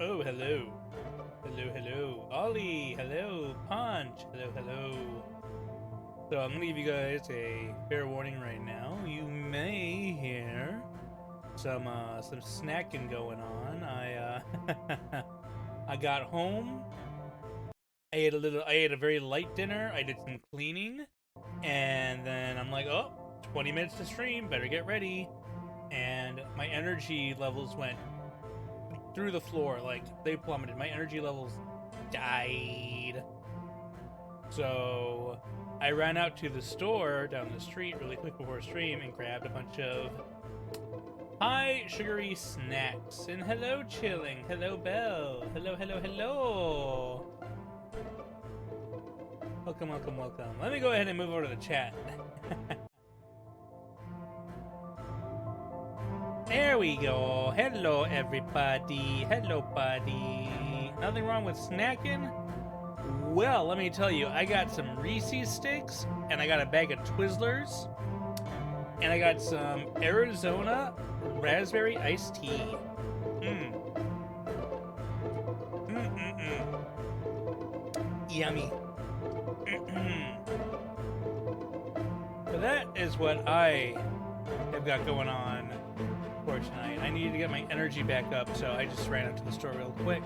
Oh, hello. Hello, hello. Ollie, hello. Punch, hello, hello. So I'm gonna give you guys a fair warning right now. You may hear some snacking going on. I got home. I ate a very light dinner. I did some cleaning, and then I'm like, oh, 20 minutes to stream. Better get ready. And my energy levels went through the floor, like they plummeted. My energy levels died. So I ran out to the store down the street really quick before stream and grabbed a bunch of high sugary snacks. And hello, Chilling. Hello, Belle. Hello, hello, hello. Welcome, welcome, welcome. Let me go ahead and move over to the chat. There we go. Hello, everybody. Hello, buddy. Nothing wrong with snacking? Well, let me tell you, I got some Reese's sticks, and I got a bag of Twizzlers, and I got some Arizona raspberry iced tea. Yummy. So that is what I have got going on for tonight. I needed to get my energy back up, so I just ran up to the store real quick.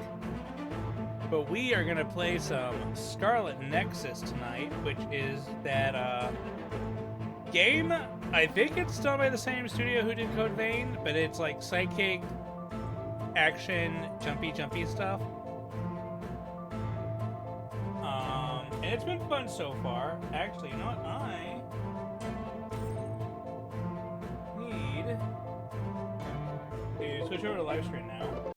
But we are gonna play some Scarlet Nexus tonight, which is that game. I think it's done by the same studio who did Code Vein, but it's like psychic action, jumpy stuff. And it's been fun so far. Actually, you know what? I need to switch over to live screen now.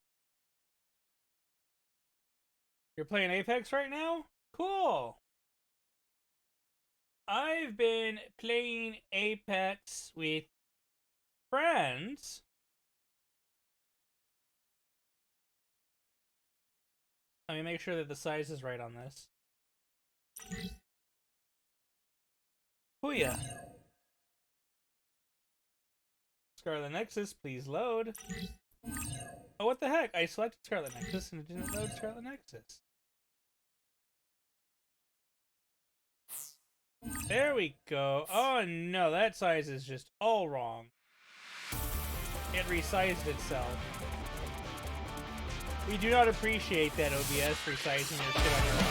You're playing Apex right now? Cool! I've been playing Apex with friends. Let me make sure that the size is right on this. Booyah! Scarlet Nexus, please load. Oh, what the heck? I selected Scarlet Nexus and it didn't load Scarlet Nexus. There we go. Oh no, that size is just all wrong. It resized itself. We do not appreciate that, OBS, resizing your shit on your own.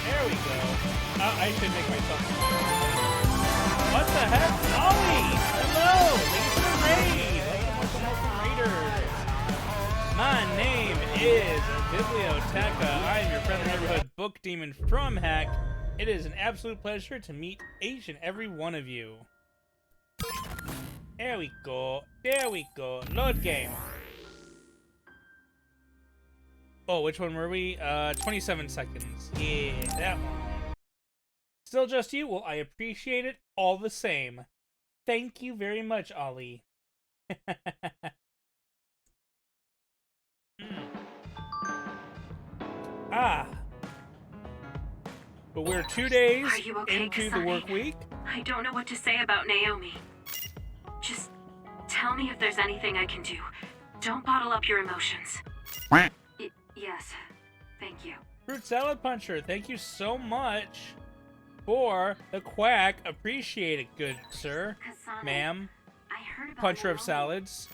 There we go. I should make myself smaller. What the heck? Ollie! Hello! Thanks for the raid! Welcome, Raiders! My name is Biblioteca. I am your friendly neighborhood book demon from Hack. It is an absolute pleasure to meet each and every one of you. There we go. There we go. Load game. Oh, which one were we? 27 seconds. Yeah, that one. Still just you? Well, I appreciate it all the same. Thank you very much, Ollie. Ah. But we're 2 days into the work week. I don't know what to say about Naomi. Just tell me if there's anything I can do. Don't bottle up your emotions. Yes, thank you. Fruit Salad Puncher, thank you so much for the quack. Appreciate it, good sir. Ma'am. I heard about Puncher of Naomi. salads.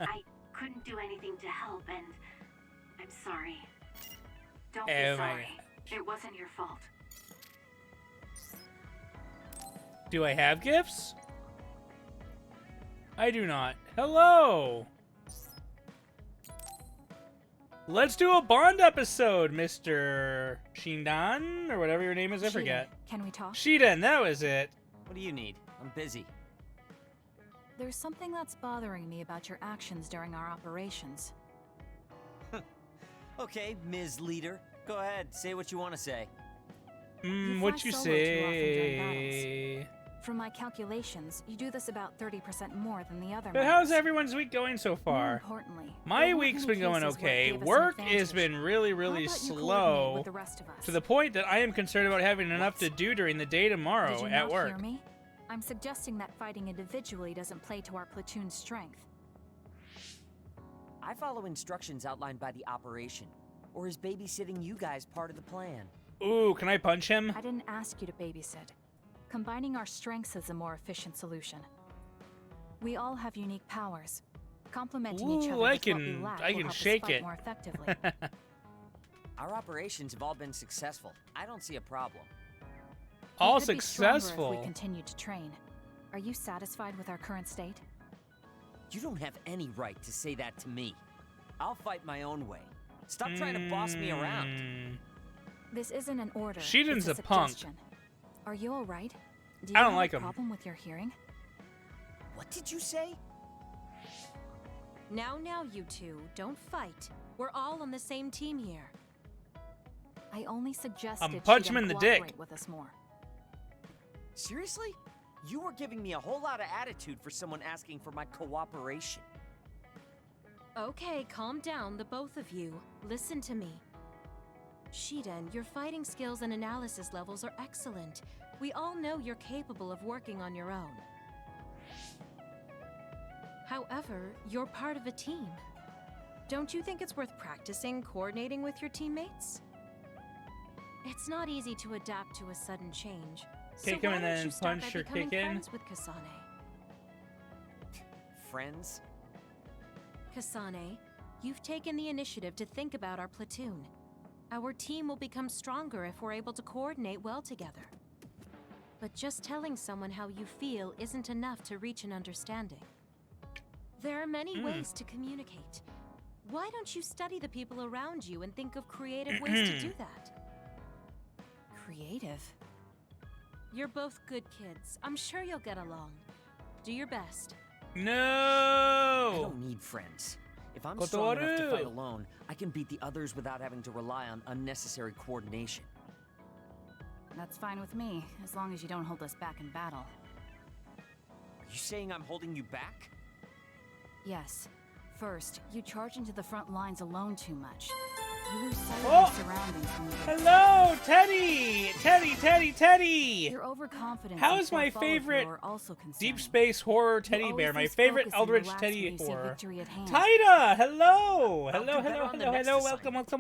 I couldn't do anything to help, and I'm sorry. Don't be Oh my sorry. It wasn't your fault. Do I have gifts? I do not. Hello! Let's do a Bond episode, Mr. Shindan, or whatever your name is, I forget. Can we talk? Shidan, that was it. What do you need? I'm busy. There's something that's bothering me about your actions during our operations. Okay, Ms. Leader. Go ahead, say what you want to say. What you fly solo too often during say? From my calculations, you do this about 30% more than the other But members. how's everyone's week going so More far? importantly, My there weren't week's many been going cases where it okay. gave us an Work has advantage. been really How about you coordinate slow, with the rest of us? to the point that I am concerned about having enough to do during the day Did tomorrow you at not work. hear me? I'm suggesting that fighting individually doesn't play to our platoon's strength. I follow instructions outlined by the operation. Or is babysitting you guys part of the plan? Ooh, can I punch him? I didn't ask you to babysit. Combining our strengths is a more efficient solution. We all have unique powers. Complementing each other Ooh, I with what we can lack will shake help us fight it. more effectively. Our operations have all been successful. I don't see a problem. All We could be stronger if successful. we continue to train. Are you satisfied with our current state? You don't have any right to say that to me. I'll fight my own way. Stop trying to boss me around. Mm. This isn't an order. Shiden's it's a punk. suggestion. Are you all right? Do I you don't have like a him. problem with your hearing? What did you say? Now, you two, don't fight. We're all on the same team here. I only suggested punch Shiden him in the dick. cooperate with us more. Seriously? You were giving me a whole lot of attitude for someone asking for my cooperation. Okay, calm down, the both of you. Listen to me. Shiden, your fighting skills and analysis levels are excellent. We all know you're capable of working on your own. However, you're part of a team. Don't you think it's worth practicing coordinating with your teammates? It's not easy to adapt to a sudden change. So Kick him why and don't then you start punch by or becoming kick in? friends with Kasane? Friends? Kasane, you've taken the initiative to think about our platoon. Our team will become stronger if we're able to coordinate well together. But just telling someone how you feel isn't enough to reach an understanding. There are many ways to communicate. Why don't you study the people around you and think of creative ways to do that? Creative? You're both good kids. I'm sure you'll get along. Do your best. I No! don't need friends. If I'm strong enough to Kotoru. fight alone, I can beat the others without having to rely on unnecessary coordination. That's fine with me, as long as you don't hold us back in battle. Are you saying I'm holding you back? Yes. First, you charge into the front lines alone too much. You lose sight Oh! of your surroundings when you get Hello, Teddy! Teddy! Your overconfidence. How and is my poor follow-through favorite are also concerning. Deep space horror You teddy always bear, my lose favorite focus and Eldritch relax teddy when you see horror. victory at hand. Taida, hello! I'll do Hello, better on the next welcome. So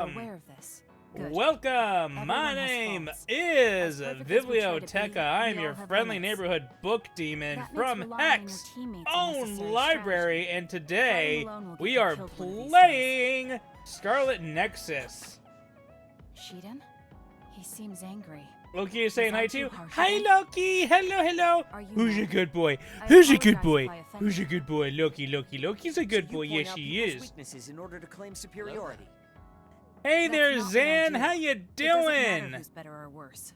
you're aware of this. Good. Welcome! Everyone My has name faults. is As perfect as we try to be, Biblioteca. we I'm all your have friendly limits. neighborhood book demon That makes from relying on your Hex teammates a own necessary library, and today Fighting alone will get we you are killed one of these playing Scarlet Nexus. Shiden? He seems angry. Loki is saying that hi too too. harsh, Hi Shiden? Loki! Hello! Are you Who's a mad? good boy? I Who's a good apologize boy? if I offended Who's a you. good boy? Loki's a good boy. You Yes, point out he people's is. weaknesses in order to claim superiority. Hey That's there, not what I Zan. do. How you It doesn't matter doing? who's better or worse.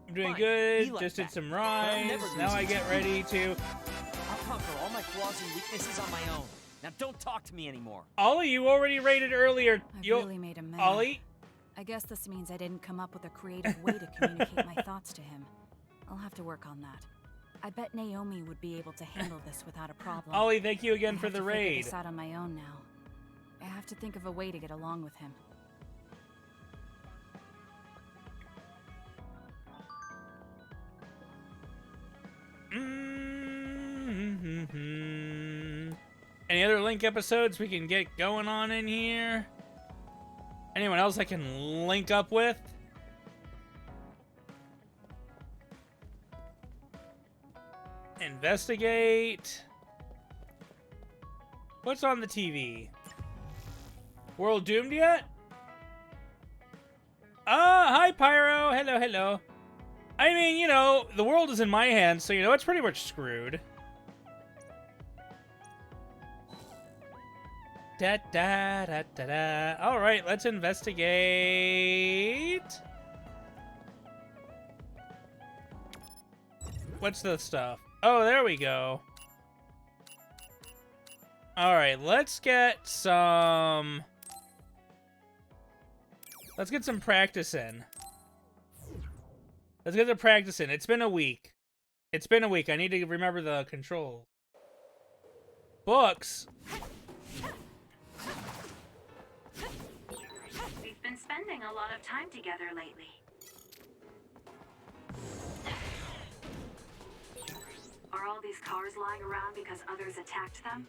I'm doing Fine, good. be like Just did that. some But I'll rides. never Now lose I you. get ready to. I'll conquer all my flaws and weaknesses on my own. Now don't talk to me anymore. Ollie, you already rated earlier. I've Yo, really made him mad. Ollie. I guess this means I didn't come up with a creative way to communicate my thoughts to him. I'll have to work on that. I bet Naomi would be able to handle this without a problem. Ollie, thank you again I for have the to figure raid. this out on my own now. I have to think of a way to get along with him. Any other Link episodes we can get going on in here? Anyone else I can link up with? Investigate. What's on the TV? World doomed yet? Ah, hi Pyro. Hello. I mean, you know, the world is in my hands, so you know it's pretty much screwed. Da da da da da. All right, let's investigate. What's the stuff? Oh, there we go. All right, let's get some. Let's get some practice in. Let's get some practice in. It's been a week. I need to remember the controls. Books. We've been spending a lot of time together lately. Are all these cars lying around because others attacked them?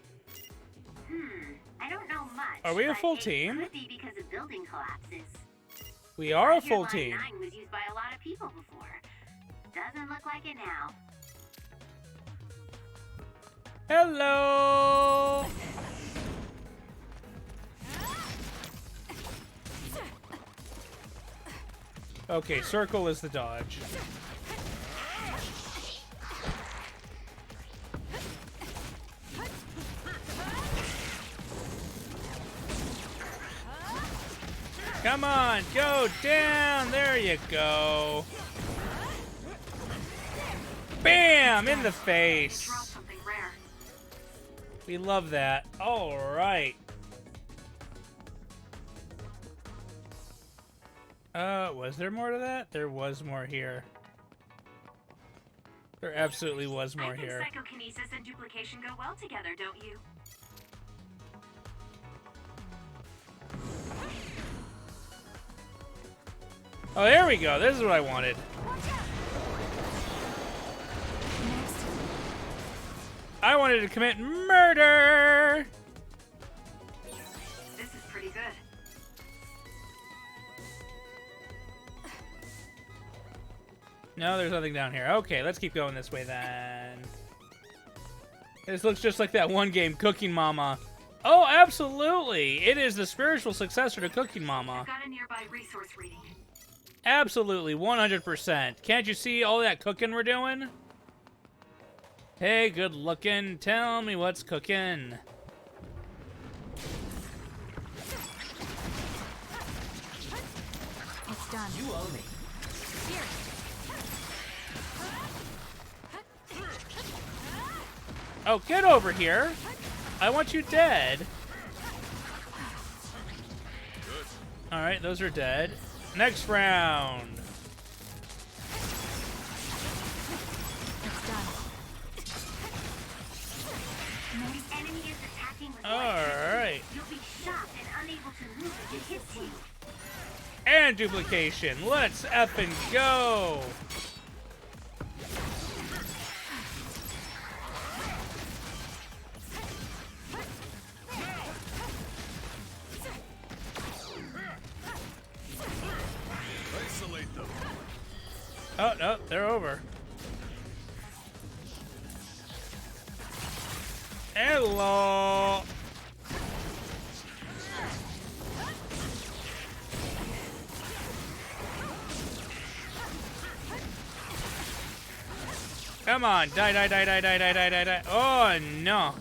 I don't know much. Are we a but full it team? Could be because of building collapses. We are a I hear full Line team. 9 was used by a lot of people before. Doesn't look like it now. Hello. Okay, circle is the dodge. Come on, go down. There you go. Bam! In the face. Draw something rare. We love that. All right. Was there more to that? There was more here. There absolutely was more I think here. psychokinesis and duplication go well together, don't you? Oh, there we go. This is what I wanted. I wanted to commit murder. This is pretty good. No, there's nothing down here. Okay, let's keep going this way then. This looks just like that one game, Cooking Mama. Oh, absolutely. It is the spiritual successor to Cooking Mama. I've got a nearby resource reading. Absolutely, 100%. Can't you see all that cooking we're doing? Hey, good looking. Tell me what's cooking. It's done. You owe me. Oh, get over here. I want you dead. All right, those are dead. Next round. It's done. The enemy is attacking with All light. right. You'll be shocked and unable to move if it hits you. And duplication. Let's effing go. Isolate them. Oh, no, they're over. Hello. Come on, die, die, die, die, die, die, die, die, die. Oh, no.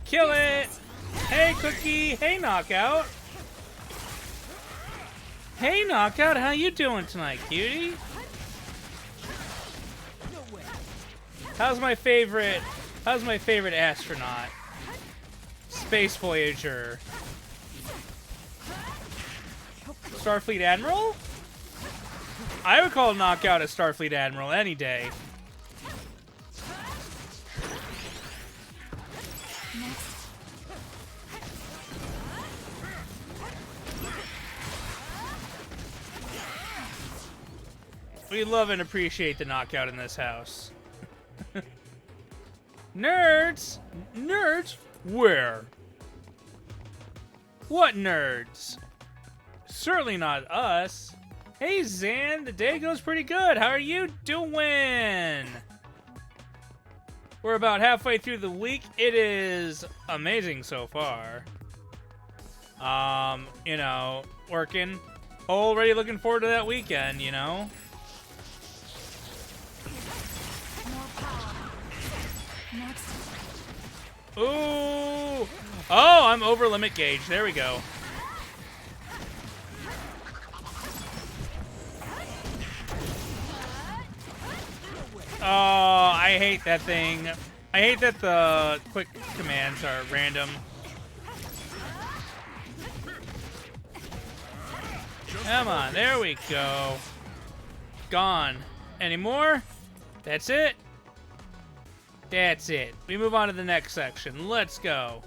Kill it. Hey, Cookie. Hey, Knockout. Hey, Knockout. How you doing tonight, cutie? How's my favorite astronaut? Space Voyager. Starfleet Admiral? I would call Knockout a Starfleet Admiral any day. We love and appreciate the knockout in this house. Nerds? Nerds? Where? What nerds? Certainly not us. Hey, Zan, the day goes pretty good. How are you doing? We're about halfway through the week. It is amazing so far. You know, working. Already looking forward to that weekend, you know? Next. Ooh! Oh, I'm over limit gauge. There we go. Oh, I hate that thing. I hate that the quick commands are random. Come on, there we go. Gone. Any more? That's it? That's it. We move on to the next section. Let's go.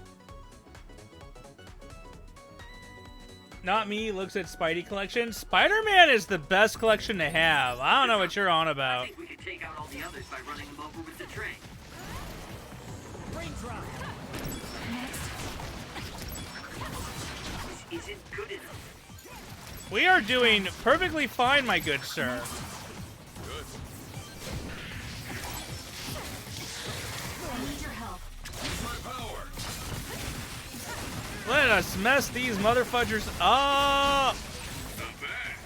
Not me looks at Spidey collection. Spider-Man is the best collection to have. I don't know what you're on I about. think we could take out all the others by running them over with the train. Brain drop. This isn't good enough. We are doing perfectly fine, my good sir. Good. I need your help. Use my power. Let us mess these motherfudgers up. Not bad.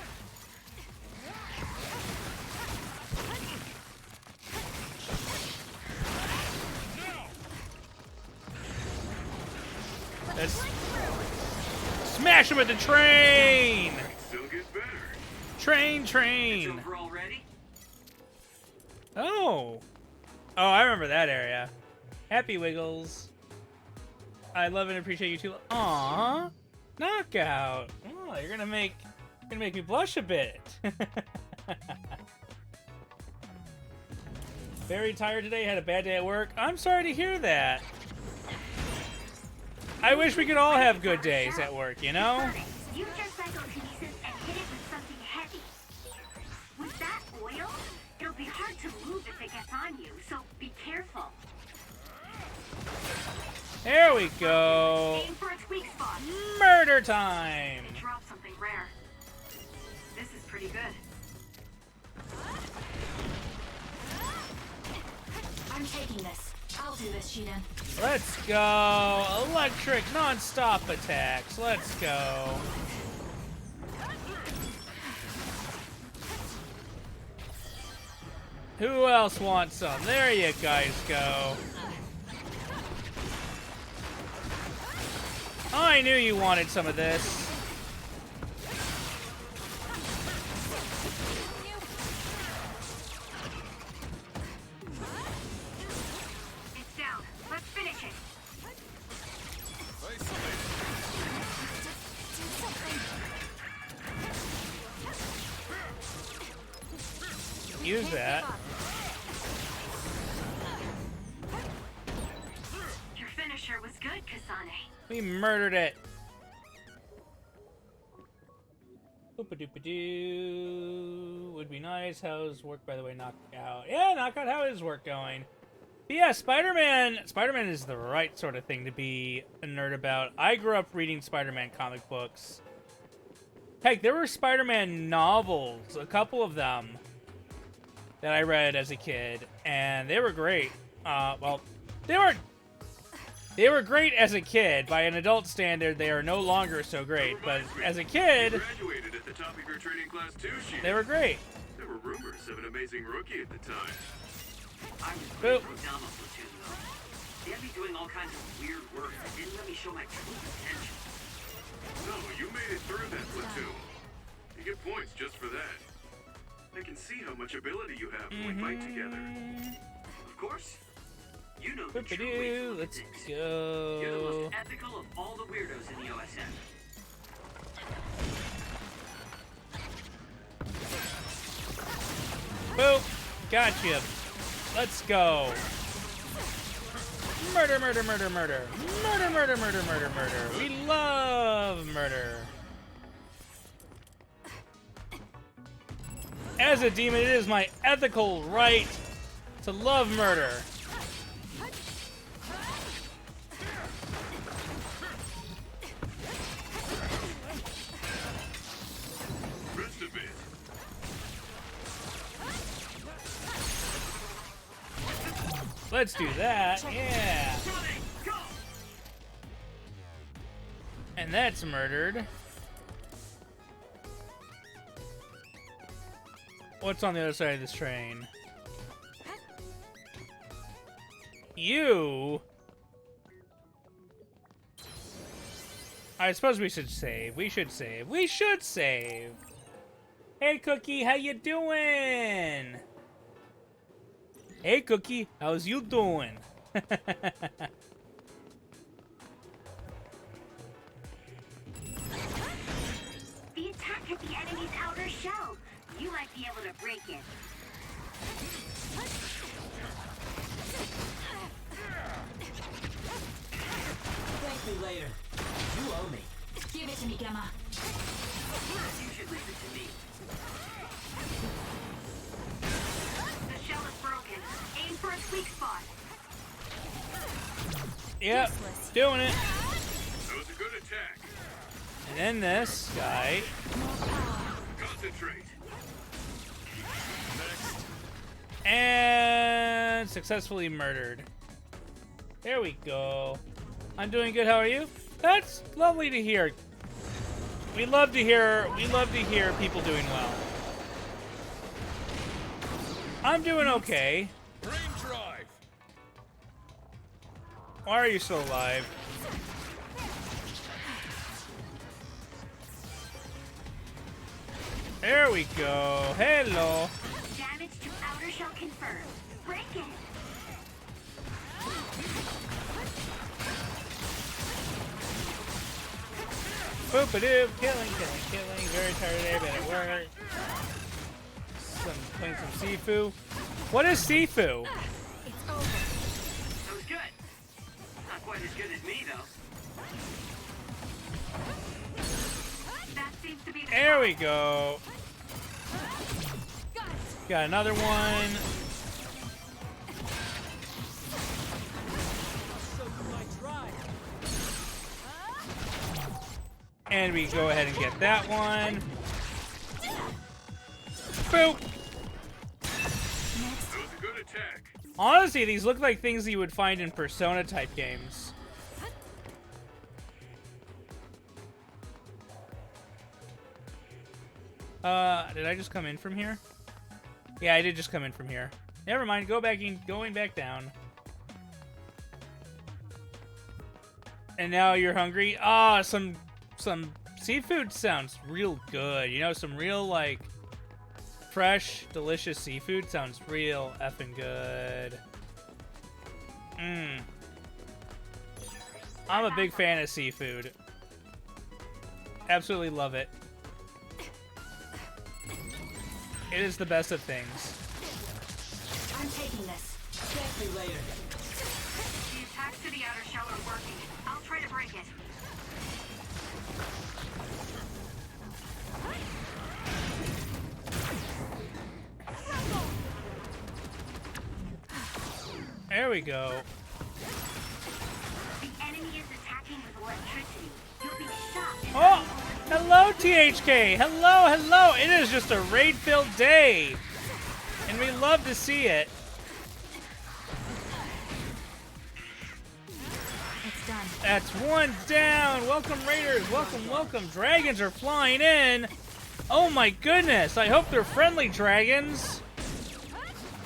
Let's smash him with the train. Still get better. Train, It's train. over already? Oh. Oh, I remember that area. Happy Wiggles. I love and appreciate you too. Aww. Knockout. Oh, you're gonna make me blush a bit. Very tired today, had a bad day at work. I'm sorry to hear that. I wish we could all have good days at work, you know? Use your psychokinesis and hit it with something heavy. With that oil, it'll be hard to move if it gets on you, so be careful. There we go. Aim for its weak spot. Murder time. Drop something rare. This is pretty good. I'm taking this. I'll do this, Sheehan. Let's go. Electric non-stop attacks. Let's go. Who else wants some? There you guys go. I knew you wanted some of this. It's down. Let's finish it. Use that. Your finisher was good, Kasane. We murdered it. Oopa-doopa-doo. Would be nice. How's work, by the way? Knockout. Yeah, Knockout. How is work going? But yeah, Spider-Man is the right sort of thing to be a nerd about. I grew up reading Spider-Man comic books. Heck, there were Spider-Man novels, a couple of them, that I read as a kid, and they were great. Well, they were great as a kid. By an adult standard, they are no longer so great. But as a kid, You graduated at the top of your training class too, Sheehan. they were great. There were rumors of an amazing rookie at the time. I was Boop. pretty thrown down on platoon, though. They had me doing all kinds of weird work that didn't let me show my true potential. No, you made it through that platoon. You get points just for that. I can see how much ability you have when we fight together. Of course. You know the true way to Boop-a-doo, look at let's things. You're the go. most ethical of all the weirdos in the OSN. Boop. Gotcha. Let's go. Murder, murder, murder, murder. Murder, murder, murder, murder, murder. We love murder. As a demon, it is my ethical right to love murder. Rest a bit. Let's do that. Yeah. And that's murdered. What's on the other side of this train? You. I suppose we should save. We should save. We should save. Hey, Cookie, how you doing? Hey, Cookie, how's you doing? The attack hit the enemy's outer shell. You might be able to break it. Thank me later. You owe me. Give it to me, Gemma. You should listen to me. The shell is broken. Aim for its weak spot. Yep, doing it. That was a good attack. And then this guy. Concentrate. And successfully murdered. There we go. I'm doing good. How are you? That's lovely to hear. We love to hear people doing well. I'm doing okay. Brain drive. Why are you still alive? There we go. Hello. Damage to outer shell confirmed. Break it. Boop-a-doo. Killing. Very tired today, but at work. Playing some Sifu. What is Sifu? That was good. Not quite as good as me, though. That seems to be the There we go. Got another one. And we go ahead and get that one. Boop. That was a good attack. Honestly, these look like things you would find in Persona type games. Did I just come in from here? Yeah, I did just come in from here. Never mind, going back down. And now you're hungry? Ah, some seafood sounds real good. You know, some real, like, fresh, delicious seafood sounds real effing good. I'm a big fan of seafood. Absolutely love it. It is the best of things. I'm taking this. Thank me later. The attacks to the outer shell are working. I'll try to break it. There we go. The enemy is attacking with electricity. You'll be shot. Oh! Hello, THK! Hello! It is just a raid-filled day! And we love to see it. It's done. That's one down! Welcome, Raiders! Welcome! Dragons are flying in! Oh my goodness! I hope they're friendly dragons!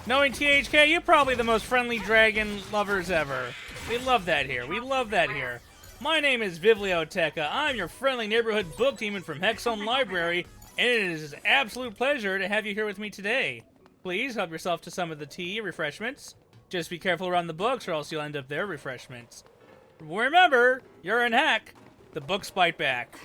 Knowing THK, you're probably the most friendly dragon lovers ever. We love that here. My name is Biblioteca. I'm your friendly neighborhood book demon from Hexhome Library, and it is an absolute pleasure to have you here with me today. Please help yourself to some of the tea refreshments. Just be careful around the books or else you'll end up their refreshments. Remember, you're in heck. The books bite back.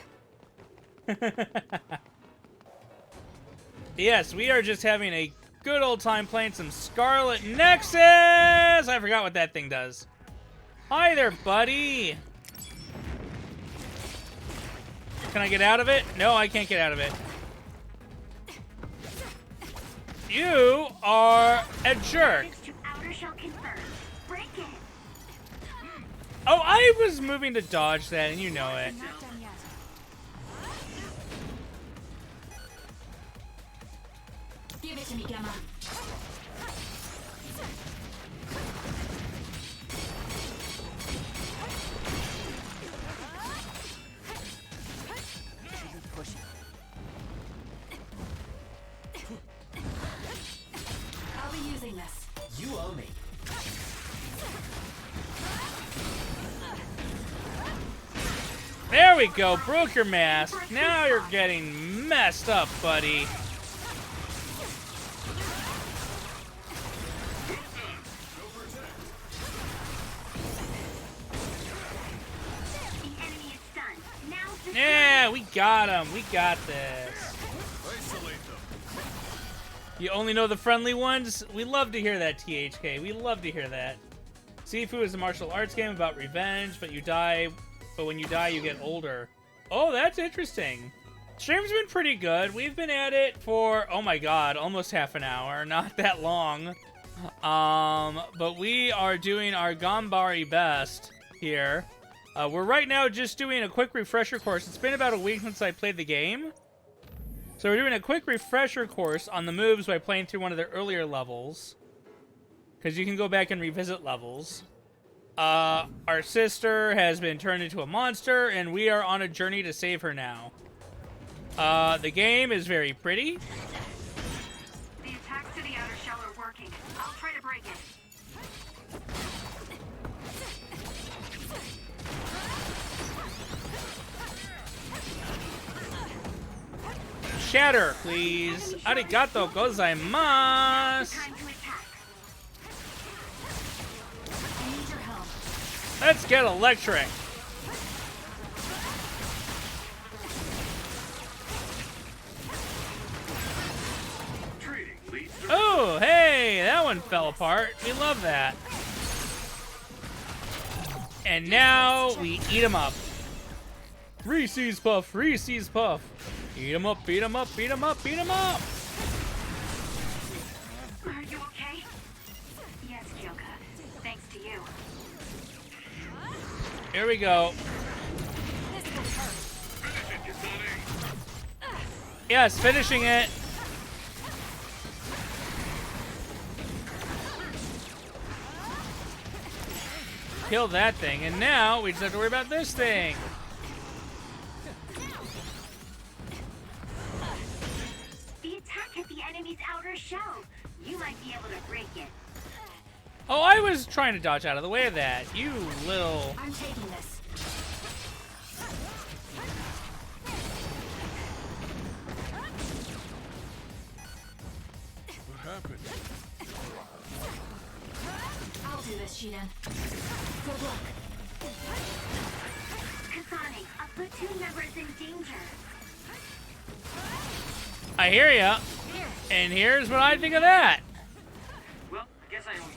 Yes, we are just having a good old time playing some Scarlet Nexus! I forgot what that thing does. Hi there, buddy. Can I get out of it? No, I can't get out of it. You are a jerk. Damage to outer shell confirmed. Break it. Oh, I was moving to dodge that, and you know it. Not done yet. Give it to me, Gemma. Pushing. I'll be using this. You owe me. There we go, broke your mask. Now you're getting messed up, buddy. The enemy is stunned. Now's the Yeah, we got him. We got this. Isolate them. You only know the friendly ones? We love to hear that, THK. We love to hear that. Sifu is a martial arts game about revenge, but when you die, you get older. Oh, that's interesting. Stream's been pretty good. We've been at it for, oh my god, almost half an hour. Not that long. But we are doing our Ganbare best here. We're right now just doing a quick refresher course. It's been about a week since I played the game. So we're doing a quick refresher course on the moves by playing through one of the earlier levels. Because you can go back and revisit levels. Our sister has been turned into a monster, and we are on a journey to save her now. The game is very pretty. The attacks to the outer shell are working. I'll try to break it. Shatter, please. Arigato gozaimasu. Time to attack. I need your help. Let's get electric. Trading leads to Oh, hey, that one fell apart. We love that. And now we eat him up. Reese's Puff, Reese's Puff. Eat him up, beat him up, beat him up, beat him up. Are you okay? Yes, Kyoka. Thanks to you. Here we go. Yes, finishing it. Kill that thing, and now we just have to worry about this thing. The attack hit the enemy's outer shell. You might be able to break it. Oh, I was trying to dodge out of the way of that. You little... I'm taking this. what happened? I'll do this, Shidan. Good luck. Kasane, a platoon member is in danger. I hear ya. And here's what I think of that. Well, I guess I owe you one.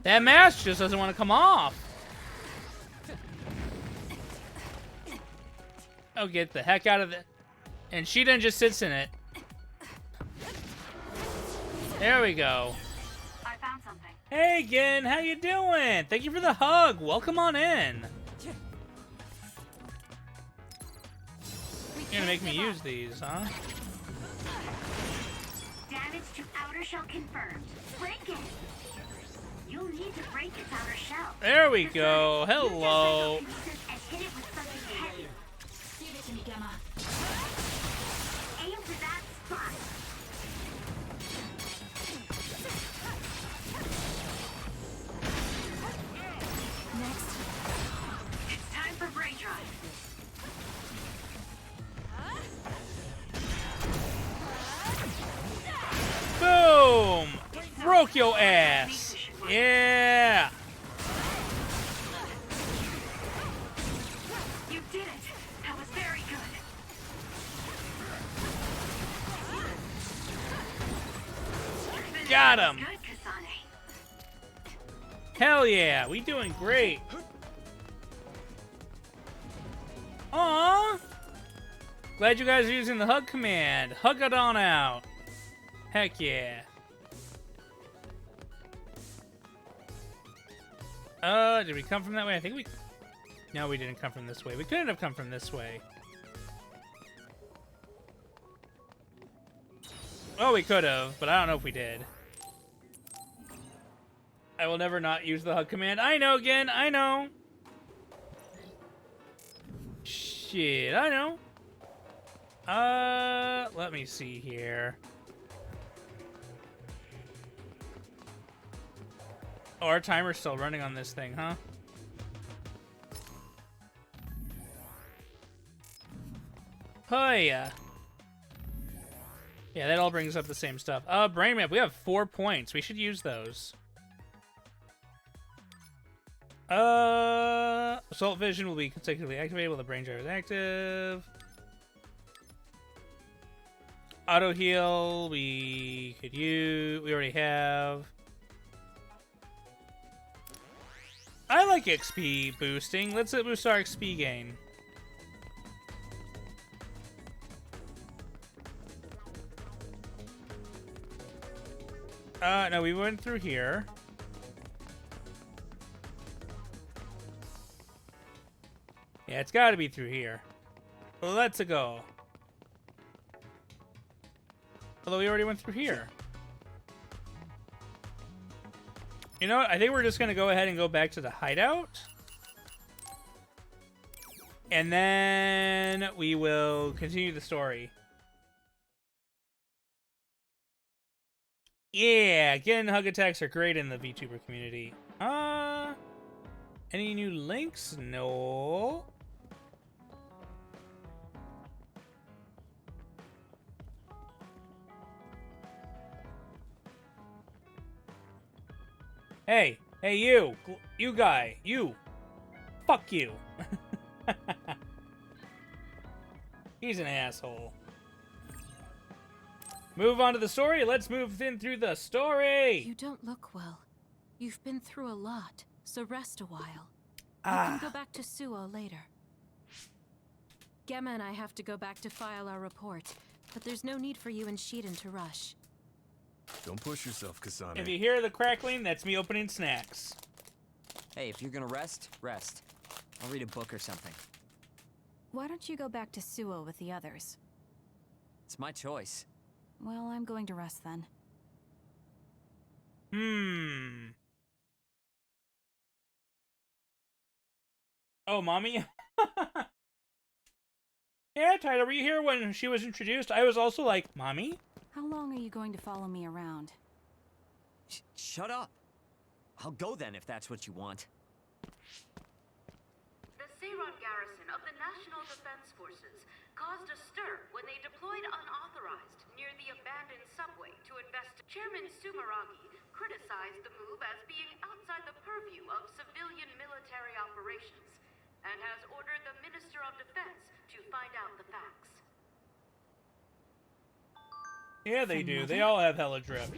That mask just doesn't want to come off. Oh, get the heck out of it. And she then just sits in it. There we go. I found something. Hey, Gin, how you doing? Thank you for the hug. Welcome on in. You're gonna make me use these, huh? Damage to outer shell confirmed. Break it. You'll need to break its outer shell. There we go. Hello. And hit it with something heavy. Give it to me, Gemma. Aim for that spot. Next. It's time for brain drive. Boom! Broke your ass. Yeah. You did it. That was very good. Got him. Good, Kasane. Hell yeah. We doing great. Aw. Glad you guys are using the hug command. Hug it on out. Heck yeah. Did we come from that way? I think we... No, we didn't come from this way. We couldn't have come from this way. Oh, we could have, but I don't know if we did. I will never not use the hug command. I know, again. I know. Shit, I know. Let me see here. Oh, our timer's still running on this thing, huh? Hiya. Yeah, that all brings up the same stuff. Brain map. We have 4 points. We should use those. Assault vision will be consecutively activated while the brain drive is active. Auto heal, we could use. We already have. I like XP boosting. Let's boost our XP gain. No, we went through here. Yeah, it's got to be through here. Let's go. Although we already went through here. You know what? I think we're just going to go ahead and go back to the hideout. And then we will continue the story. Yeah, again, hug attacks are great in the VTuber community. Any new links? No. Hey, you guy, you. Fuck you. He's an asshole. Move on to the story. Let's move in through the story. You don't look well. You've been through a lot, so rest a while. You can go back to Suo later. Gemma and I have to go back to file our report, but there's no need for you and Shiden to rush. Don't push yourself, Kasane. If you hear the crackling, that's me opening snacks. Hey, if you're gonna rest, rest. I'll read a book or something. Why don't you go back to Suo with the others? It's my choice. Well, I'm going to rest then. Oh, mommy? Yeah, Tyler, were you here when she was introduced? I was also like, mommy? How long are you going to follow me around? Shut up. I'll go then if that's what you want. The Seiron garrison of the National Defense Forces caused a stir when they deployed unauthorized near the abandoned subway to invest. Chairman Sumeragi criticized the move as being outside the purview of civilian military operations and has ordered the Minister of Defense to find out the facts. Yeah, they do. They all have hella drip.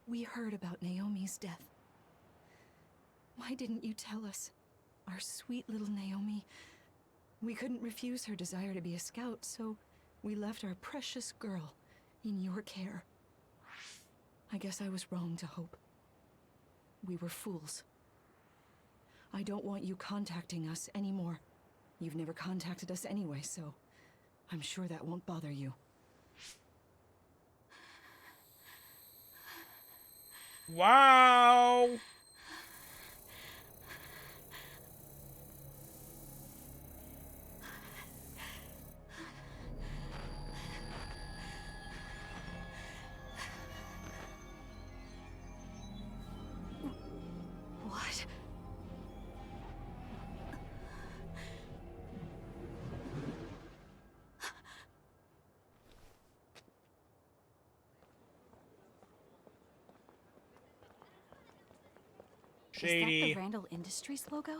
We heard about Naomi's death. Why didn't you tell us? Our sweet little Naomi. We couldn't refuse her desire to be a scout, so we left our precious girl in your care. I guess I was wrong to hope. We were fools. I don't want you contacting us anymore. You've never contacted us anyway, so I'm sure that won't bother you. Wow! What? Shady. Is that the Randall Industries logo?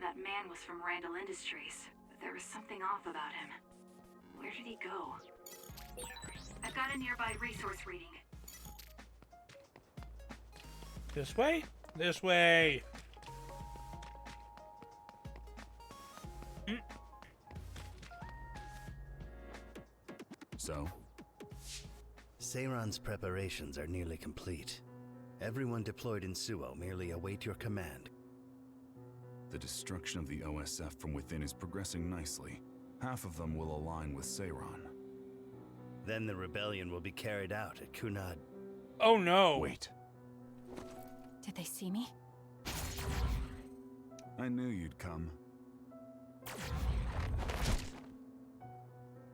That man was from Randall Industries. There was something off about him. Where did he go? I've got a nearby resource reading. This way? This way. So? Seiron's preparations are nearly complete. Everyone deployed in Suo merely await your command. The destruction of the OSF from within is progressing nicely. Half of them will align with Seiron. Then the rebellion will be carried out at Kunad. Oh no. Wait. Did they see me? I knew you'd come.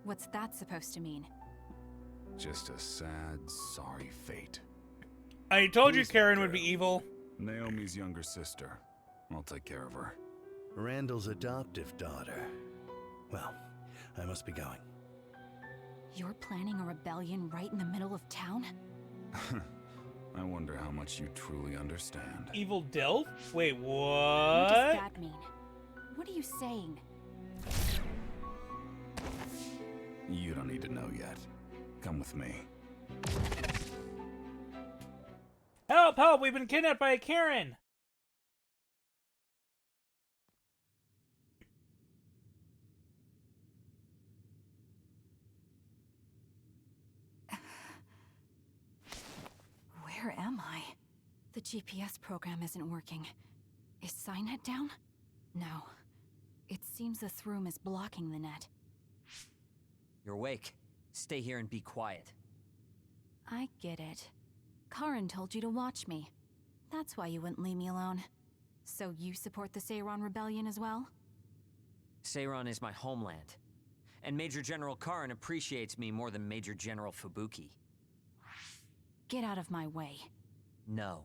What's that supposed to mean? Just a sad, sorry fate. I told you Who's Karen that would be girl? evil. Naomi's younger sister. I'll take care of her. Randall's adoptive daughter. Well, I must be going. You're planning a rebellion right in the middle of town? I wonder how much you truly understand. Evil Dilf? Wait, What what? does that mean? What are you saying? You don't need to know yet. Come with me. Help! Help! We've been kidnapped by a Karen! Where am I? The GPS program isn't working. Is Signet down? No. It seems this room is blocking the net. You're awake. Stay here and be quiet. I get it. Karin told you to watch me. That's why you wouldn't leave me alone. So you support the Seiron Rebellion as well? Seiron is my homeland. And Major General Karin appreciates me more than Major General Fubuki. Get out of my way. No.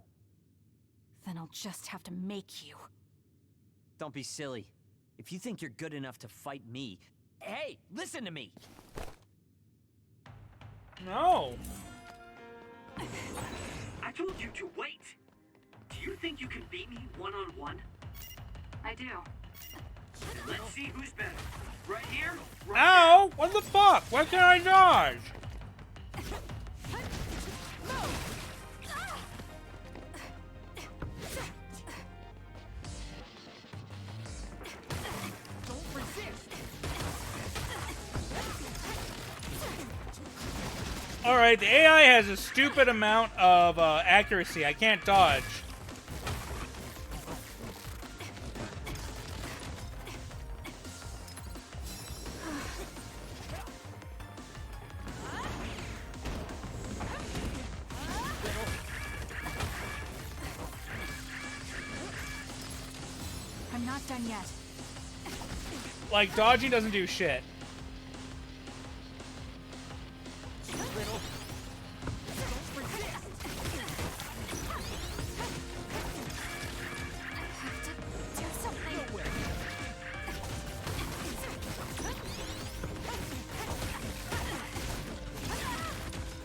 Then I'll just have to make you. Don't be silly. If you think you're good enough to fight me... Hey, listen to me! No! I told you to wait. Do you think you can beat me one-on-one? I do. Let's see who's better. Right here? Right Ow! What the fuck? Why can't I dodge? Alright, the AI has a stupid amount of accuracy. I can't dodge. I'm not done yet. Like, dodging doesn't do shit. Do something.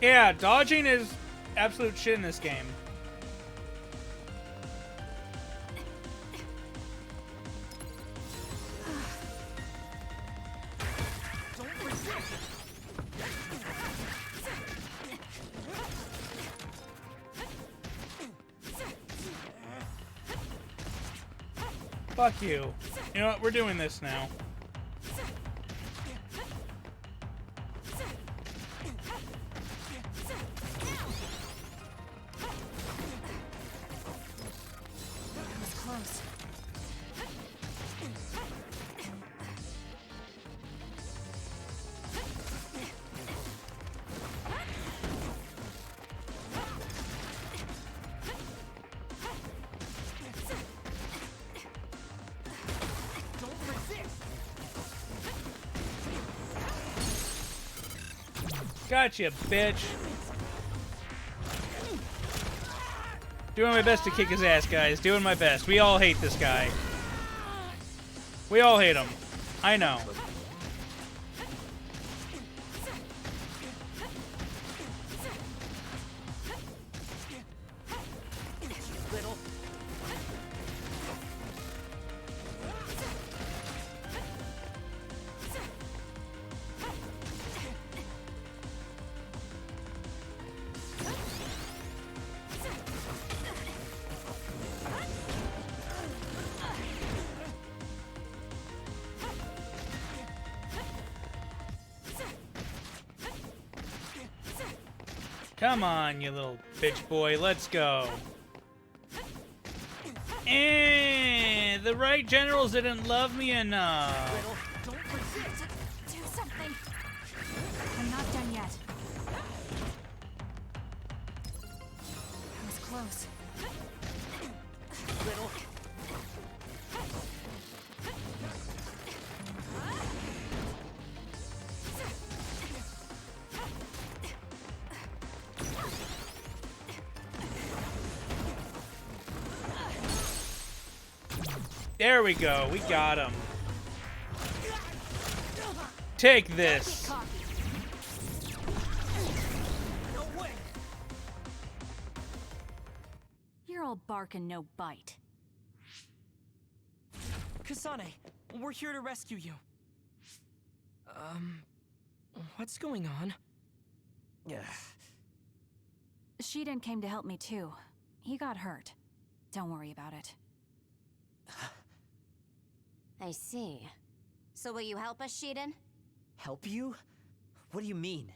Yeah, dodging is absolute shit in this game. Fuck you. You know what? We're doing this now. That was close. Gotcha, bitch. Doing my best to kick his ass, guys. Doing my best. We all hate this guy. We all hate him. I know. Come on, you little bitch boy. Let's go. The right generals didn't love me enough. Do something. I'm not done yet. That was close. There we go. We got him. Take this. you're all bark and no bite. Kasane, we're here to rescue you. What's going on? Shiden came to help me too. He got hurt. Don't worry about it. I see. So will you help us, Shiden? Help you? What do you mean?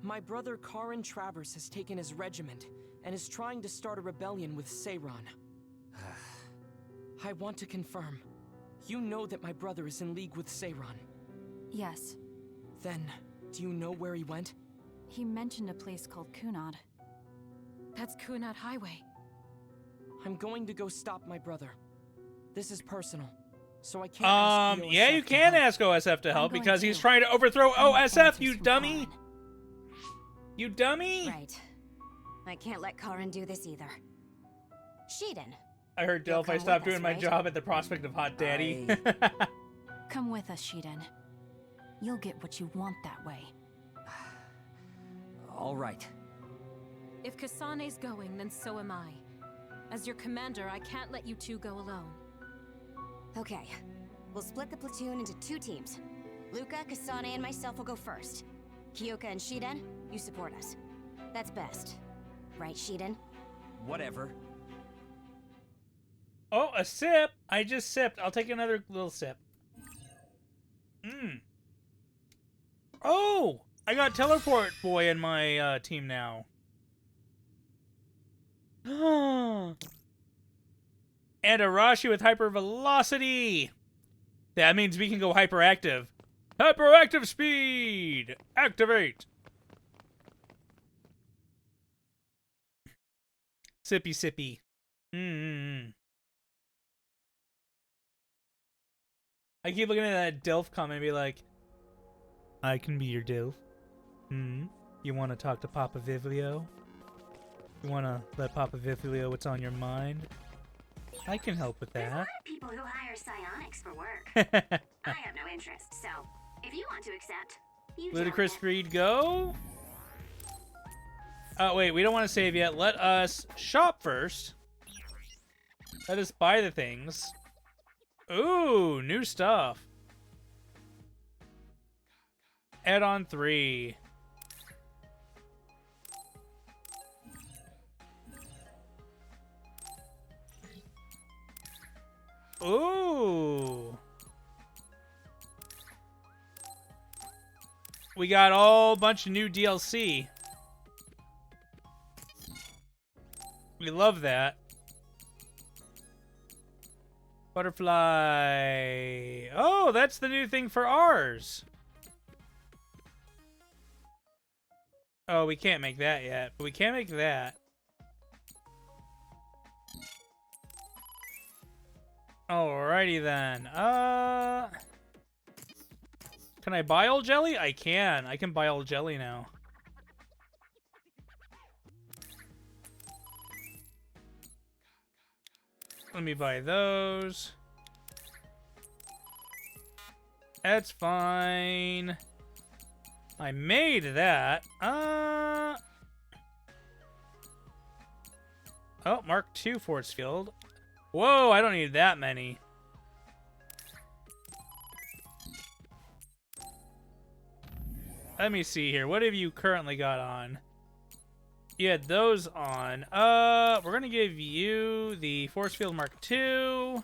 My brother Karin Travers has taken his regiment and is trying to start a rebellion with Seiran. I want to confirm. You know that my brother is in league with Seiran. Yes. Then, do you know where he went? He mentioned a place called Kunad. That's Kunad Highway. I'm going to go stop my brother. This is personal, so I can't ask yeah, you can ask OSF to help because he's trying to overthrow OSF, you dummy! You dummy! Right. I can't let Karin do this either. Shiden. I heard Delphi stopped doing my job at the prospect of Hot Daddy. Come with us, Shiden. You'll get what you want that way. All right. If Kasane's going, then so am I. As your commander, I can't let you two go alone. Okay. We'll split the platoon into 2 teams. Luca, Kasane, and myself will go first. Kyoka and Shiden, you support us. That's best. Right, Shiden? Whatever. Oh, a sip! I just sipped. I'll take another little sip. Oh! I got Teleport Boy in my team now. And Arashi with Hyper Velocity! That means we can go hyperactive. Hyperactive speed! Activate! Sippy sippy. I keep looking at that Dilf comment and be like, I can be your Dilf. You want to talk to Papa Vivlio? You want to let Papa Vivlio what's on your mind? I can help with There's a lot that. of people who hire psionics for work. I have no interest, so if you want to accept, you Ludicrous Breed, go. Oh, wait, we don't want to save yet. Let us shop first. Let us buy the things. Ooh, new stuff. Add-on 3. Ooh. We got all bunch of new DLC. We love that. Butterfly. Oh, that's the new thing for ours. Oh, we can't make that yet, but we can make that. Alrighty then. Can I buy old jelly? I can. I can buy old jelly now. Let me buy those. That's fine. I made that. Oh, Mark II force field. Whoa, I don't need that many. Let me see here. What have you currently got on? You had those on. We're gonna give you the force field Mark II.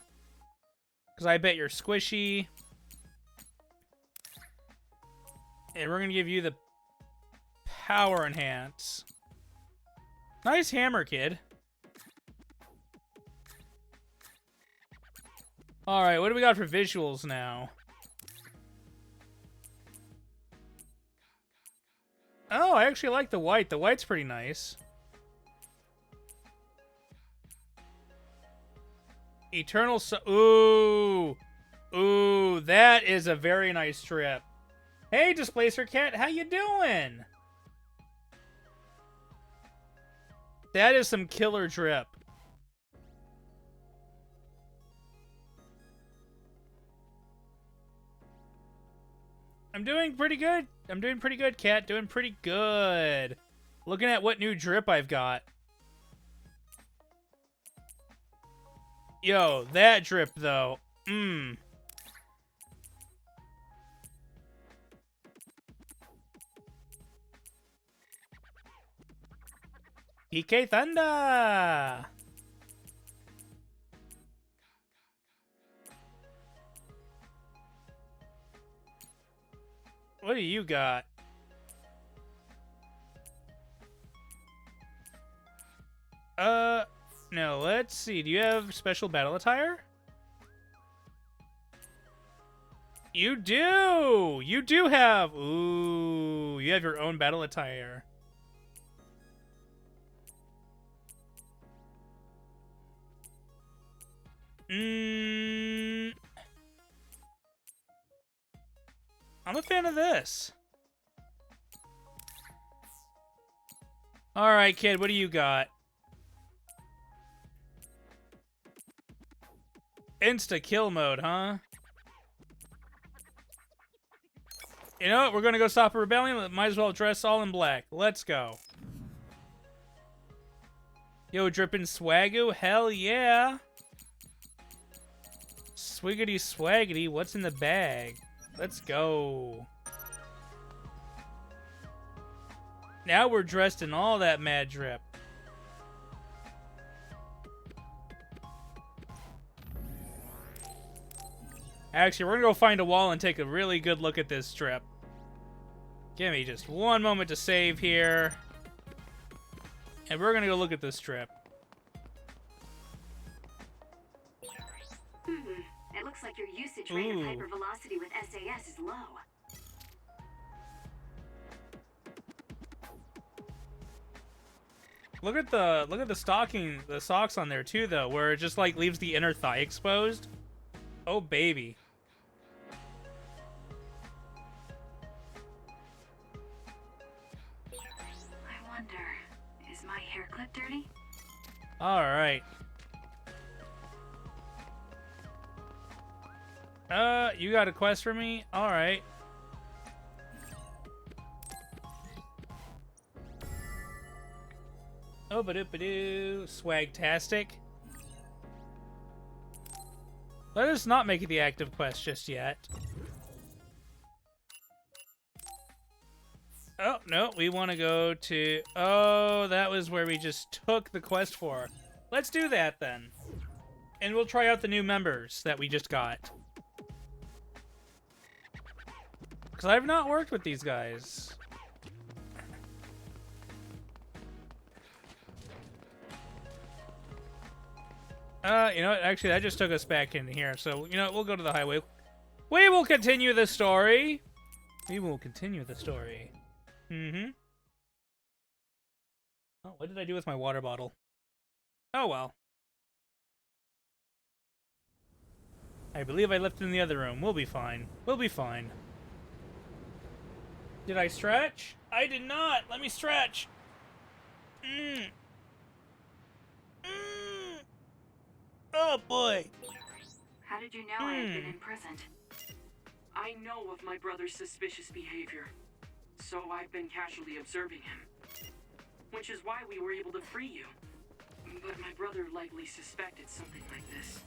Because I bet you're squishy. And we're gonna give you the power enhance. Nice hammer, kid. Alright, what do we got for visuals now? Oh, I actually like the white. The white's pretty nice. Eternal Ooh! Ooh, that is a very nice strip. Hey, Displacer Cat, how you doing? That is some killer drip. I'm doing pretty good. I'm doing pretty good, Cat. Doing pretty good. Looking at what new drip I've got. Yo, that drip, though. PK Thunder! What do you got? No, let's see. Do you have special battle attire? You do! You do have... Ooh, you have your own battle attire. I'm a fan of this. Alright, kid, what do you got? Insta-kill mode, huh? You know what? We're gonna go stop a rebellion. Might as well dress all in black. Let's go. Yo, drippin' swagoo? Hell yeah! Swiggity swaggity, what's in the bag? Let's go. Now we're dressed in all that mad drip. Actually, we're gonna go find a wall and take a really good look at this strip. Give me just one moment to save here. And we're gonna go look at this strip. It looks like your usage rate of hypervelocity with SAS is low. Look at the socks on there too, though, where it just like leaves the inner thigh exposed. Oh baby. I wonder, is my hair clip dirty? All right. You got a quest for me? All right. Oh, ba-doo-ba-doo. Swagtastic. Let us not make it the active quest just yet. Oh, no, we want to go to... Oh, that was where we just took the quest for. Let's do that, then. And we'll try out the new members that we just got. Because I've not worked with these guys. You know what? Actually, that just took us back in here. So, you know, we'll go to the highway. We will continue the story. We will continue the story. Mm-hmm. Oh, what did I do with my water bottle? Oh, well. I believe I left it in the other room. We'll be fine. We'll be fine. Did I stretch? I did not. Let me stretch. Oh, boy. How did you know I had been imprisoned? I know of my brother's suspicious behavior, so I've been casually observing him. Which is why we were able to free you. But my brother likely suspected something like this.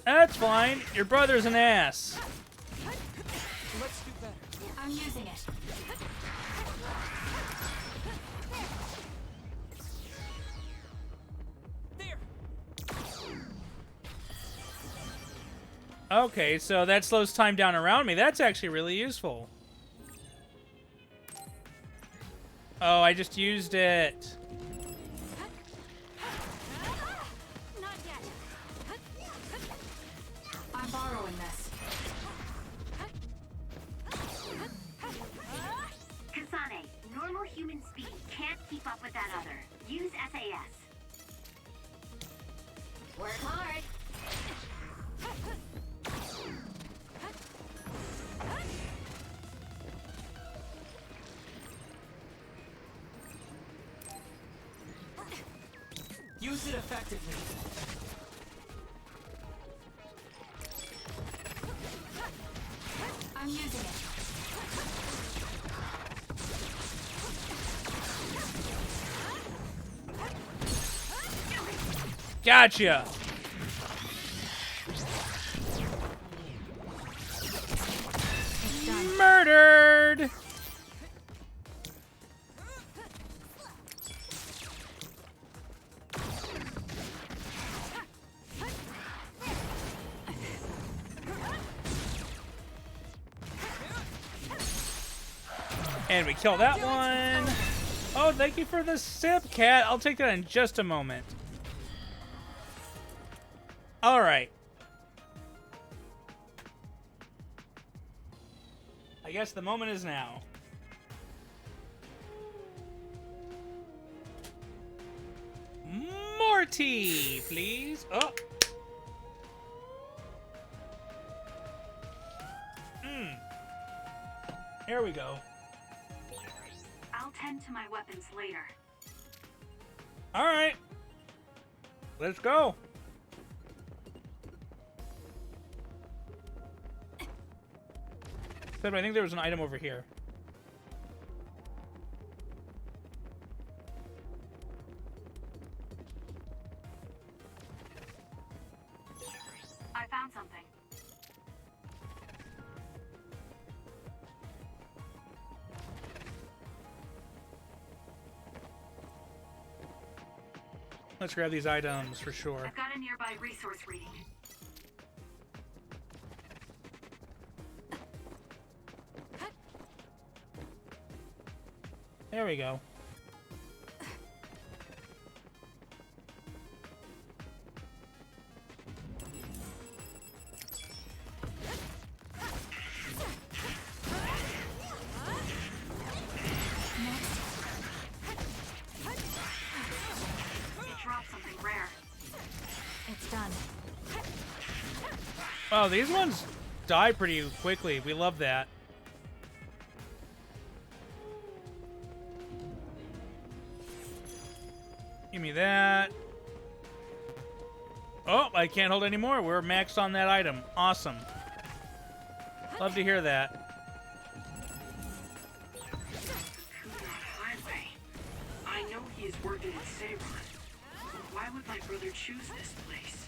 That's fine. Your brother's an ass. Let's do better. I'm using it. Okay, so that slows time down around me. That's actually really useful. Oh, I just used it. Not yet. I'm borrowing this. Kasane, normal human speed can't keep up with that other. Use SAS. Work hard. Use it effectively. I'm using it. Gotcha. Murdered. And we kill that one. Oh, thank you for the sip, cat. I'll take that in just a moment. All right. I guess the moment is now. More tea, please. Oh. Here we go. I'll tend to my weapons later. All right. Let's go. Except I think there was an item over here. I found something. Let's grab these items for sure. I've got a nearby resource reading. There we go. Wow, these ones die pretty quickly. We love that. Give me that. Oh, I can't hold any more. We're maxed on that item. Awesome. Love to hear that. Highway. I know he is working in Sayron. Why would my brother choose this place?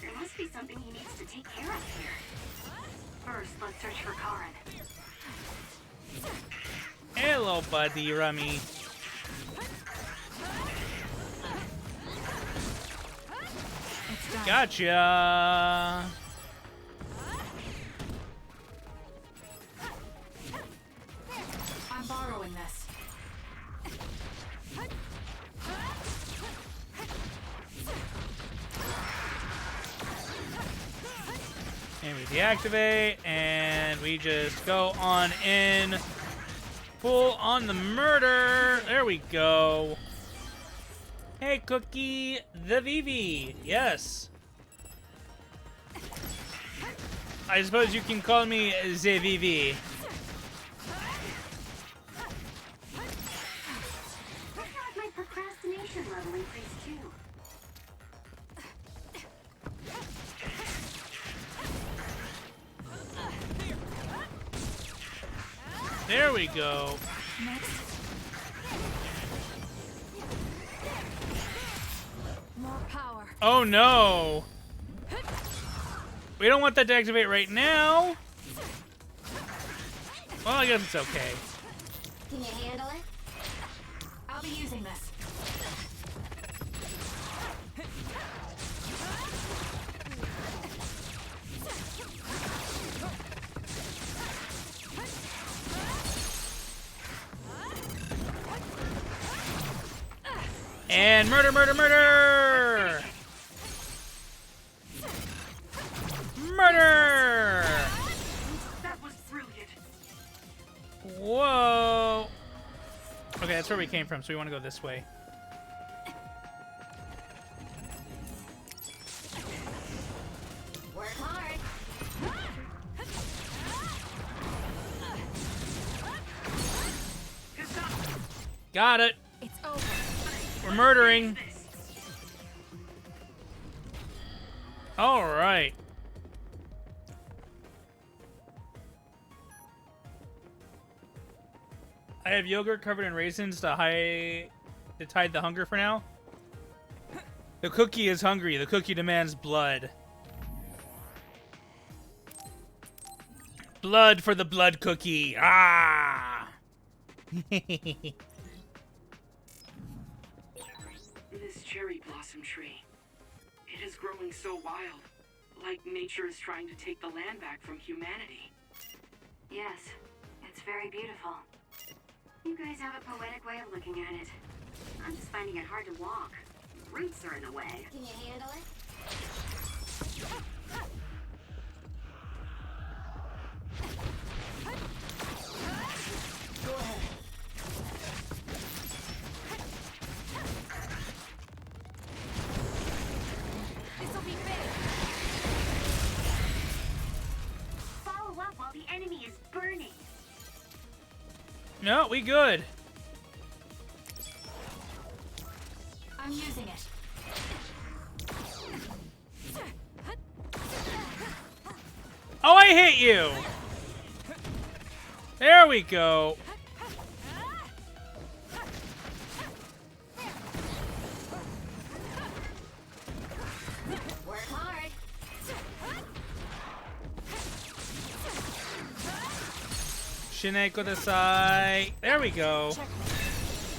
There must be something he needs to take care of here. First, let's search for Karen. Hello, buddy, Rummy. Gotcha. I'm borrowing this. And we deactivate, and we just go on in. Full on the murder. There we go. Hey, Cookie, the Vivi. Yes. I suppose you can call me the Vivi. My procrastination level increased too. There we go. More power. Oh no. We don't want that to activate right now. Well, I guess it's okay. Can you handle it? I'll be using this. And murder, murder, murder! Murder! That was brilliant. Whoa! Okay, that's where we came from, so we want to go this way. Work hard. Got it. It's over. We're murdering. All right. I have yogurt covered in raisins to tide the hunger for now. The cookie is hungry. The cookie demands blood. Blood for the blood cookie. Ah! This cherry blossom tree. It is growing so wild. Like nature is trying to take the land back from humanity. Yes, it's very beautiful. You guys have a poetic way of looking at it. I'm just finding it hard to walk. Roots are in the way. Can you handle it? Go ahead. This'll be big. Follow up while the enemy is burning. No, we good. I'm using it. Oh, I hit you. There we go. Work hard. Shine kudasai. There we go.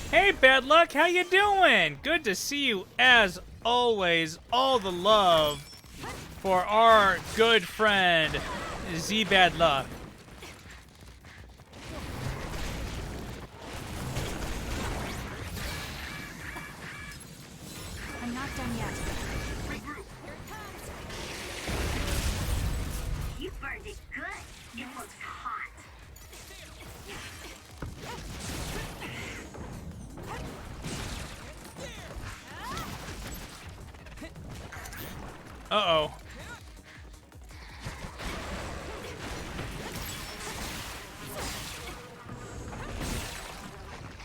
Hey, Bad Luck, how you doing? Good to see you as always. All the love for our good friend, Z Bad Luck. I'm not done yet. Regroup. You burned it good. It looks hot. Uh-oh.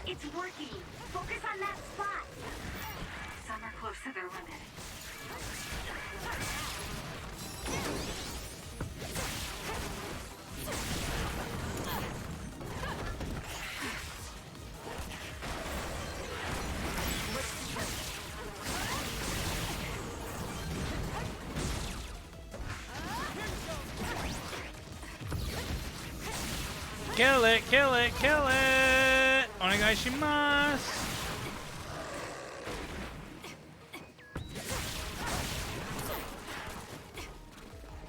It's working. Focus on that spot. Some are close to their limit. Kill it, kill it, kill it! Onegaishimasu!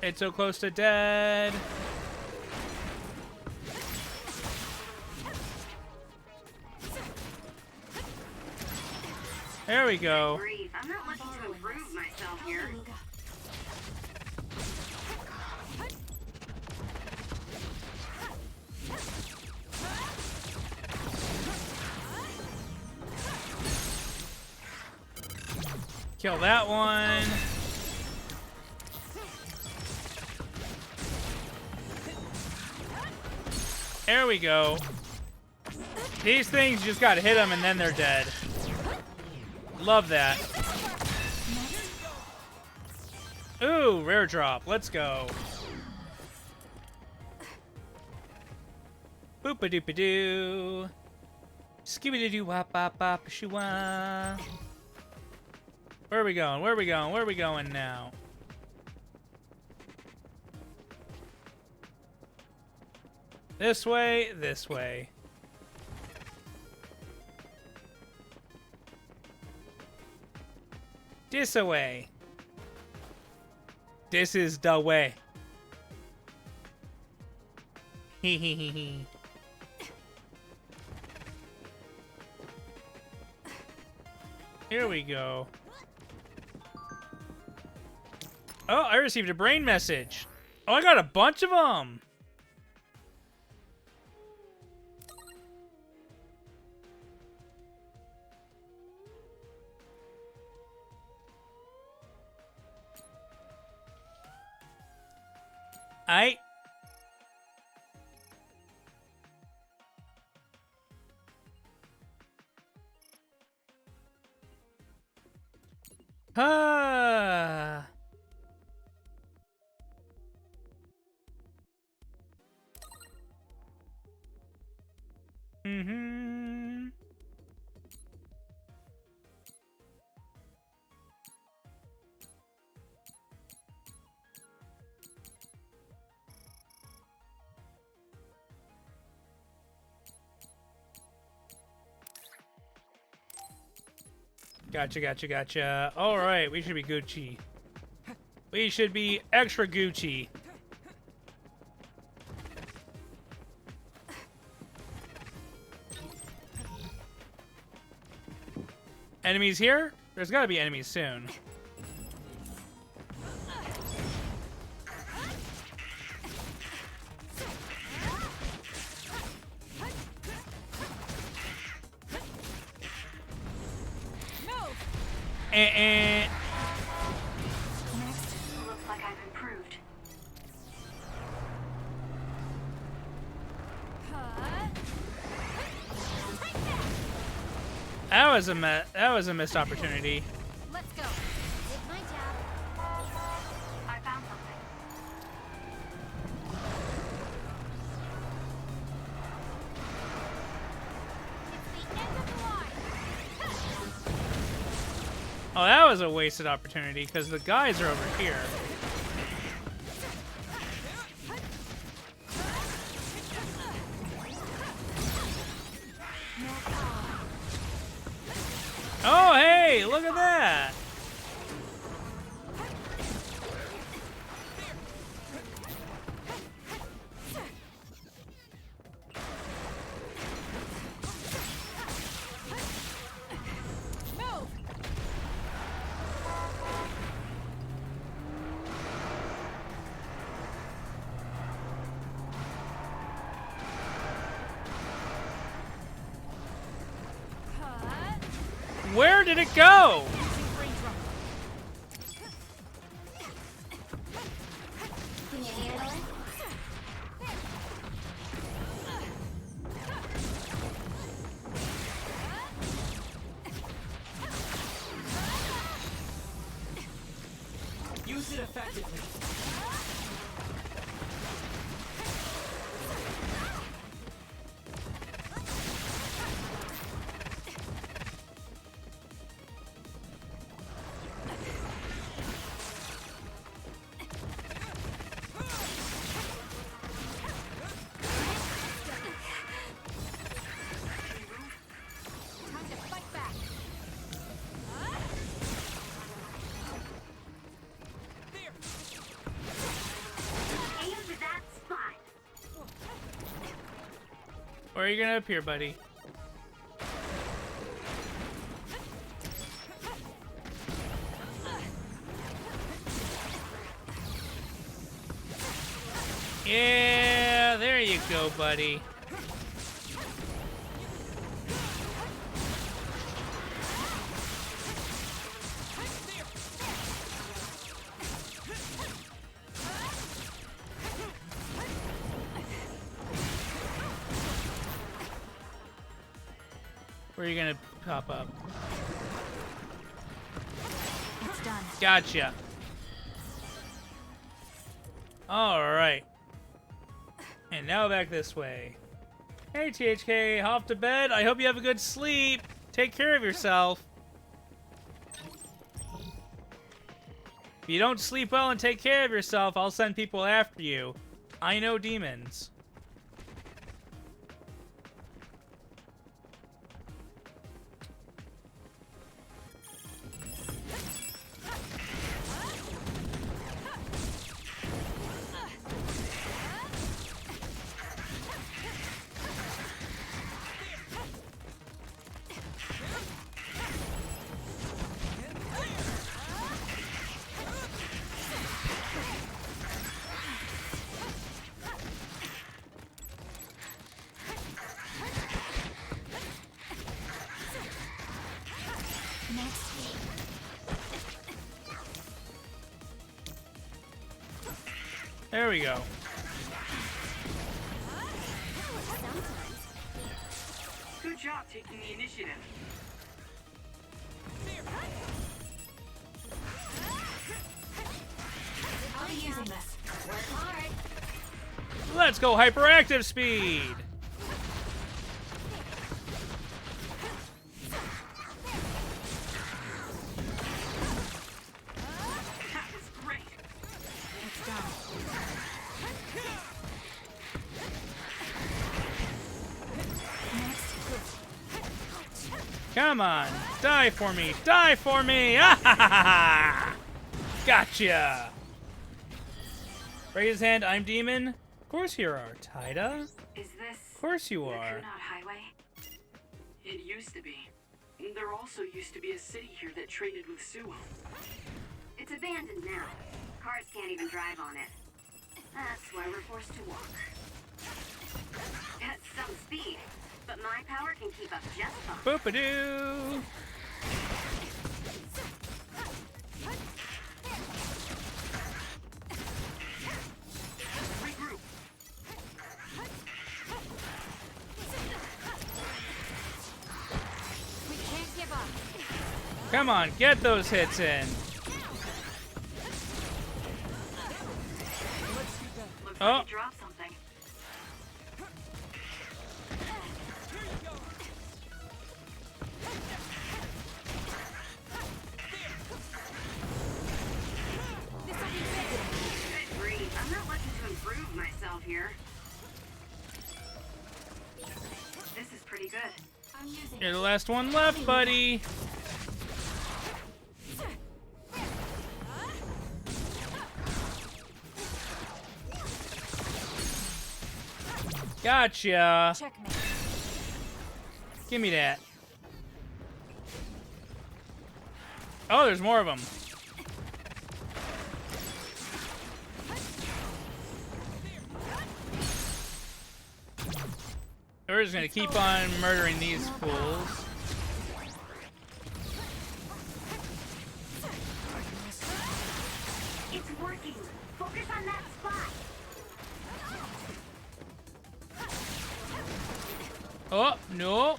It's so close to dead. There we go. Grief. I'm not looking to improve myself here. Kill that one. There we go. These things, you just gotta hit them and then they're dead. Love that. Ooh, rare drop. Let's go. Boop-a-doop-a-doo. Skibby-doo wop bop bop shoo-wah. Where are we going? Where are we going? Where are we going now? This way, this way. This away. This is the way. Hee hee hee hee. Here we go. Oh, I received a brain message. Oh, I got a bunch of them. I. Ah. Mm-hmm. Gotcha. Alright, we should be Gucci. We should be extra Gucci. Enemies here? There's gotta be enemies soon. Looks like I've improved. That was a missed opportunity. Let's go. Did my job. I found something. It's the end of the line. Oh, that was a wasted opportunity because the guys are over here. Oh, hey, look at that. Where did it go? Can you handle it? Use it effectively. Where are you gonna appear, buddy? Yeah, there you go, buddy. Where are you gonna pop up? It's done. Gotcha. Alright. And now back this way. Hey THK, off to bed. I hope you have a good sleep. Take care of yourself. If you don't sleep well and take care of yourself, I'll send people after you. I know demons. There we go. Good job taking the initiative. I'll be using this. Work hard. Let's go hyperactive speed. That was great. It's done. Come on, die for me, die for me! Ah, ha, ha, ha. Gotcha! Raise his hand, I'm demon. Of course you are, Taida. Is this Of course you the are. Kunot Highway? It used to be. There also used to be a city here that traded with Suo. It's abandoned now. Cars can't even drive on it. That's why we're forced to walk. At some speed, but my power can keep up just fine. Boop-a-doo! Regroup. We can't give up. Come on, get those hits in. Looks Oh. like you dropped something. Good grief, I'm not looking to improve myself here. This is pretty good. I'm using You're the last one left, buddy. Gotcha. checkmate. Give me that. Oh, there's more of them. We're just gonna keep on murdering these fools. It's working. Focus on that spot. Oh, no.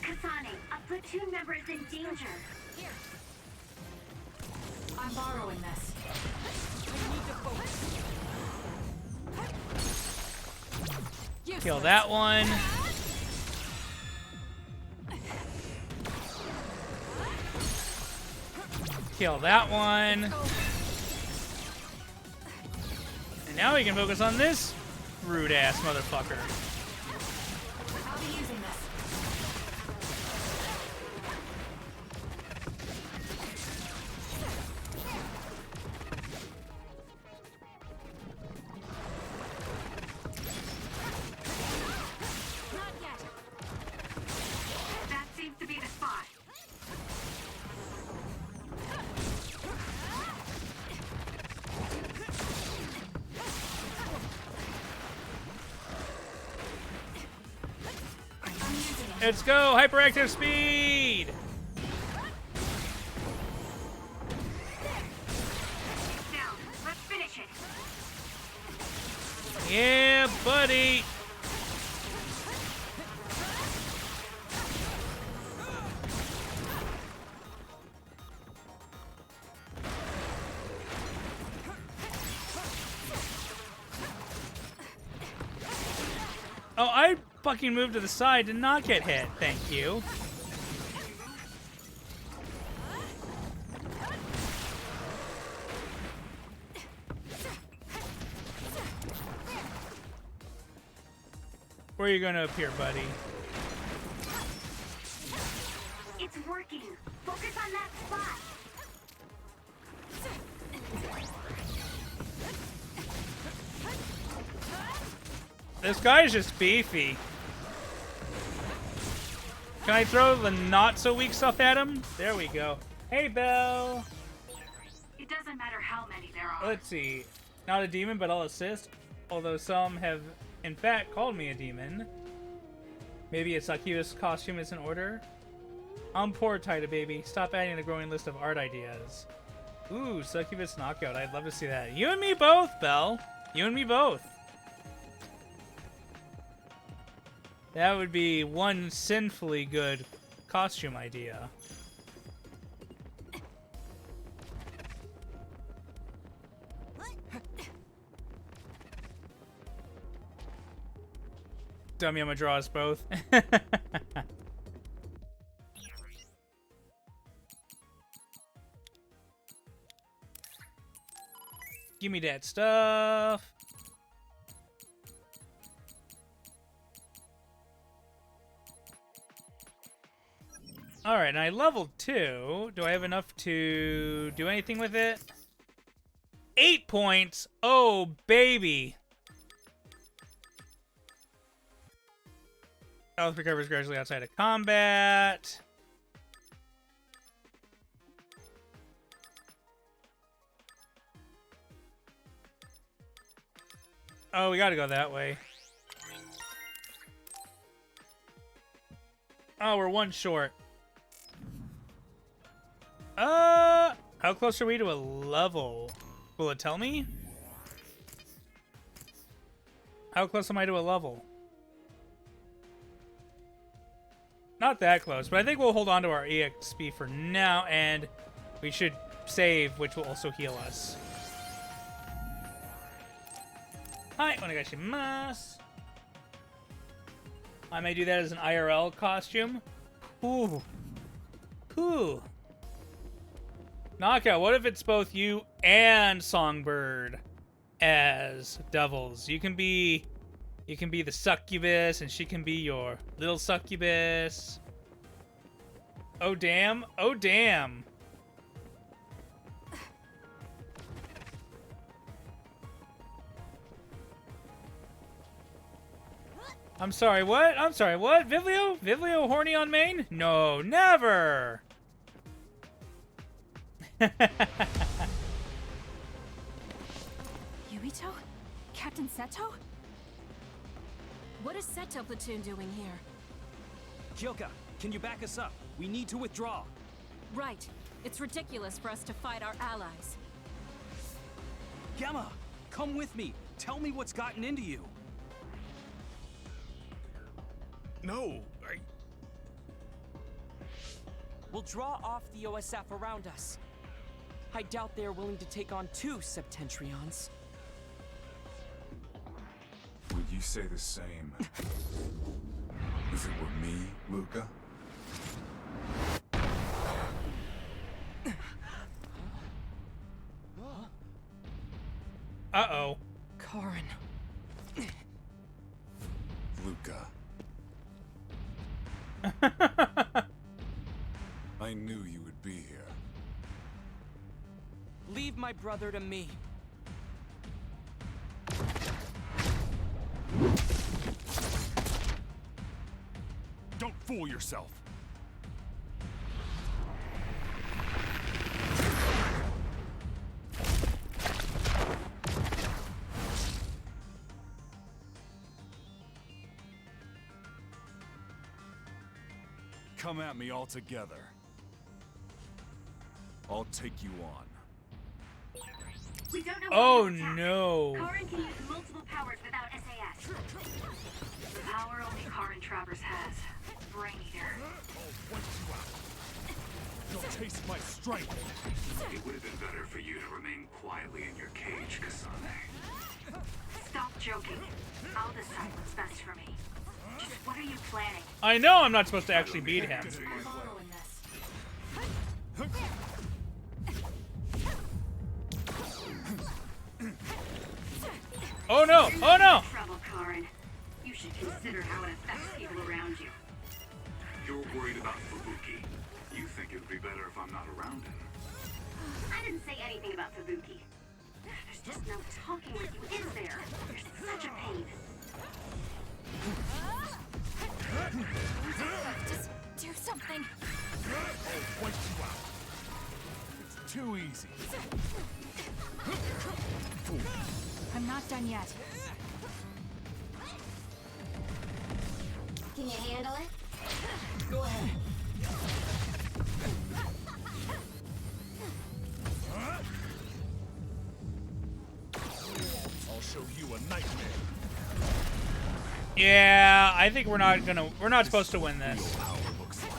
Kasane, a platoon member is in danger. Here. I'm borrowing this. I need to focus. Kill that one. Kill that one. And now we can focus on this rude ass motherfucker. I'll be using this. Not yet. That seems to be the spot. Let's go, hyperactive speed. Now, let's finish it. Yeah, buddy. Oh, I fucking moved to the side to not get hit. Thank you. Where are you going to appear, buddy? It's working. Focus on that spot. This guy's just beefy. Can I throw the not-so-weak stuff at him? There we go. Hey, Belle. It doesn't matter how many there are. Let's see. Not a demon, but I'll assist. Although some have, in fact, called me a demon. Maybe a Sakiba's costume is in order? I'm poor, Taida baby. Stop adding the growing list of art ideas. Ooh, Succubus knockout. I'd love to see that. You and me both, Belle. You and me both. That would be one sinfully good costume idea. Dummy, I'm gonna draw us both. Give me that stuff. Alright, and I leveled 2. Do I have enough to do anything with it? 8 points! Oh, baby! Health recovers gradually outside of combat. Oh, we gotta go that way. Oh, we're 1 short. How close are we to a level? Will it tell me? How close am I to a level? Not that close, but I think we'll hold on to our EXP for now, and we should save, which will also heal us. Hi, onegaishimasu. I may do that as an IRL costume. Ooh. Ooh. Naka, what if it's both you and Songbird as devils? You can be the succubus, and she can be your little succubus. Oh, damn. Oh, damn. I'm sorry, what? I'm sorry, what? Vivlio? Vivlio horny on main? No, never! Yuito? Captain Seto? What is Seto platoon doing here? Kyoka, can you back us up? We need to withdraw. Right. It's ridiculous for us to fight our allies. Gemma, come with me. Tell me what's gotten into you. No, We'll draw off the OSF around us. I doubt they are willing to take on 2 Septentrions. Would you say the same if it were me, Luca? Uh-oh. Karin. Luca. I knew you would be here. Leave my brother to me. Don't fool yourself. Come at me all together. I'll take you on. We don't know Oh, how to attack. no. Karin can use multiple powers without SAS. The power only Karin Travers has. Brain Eater. You'll taste my strength. It would have been better for you to remain quietly in your cage, Kasane. Stop joking. I'll decide what's best for me. Just what are you planning? I know I'm not supposed to actually beat him. Following this. Oh no! Oh no! Trouble, Karin. You should consider how it affects people around you. You're worried about Fubuki. You think it would be better if I'm not around him. I didn't say anything about Fubuki. There's just no talking with you, is there? You're such a pain. Just do something. I'll wipe you out. It's too easy. I'm not done yet. Can you handle it? Go ahead. I'll show you a nightmare. Yeah, I think we're not supposed to win this. Real power looks like.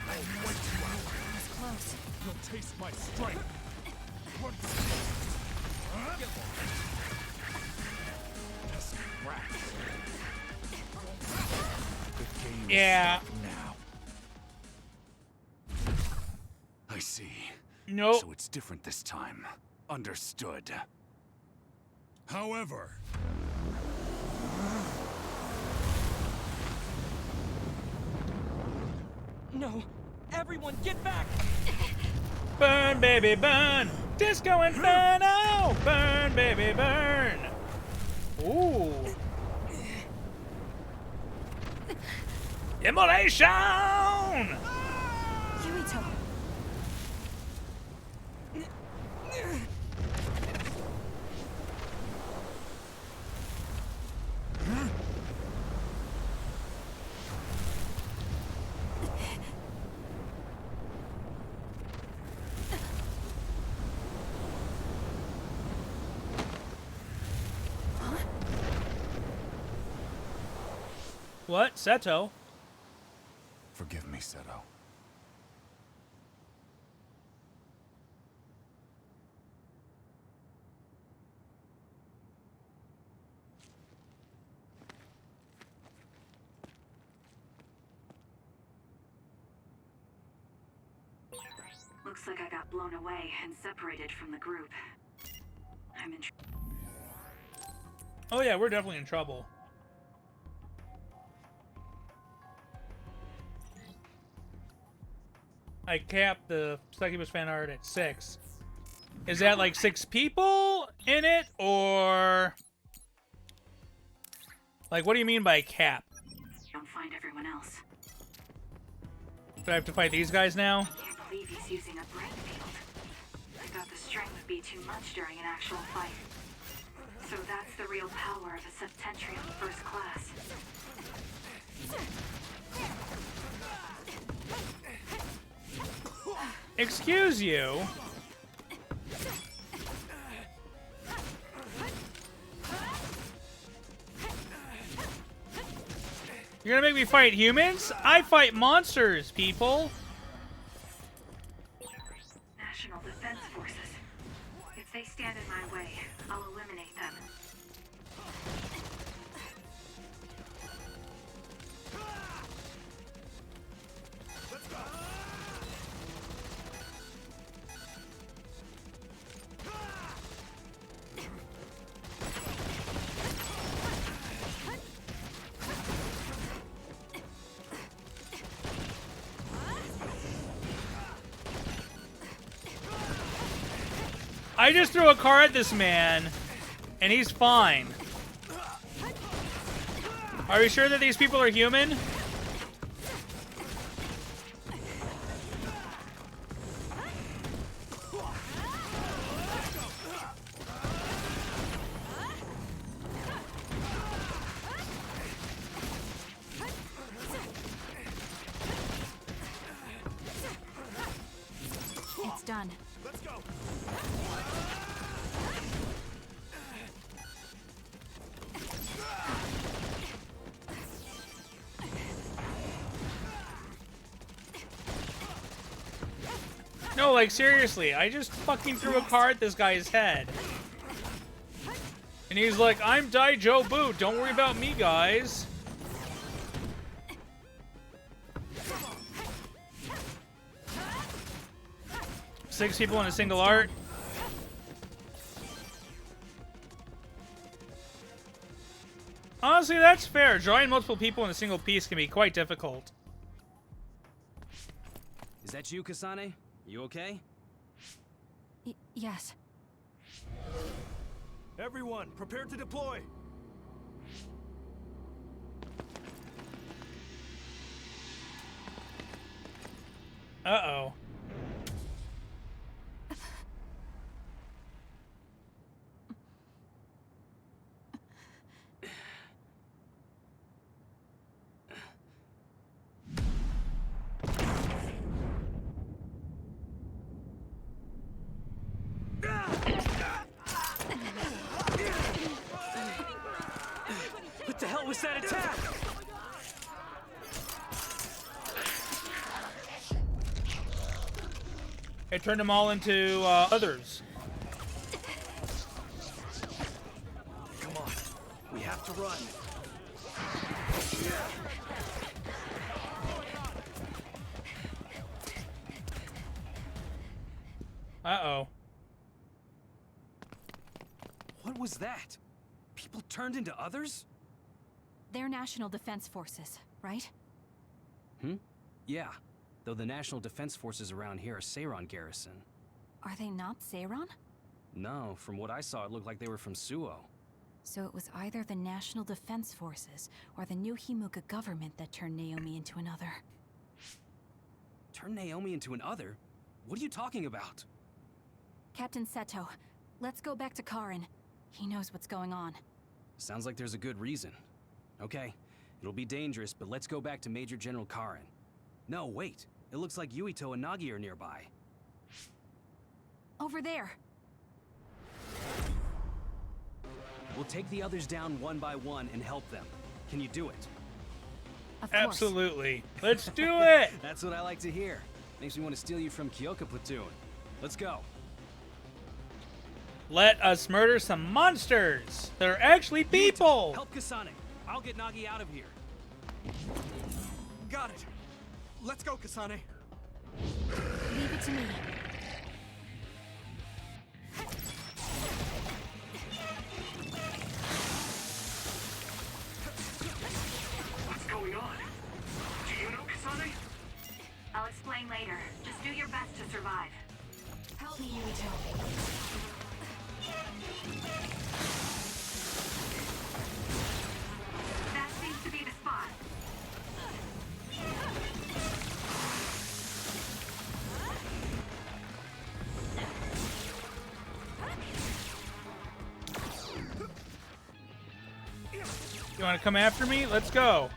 I'll wipe you out. Close. You'll taste my strength. Just rats. The game Yeah. is now. I see. Nope. So it's different this time. Understood. However, No! Everyone, get back! Burn, baby, burn! Disco Inferno! Burn, baby, burn! Ooh. Immolation! Kirito! What? Seto? Forgive me, Seto. Looks like I got blown away and separated from the group. I'm in Oh yeah, we're definitely in trouble. I capped the Succubus fan art at 6. Is that like 6 people in it, or like what do you mean by cap? Don't find everyone else. Do I have to fight these guys now? Can't believe he's using a brain field. I thought the strength would be too much during an actual fight. So that's the real power of a Septentrion first class. Excuse you? You're gonna make me fight humans? I fight monsters, people! National Defense Forces. If they stand in my way, I'll eliminate them. I just threw a car at this man, and he's fine. Are we sure that these people are human? It's done. Let's go! No, like seriously, I just fucking threw a car at this guy's head. And he's like, I'm Daijo Boo, don't worry about me, guys. Six people in a single art. Honestly, that's fair. Drawing multiple people in a single piece can be quite difficult. Is that you, Kasane? You okay? Yes. Everyone, prepare to deploy! Uh-oh. What the hell was that attack? It turned them all into others. Come on, we have to run. Uh-oh. What was that? People turned into others? They're National Defense Forces, right? Hmm? Yeah. though the National Defense Forces around here are Seiron garrison. Are they not Seiron? No, from what I saw, it looked like they were from Suo. So it was either the National Defense Forces or the new Himuka government that turned Naomi into an other. Turn Naomi into an other? What are you talking about? Captain Seto, let's go back to Karin. He knows what's going on. Sounds like there's a good reason. Okay, it'll be dangerous, but let's go back to Major General Karin. No, wait. It looks like Yuito and Nagi are nearby. Over there. We'll take the others down one by one and help them. Can you do it? Of course. Absolutely. Let's do it! That's what I like to hear. Makes me want to steal you from Kyoka Platoon. Let's go. Let us murder some monsters that are actually people! Help Kasane. I'll get Nagi out of here. Got it. Let's go, Kasane. Leave it to me. What's going on? Do you know Kasane? I'll explain later. Just do your best to survive. Help me, Yuito. That seems to be the spot. You want to come after me? Let's go.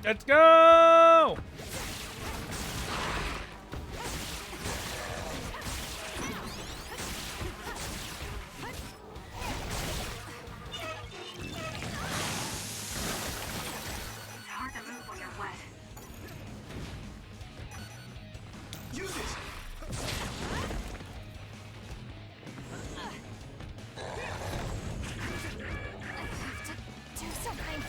Let's go! It's hard to move when you're wet. Use it! Do something.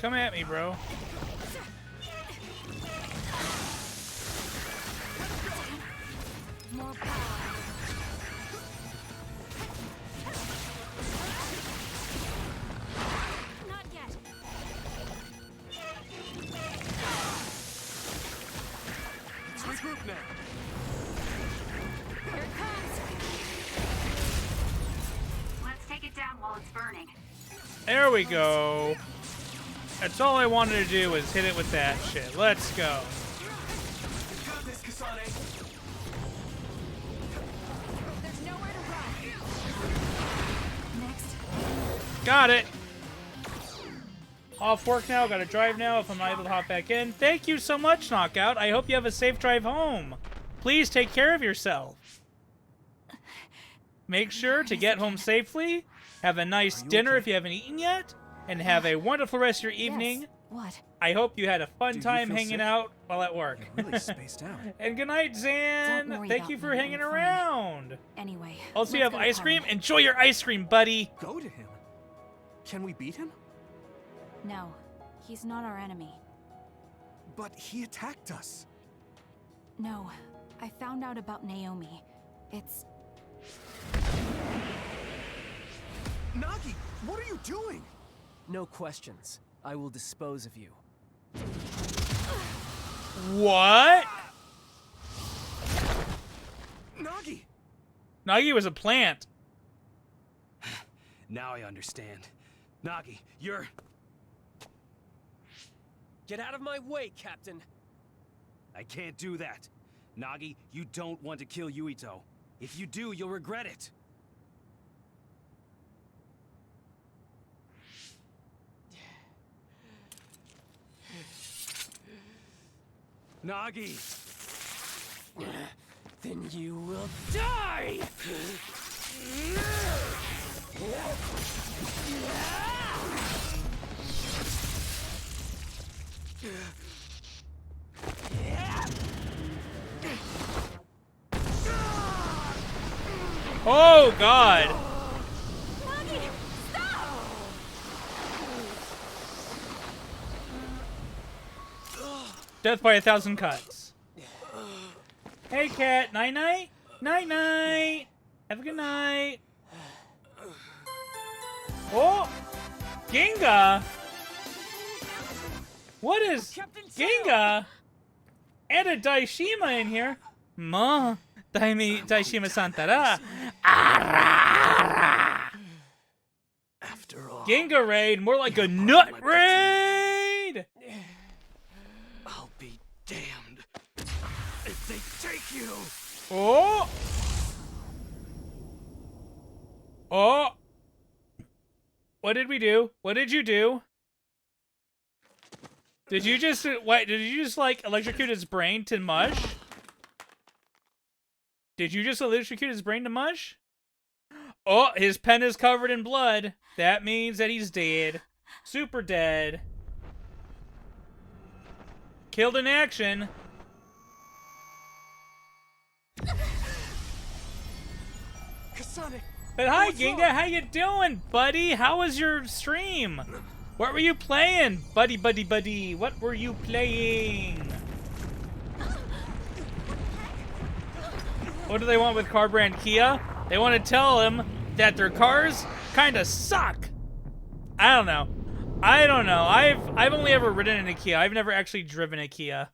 Come at me, bro. More power. Not yet. Let's regroup now. Here it comes. Let's take it down while it's burning. There we go. That's all I wanted to do was hit it with that shit. Let's go. Got this, Kasane. There's nowhere to run. Next. Got it. Off work now. Gotta drive now if I'm not able to hop back in. Thank you so much, Knockout. I hope you have a safe drive home. Please take care of yourself. Make sure to get home safely. Have a nice dinner if you haven't eaten yet. And have a wonderful rest of your evening. Yes. What? I hope you had a fun Dude, time you feel hanging sick? out while at work. You're really spaced out. And good night, Zan. Don't worry Thank about you for me, hanging I'm fine. around. Anyway. Also, you let's have go to ice cream. Karin. Enjoy your ice cream, buddy. Go to him. Can we beat him? No, he's not our enemy. But he attacked us. No, I found out about Naomi. It's... Nagi, what are you doing? No questions. I will dispose of you. What? Nagi! Nagi was a plant. Now I understand. Nagi, you're... Get out of my way, Captain! I can't do that. Nagi, you don't want to kill Yuito. If you do, you'll regret it. Nagi! Then you will die! Oh, God. Nagi, stop! Death by 1,000 cuts. Hey, cat. Night-night. Night-night. Have a good night. Oh! Ginga! What is Ginga? And a Daishima in here. Ma. Daishima Santara. After all, Ginga raid. More like a nut raid. I'll be damned if they take you. Oh! Oh! What did we do? What did you do? Did you just wait? Did you just like electrocute his brain to mush? Did you just electrocute his brain to mush? Oh, his pen is covered in blood. That means that he's dead. Super dead. Killed in action. Kasane, But hi, what's Ginga. wrong? How you doing, buddy? How was your stream? What were you playing? Buddy, buddy, buddy. What were you playing? What do they want with car brand Kia? They want to tell him that their cars kind of suck. I don't know. I don't know. I've only ever ridden in a Kia. I've never actually driven a Kia.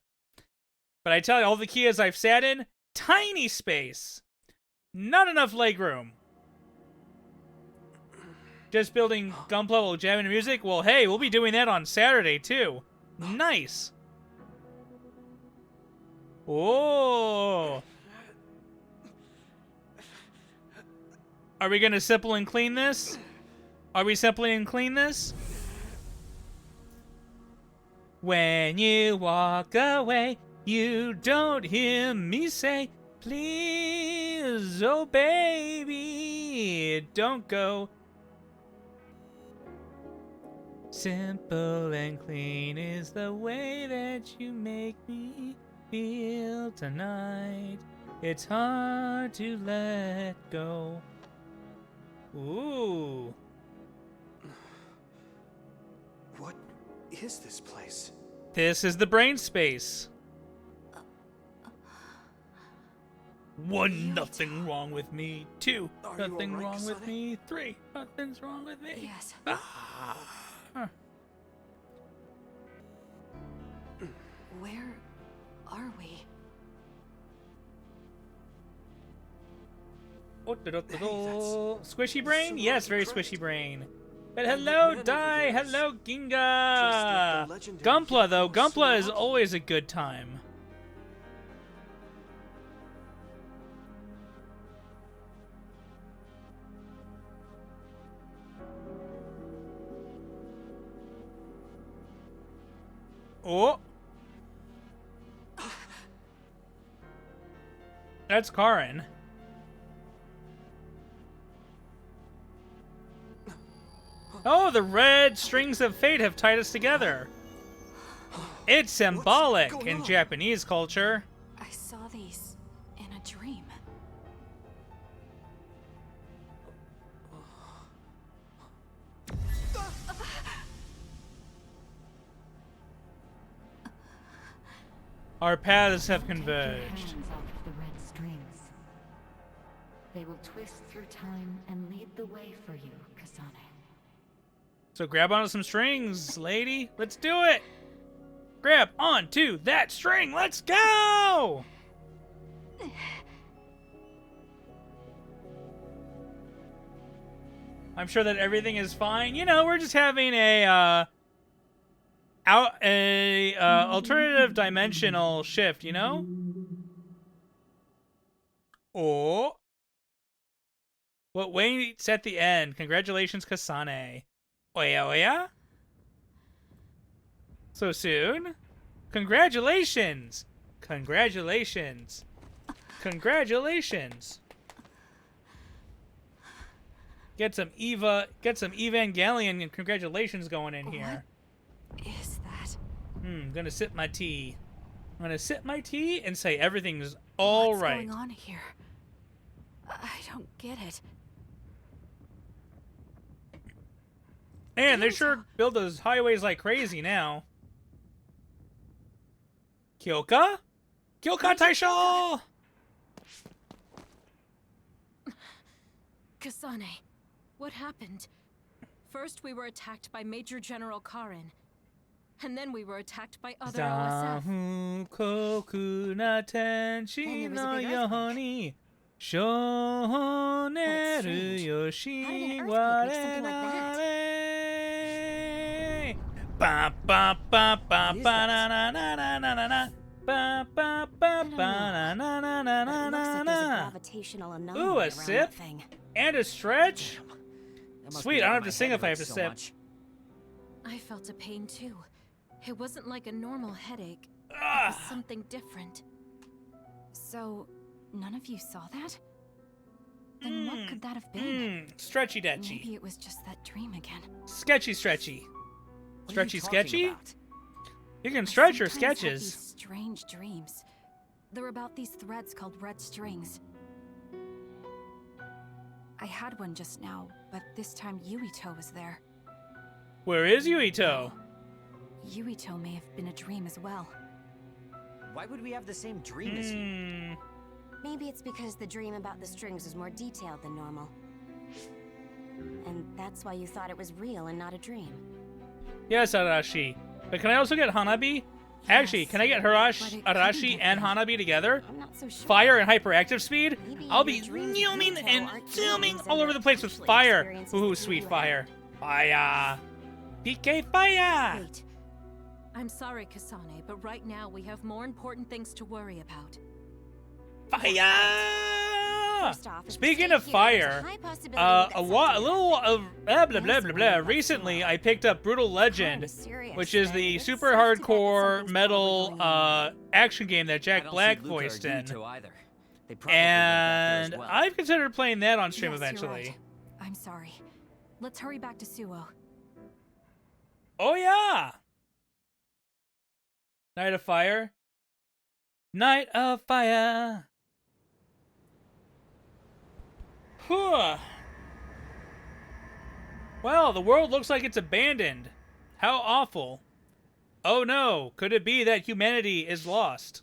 But I tell you, all the Kias I've sat in, tiny space. Not enough legroom. Just building Gunpla while jamming to music? Well, hey, we'll be doing that on Saturday, too. Nice. Oh. Are we gonna simple and clean this? Are we simply and clean this? When you walk away, you don't hear me say, please, oh baby, don't go. Simple and clean is the way that you make me feel tonight. It's hard to let go. Ooh. What is this place? This is the brain space. One, nothing wrong with me. Two, nothing wrong with me. Three, nothing's wrong with me. Yes. Ah. Where are we? Squishy brain? Yes, very squishy brain. But hello, Dai. Hello, Ginga. Gunpla, though. Gunpla is always a good time. Oh. That's Karin. Oh, the red strings of fate have tied us together. It's symbolic in Japanese culture. I saw these in a dream. Our paths have Take your converged. hands off the red strings. They will twist through time and lead the way for you, Kasane. So grab onto some strings, lady. Let's do it. Grab onto that string. Let's go. I'm sure that everything is fine. You know, we're just having a alternative dimensional shift, you know? Oh. What waits at the end? Congratulations, Kasane. Oya oya? So soon? Congratulations! Congratulations! Congratulations! Get some Evangelion and congratulations going in here. What is that? I'm gonna sip my tea. I'm gonna sip my tea and say everything's all right. What's going on here? I don't get it. Man, they sure build those highways like crazy now. Kyoka? Kyoka Taisho! Kasane, what happened? First we were attacked by Major General Karin, and then we were attacked by other OSF. Zahu koku na tenshi no yoni shoneru yoshi warare. Ba ba ba ba ba na na na na na na na. Ba ba ba ba na na na na na na na. Ooh, a sip and a stretch. Sweet, I don't have to sing if I have to sip. I felt a pain too. It wasn't like a normal headache. It was something different. So, none of you saw that? Then what could that have been? Stretchy detchy. Maybe it was just that dream again. Sketchy stretchy. Stretchy sketchy? About? You can stretch your Sometimes have sketches. these strange dreams. They're about these threads called red strings. I had one just now, but this time Yuito was there. Where is Yuito? Yuito may have been a dream as well. Why would we have the same dream as you? Maybe it's because the dream about the strings was more detailed than normal. And that's why you thought it was real and not a dream. Yes, Arashi. But can I also get Hanabi? Actually, can I get Arashi and Hanabi together? Fire and hyperactive speed? I'll be zooming and zooming all over the place with fire. Ooh, sweet fire. Fire. PK fire. Wait. I'm sorry, Kasane, but right now we have more important things to worry about. Fire! Speaking of fire, recently I picked up Brutal Legend, which is the super hardcore metal action game that Jack Black voiced in. And I've considered playing that on stream eventually. Right. I'm sorry. Let's hurry back to Suo. Oh yeah! Night of Fire. Night of Fire. Whew. Well, the world looks like it's abandoned. How awful. Oh no, could it be that humanity is lost?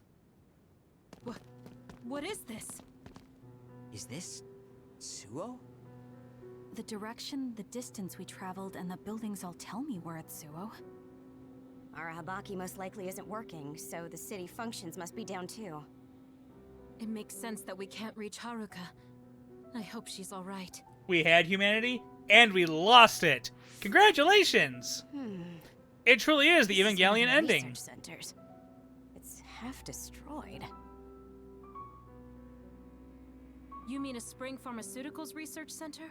What is this? Is this Suo? The direction, the distance we traveled, and the buildings all tell me we're at Suo. Our Habaki most likely isn't working, so the city functions must be down too. It makes sense that we can't reach Haruka. I hope she's all right. We had humanity, and we lost it. Congratulations! It truly is the Evangelion ending. Research centers. It's half destroyed. You mean a Spring Pharmaceuticals Research Center?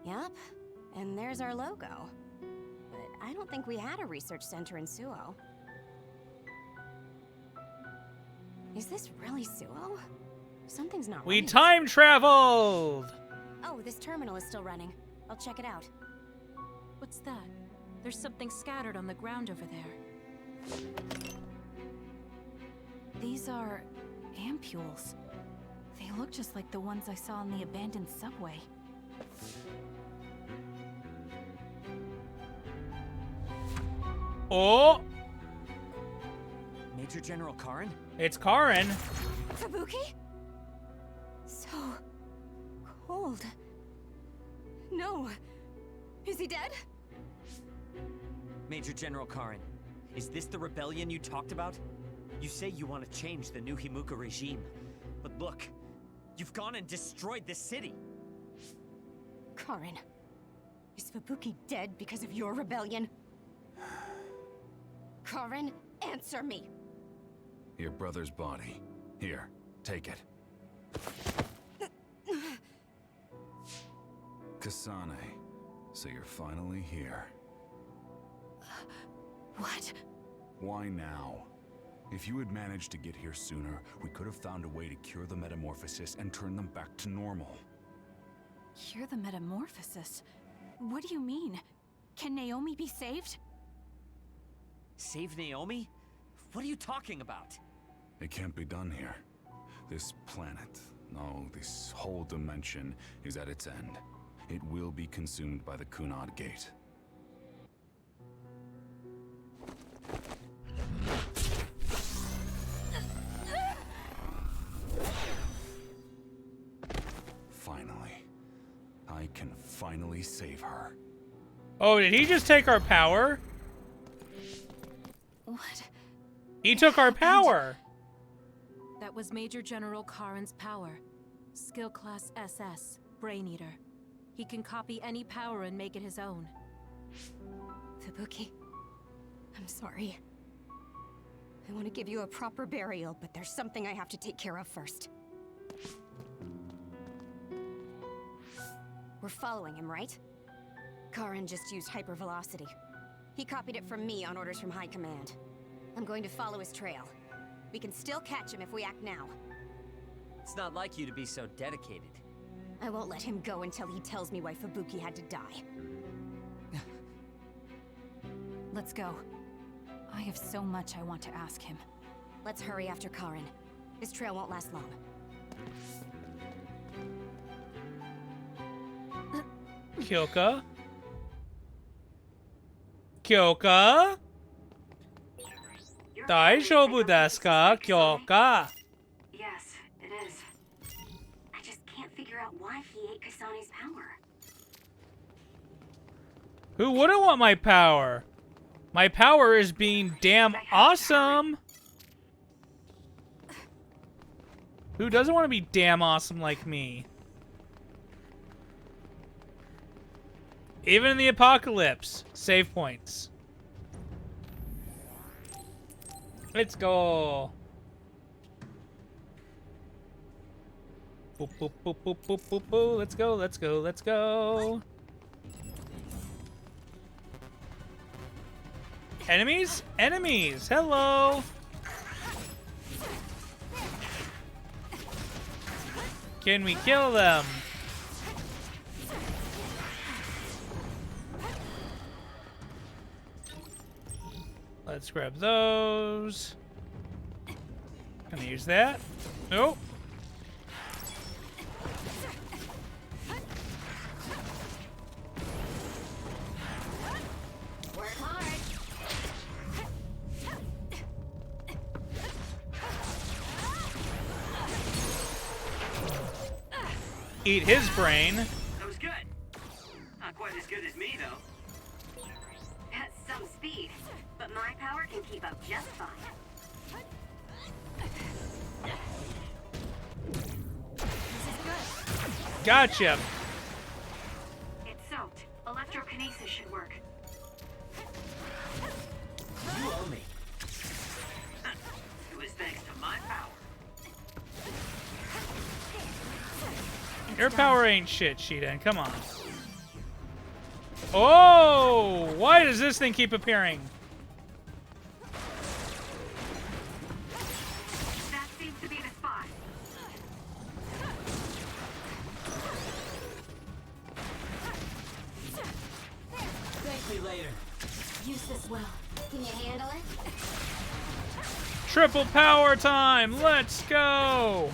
Yup, and there's our logo. But I don't think we had a research center in Suo. Is this really Suo? Something's not We right. time traveled! Oh, this terminal is still running. I'll check it out. What's that? There's something scattered on the ground over there. These are ampules. They look just like the ones I saw in the abandoned subway. Oh! Major General Karin? It's Karin. Fubuki? So cold. No. Is he dead? Major General Karin, is this the rebellion you talked about? You say you want to change the new Himuka regime, but look, you've gone and destroyed the city. Karin, is Fubuki dead because of your rebellion? Karin, answer me. Your brother's body. Here, take it. Kasane, so you're finally here. What? Why now? If you had managed to get here sooner, we could have found a way to cure the metamorphosis and turn them back to normal. Cure the metamorphosis? What do you mean? Can Naomi be saved? Save Naomi? What are you talking about? It can't be done here. This planet, no, this whole dimension is at its end. it will be consumed by the Kunad Gate. Finally. I can finally save her. Oh, did he just take our power? What? He took our power! That was Major General Karin's power. Skill class SS, Brain Eater. He can copy any power and make it his own. Fubuki, I'm sorry. I want to give you a proper burial, but there's something I have to take care of first. We're following him, right? Karin just used hypervelocity. He copied it from me on orders from High Command. I'm going to follow his trail. We can still catch him if we act now. It's not like you to be so dedicated. I won't let him go until he tells me why Fubuki had to die. Let's go. I have so much I want to ask him. Let's hurry after Karin. His trail won't last long. Kyoka? Kyoka? Daijoubu desu ka, Kyoka? Yes, it is. I just can't figure out why he ate Kasane's power. Who wouldn't want my power? My power is being damn awesome! Who doesn't want to be damn awesome like me? Even in the apocalypse, save points. Let's go. Boop, boop, boop, boop, boop, boop, boop. Let's go, let's go, let's go. Enemies? Enemies! Hello! Can we kill them? Let's grab those. Gonna use that. Nope. Work hard. Eat his brain. That was good. Not quite as good as me, though. That's some speed, but my power can keep up just fine. Gotcha. It's soaked. Electrokinesis should work. You owe me. It was thanks to my power. Your power ain't shit, Shiden. Come on. Oh! Why does this thing keep appearing? That seems to be the spot. Thank me later. Use this well. Can you handle it? Triple power time! Let's go!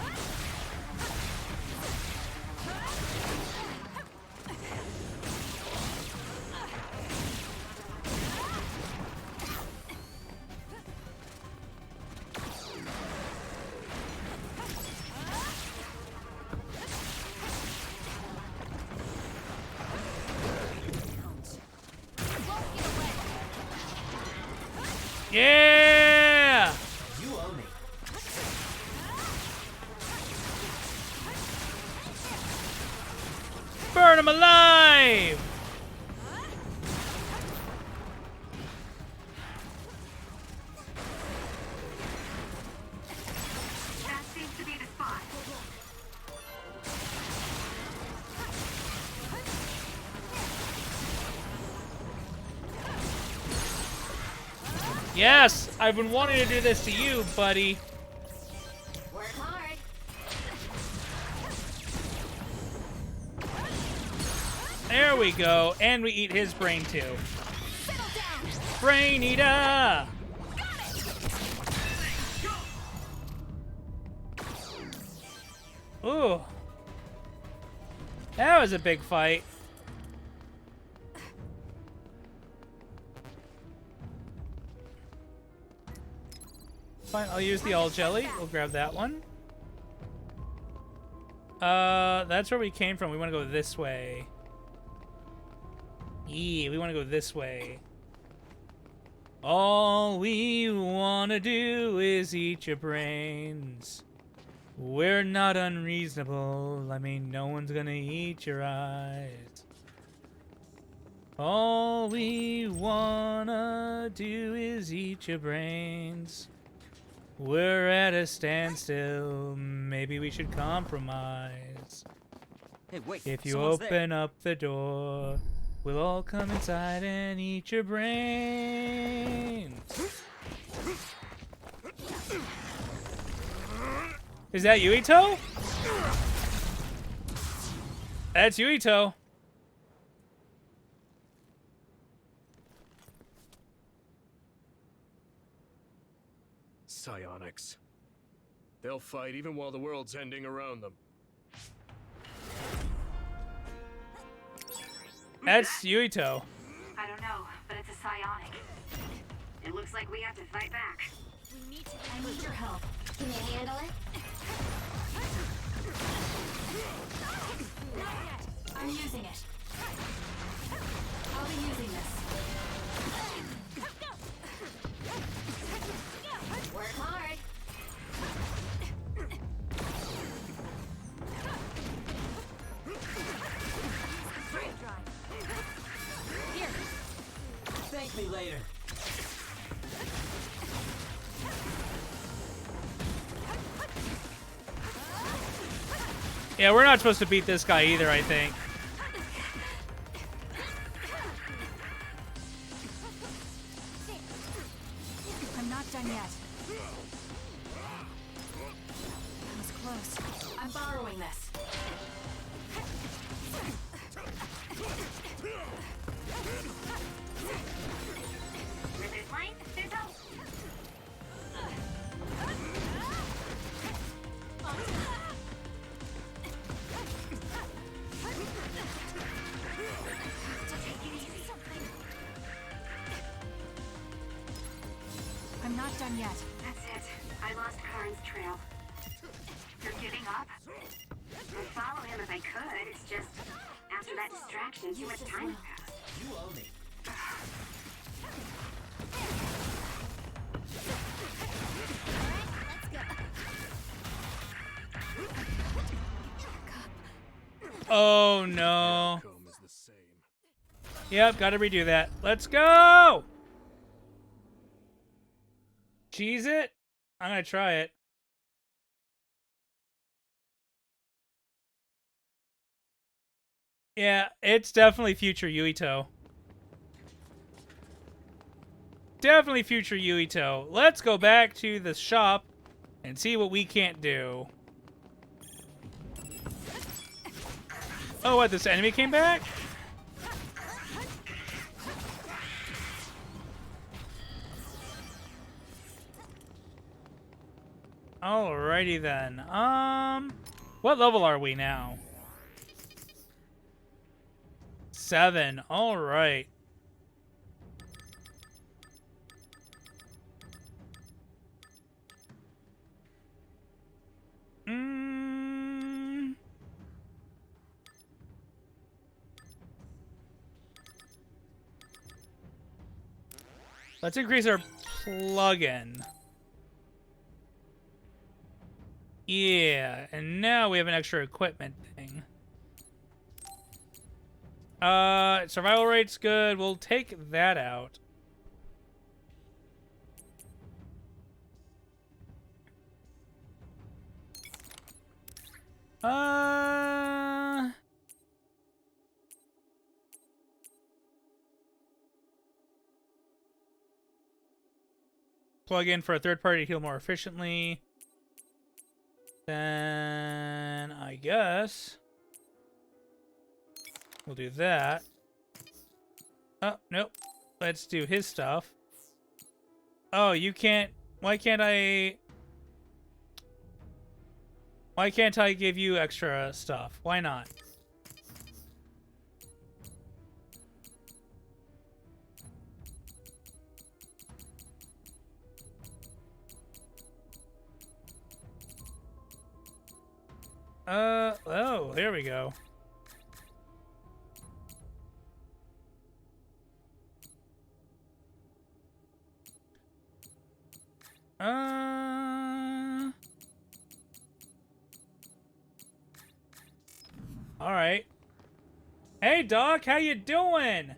Yeah! You owe me. Burn him alive! That seems to be the spot. Yes! I've been wanting to do this to you, buddy. Work hard. There we go. And we eat his brain, too. Brain eater! Ooh. That was a big fight. Fine, I'll use the all jelly. We'll grab that one. That's where we came from. We want to go this way. Yeah, we want to go this way. All we want to do is eat your brains. We're not unreasonable. I mean, no one's gonna eat your eyes. All we wanna do is eat your brains. We're at a standstill. Maybe we should compromise. Hey, wait. If you someone's open there. up the door, we'll all come inside and eat your brains. Is that Yuito? That's Yuito. Psionics. They'll fight even while the world's ending around them. That's Yuito. I don't know, but it's a psionic. It looks like we have to fight back. I need your help. Can you handle it? I'm using it. I'll be using this. Work hard. Here. Thank me later. Yeah, we're not supposed to beat this guy either, I think. I'm not done yet. That was close. I'm borrowing this. With this line, there's hope. I'm not done yet. That's it. I lost Karin's trail. You're giving up? I'd follow him if I could. It's just, after that distraction, too much time passed. You owe me. Oh no. Yep, gotta redo that. Let's go! Cheese it? I'm gonna try it. Yeah, it's definitely future Yuito. Definitely future Yuito. Let's go back to the shop and see what we can't do. Oh, what? This enemy came back? Alrighty then. What level are we now? 7. Alright. Let's increase our plug-in. Yeah, and now we have an extra equipment thing. Survival rate's good. We'll take that out. Plug in for a third party to heal more efficiently. Then I guess we'll do that. Oh, nope. Let's do his stuff. Oh, you can't. Why can't I give you extra stuff? Why not? Oh, there we go. All right. Hey, Doc, how you doing?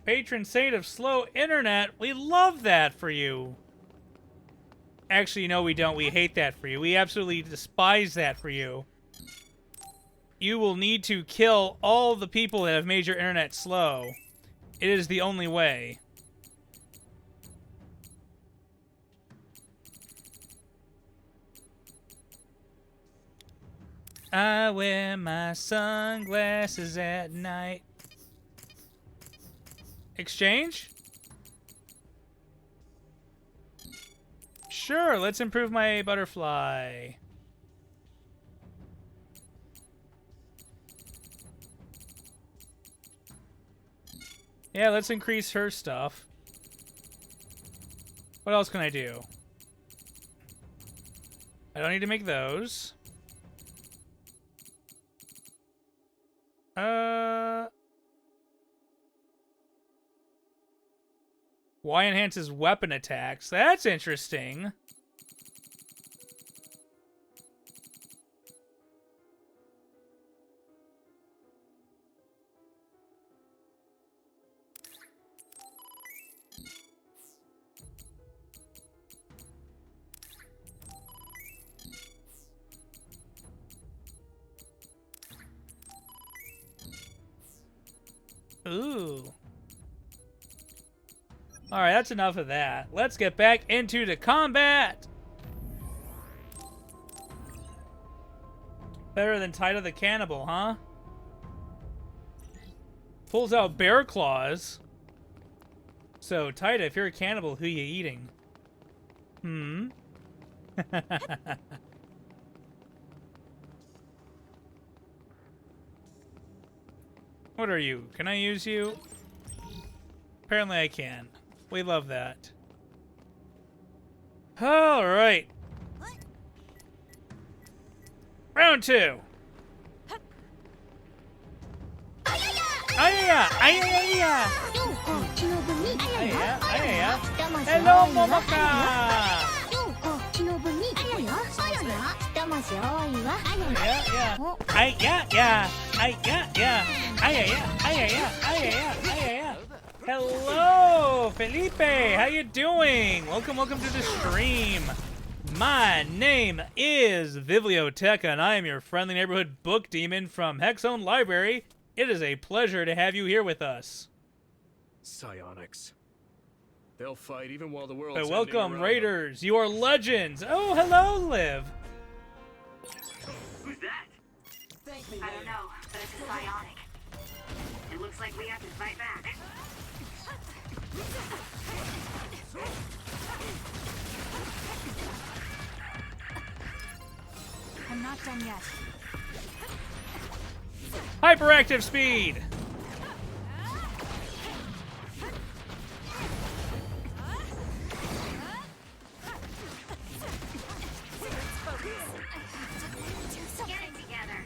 Patron saint of slow internet. We love that for you. Actually, no, we don't. We hate that for you. We absolutely despise that for you. You will need to kill all the people that have made your internet slow. It is the only way. I wear my sunglasses at night. Exchange? Sure, let's improve my butterfly. Yeah, let's increase her stuff. What else can I do? I don't need to make those. Y enhances weapon attacks. That's interesting. Ooh. Alright, that's enough of that. Let's get back into the combat! Better than Tida the Cannibal, huh? Pulls out bear claws. So, Tida, if you're a cannibal, who you eating? Hmm? What are you? Can I use you? Apparently I can. We love that. Alright. Round 2. Ayaya! Ayaya! Ayaya! Ayaya! Hello, Momoka! Hello, Felipe. How you doing? Welcome to the stream. My name is Biblioteca, and I am your friendly neighborhood book demon from Hexzone Library. It is a pleasure to have you here with us. Psionics. They'll fight even while the world's But ending welcome, around Raiders. You are legends. Oh, hello, Liv. Who's that? I don't know, but it's a psionic. It looks like we have to fight back. I'm not done yet. Hyperactive speed. Get it together.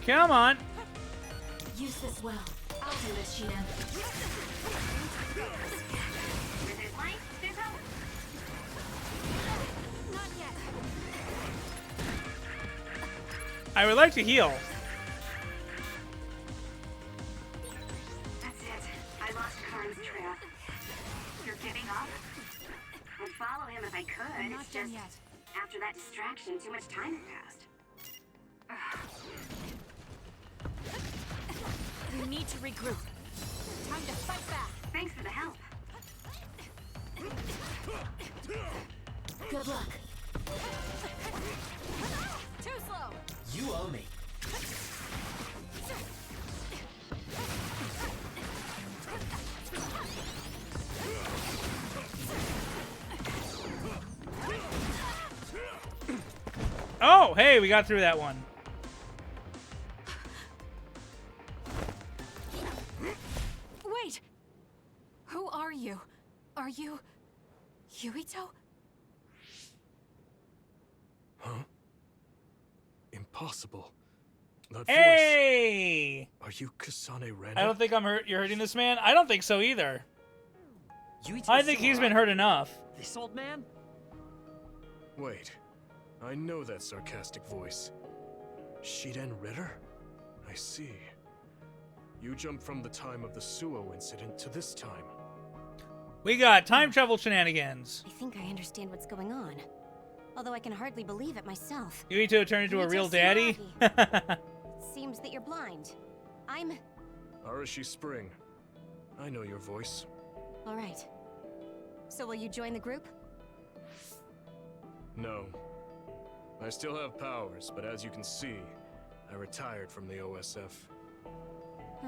Come on. Use this well. I'll do this, Sheena. Where there's light, there's hope. Not yet. I would like to heal. That's it. I lost Karin's trail. You're giving up? I'd follow him if I could. I'm not It's done just yet. after that distraction, too much time had passed. We need to regroup. Time to fight back. Thanks for the help. Good luck. Too slow. You owe me. Oh, hey, we got through that one. Wait! Who are you? Are you... Yuito? Huh? Impossible. That Hey! voice. Are you Kasane Randa? I don't think you're hurting this man. I don't think so either. I think he's been hurt enough. This old man? Wait. I know that sarcastic voice. Shiden Ritter? I see. You jumped from the time of the Suo incident to this time. We got time travel shenanigans. I think I understand what's going on. Although I can hardly believe it myself. Yuito turned into a real daddy. It seems that you're blind. I'm... Arashi Spring. I know your voice. All right. So will you join the group? No. I still have powers, but as you can see, I retired from the OSF. Huh.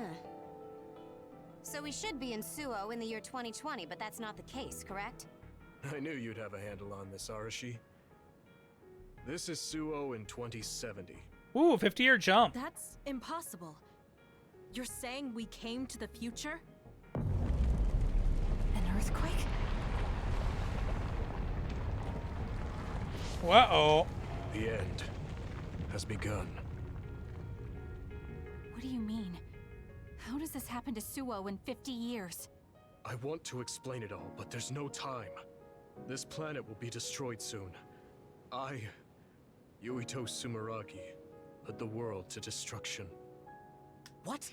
So we should be in Suo in the year 2020, but that's not the case, correct? I knew you'd have a handle on this, Arashi. This is Suo in 2070. Ooh, 50-year jump. That's impossible. You're saying we came to the future? An earthquake? Uh-oh. The end has begun. What do you mean? How does this happen to Suo in 50 years? I want to explain it all, but there's no time. This planet will be destroyed soon. I, Yuito Sumeragi, led the world to destruction. What?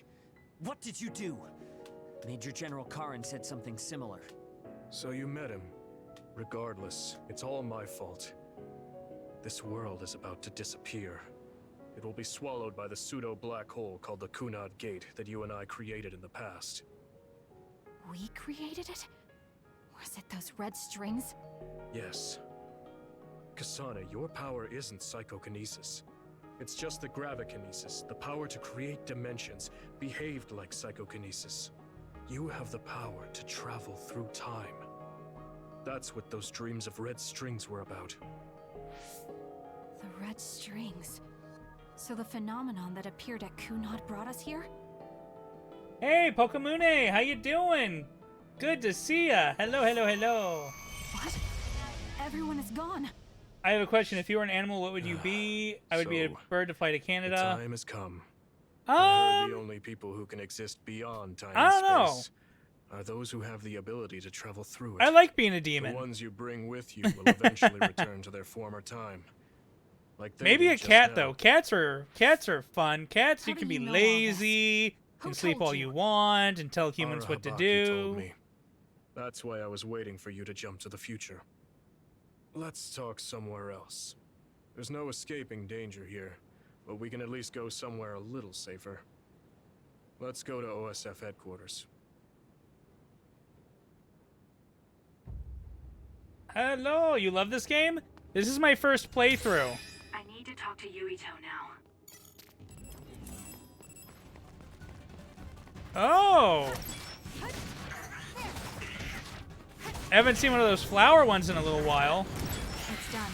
What did you do? Major General Karin said something similar. So you met him. Regardless, it's all my fault. This world is about to disappear. It will be swallowed by the pseudo-black hole called the Kunad Gate that you and I created in the past. We created it? Was it those red strings? Yes. Kasane, your power isn't psychokinesis. It's just the gravikinesis, the power to create dimensions, behaved like psychokinesis. You have the power to travel through time. That's what those dreams of red strings were about. The red strings. So the phenomenon that appeared at Kunad brought us here? Hey, Pokemune, how you doing? Good to see ya. Hello, hello, hello. What? Everyone is gone. I have a question. If you were an animal, what would you be? I would be a bird to fly to Canada. The time has come. I heard the only people who can exist beyond time and space are those who have the ability to travel through it. I like being a demon. The ones you bring with you will eventually return to their former time. Like maybe a cat though. Cats are fun. Cats, you can be lazy, you can sleep all you want, and tell humans what to do. Told me. That's why I was waiting for you to jump to the future. Let's talk somewhere else. There's no escaping danger here, but we can at least go somewhere a little safer. Let's go to OSF headquarters. Hello, you love this game? This is my first playthrough. I need to talk to Yuito now. Oh! I haven't seen one of those flower ones in a little while. It's done.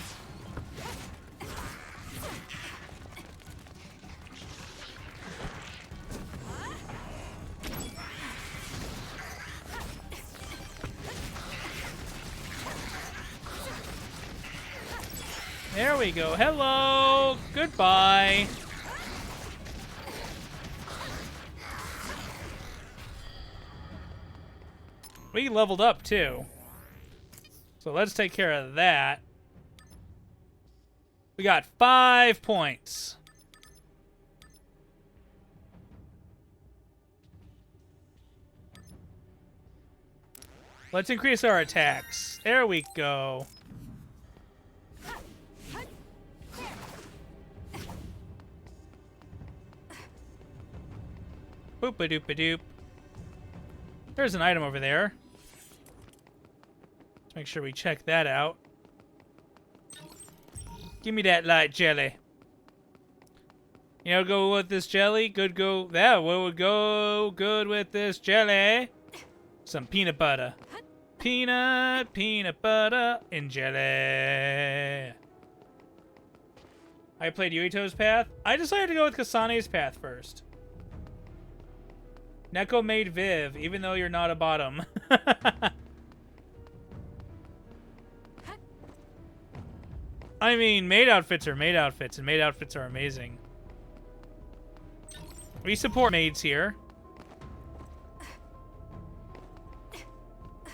There we go. Hello. Goodbye. We leveled up too. So let's take care of that. We got 5 points. Let's increase our attacks. There we go. Boop-a-doop-a-doop. There's an item over there. Let's make sure we check that out. Give me that light jelly. You know, go with this jelly. What would go good with this jelly? Some peanut butter. Peanut butter, and jelly. I played Yuito's path. I decided to go with Kasane's path first. Neko made Viv, even though you're not a bottom. I mean, maid outfits are maid outfits, and maid outfits are amazing. We support maids here.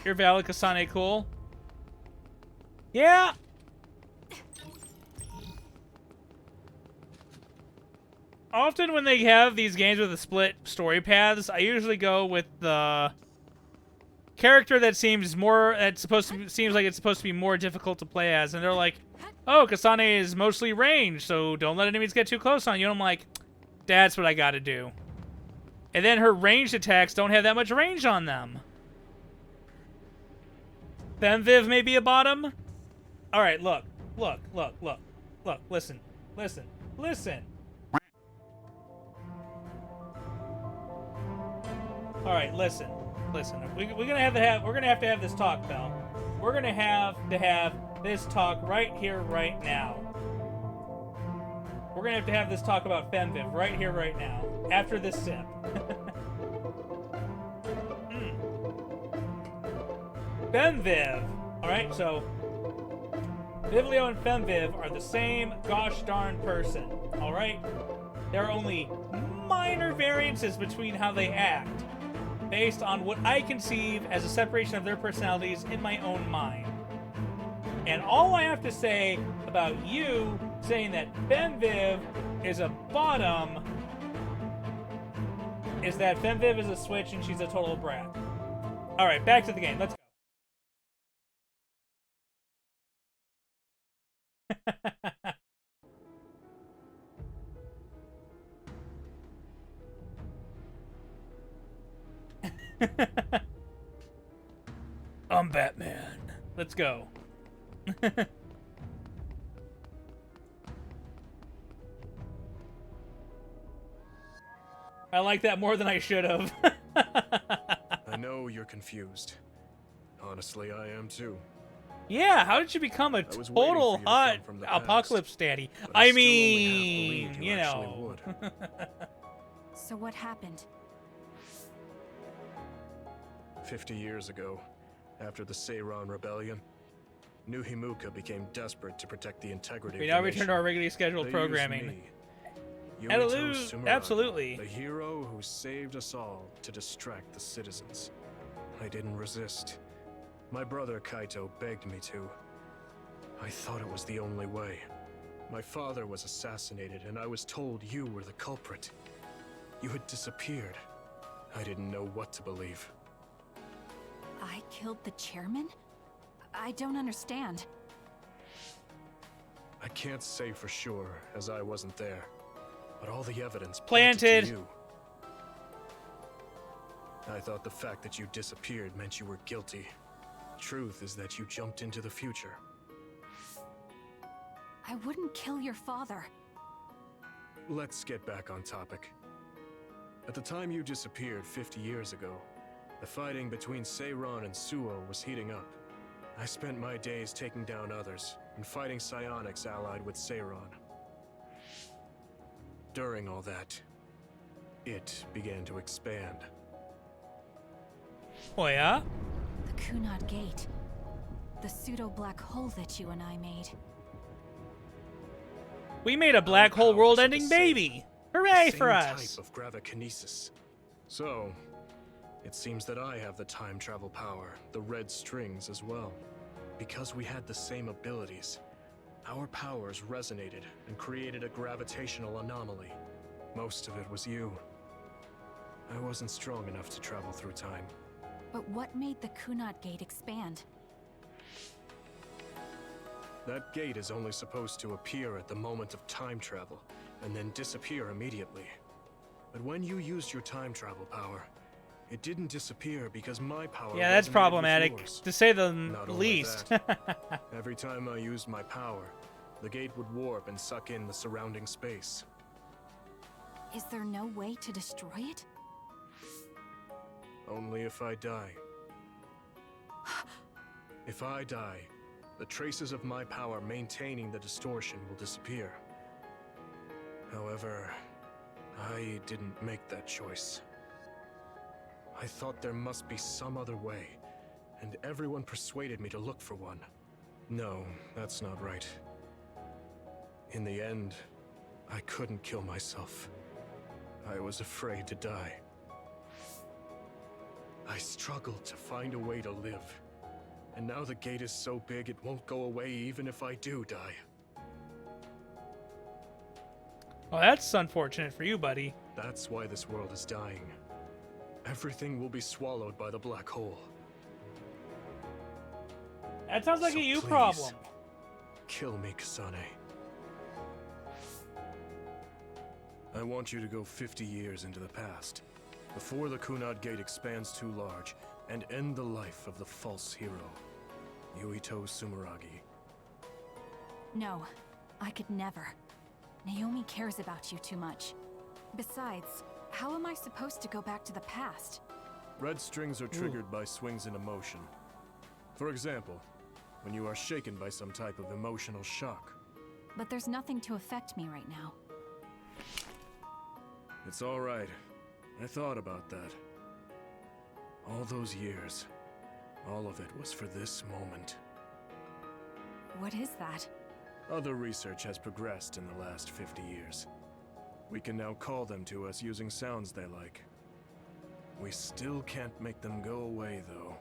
You're valid, Kasane, cool. Yeah! Often when they have these games with the split story paths, I usually go with the character that seems like it's supposed to be more difficult to play as, and they're like, oh, Kasane is mostly ranged, so don't let enemies get too close on you. And I'm like, that's what I gotta do. And then her ranged attacks don't have that much range on them. Femviv may be a bottom. Alright, look, listen. Alright, listen. We're gonna have to have this talk, Belle. We're gonna have to have this talk right here, right now. We're gonna have to have this talk about Femviv right here, right now. After this sip. Femviv! Alright, so Vivleo and Femviv are the same gosh darn person. Alright? There are only minor variances between how they act, based on what I conceive as a separation of their personalities in my own mind. And all I have to say about you saying that Femviv is a bottom is that Femviv is a switch and she's a total brat. Alright, back to the game. Let's go. I'm Batman. Let's go. I like that more than I should have. I know you're confused. Honestly, I am too. Yeah, how did you become a total hot apocalypse daddy? I mean, you know. So what happened? 50 years ago, after the Seiran Rebellion, New Himuka became desperate to protect the integrity of the We now nation. return to our regularly scheduled They programming. used me, Yuito Sumeragi, Absolutely. the hero who saved us all to distract the citizens. I didn't resist. My brother Kaito begged me to. I thought it was the only way. My father was assassinated, and I was told you were the culprit. You had disappeared. I didn't know what to believe. I killed the chairman? I don't understand. I can't say for sure, as I wasn't there. But all the evidence Planted. pointed to you. I thought the fact that you disappeared meant you were guilty. Truth is that you jumped into the future. I wouldn't kill your father. Let's get back on topic. At the time you disappeared 50 years ago, the fighting between Seiran and Suo was heating up. I spent my days taking down others and fighting psionics allied with Seiran. During all that, it began to expand. Oh yeah? The Kunad Gate. The pseudo-black hole that you and I made. We made a black hole world-ending baby! Hooray for Same us! type of gravikinesis. So, it seems that I have the time travel power, the red strings as well. Because we had the same abilities, our powers resonated and created a gravitational anomaly. Most of it was you. I wasn't strong enough to travel through time. But what made the Kunad Gate expand? That gate is only supposed to appear at the moment of time travel, and then disappear immediately. But when you used your time travel power, it didn't disappear because my power Yeah, that's resonated with problematic, yours. to say the Not only least. that, every time I used my power, the gate would warp and suck in the surrounding space. Is there no way to destroy it? Only if I die. If I die, the traces of my power maintaining the distortion will disappear. However, I didn't make that choice. I thought there must be some other way, and everyone persuaded me to look for one. No, that's not right. In the end, I couldn't kill myself. I was afraid to die. I struggled to find a way to live. And now the gate is so big it won't go away even if I do die. Well, that's unfortunate for you, buddy. That's why this world is dying. Everything will be swallowed by the black hole. That sounds like So a you please, problem. Kill me, Kasane. I want you to go 50 years into the past, before the Kunad Gate expands too large, and end the life of the false hero, Yuito Sumeragi. No, I could never. Naomi cares about you too much. Besides, how am I supposed to go back to the past? Red strings are triggered by swings in emotion. For example, when you are shaken by some type of emotional shock. But there's nothing to affect me right now. It's all right. I thought about that. All those years, all of it was for this moment. What is that? Other research has progressed in the last 50 years. We can now call them to us using sounds they like. We still can't make them go away, though.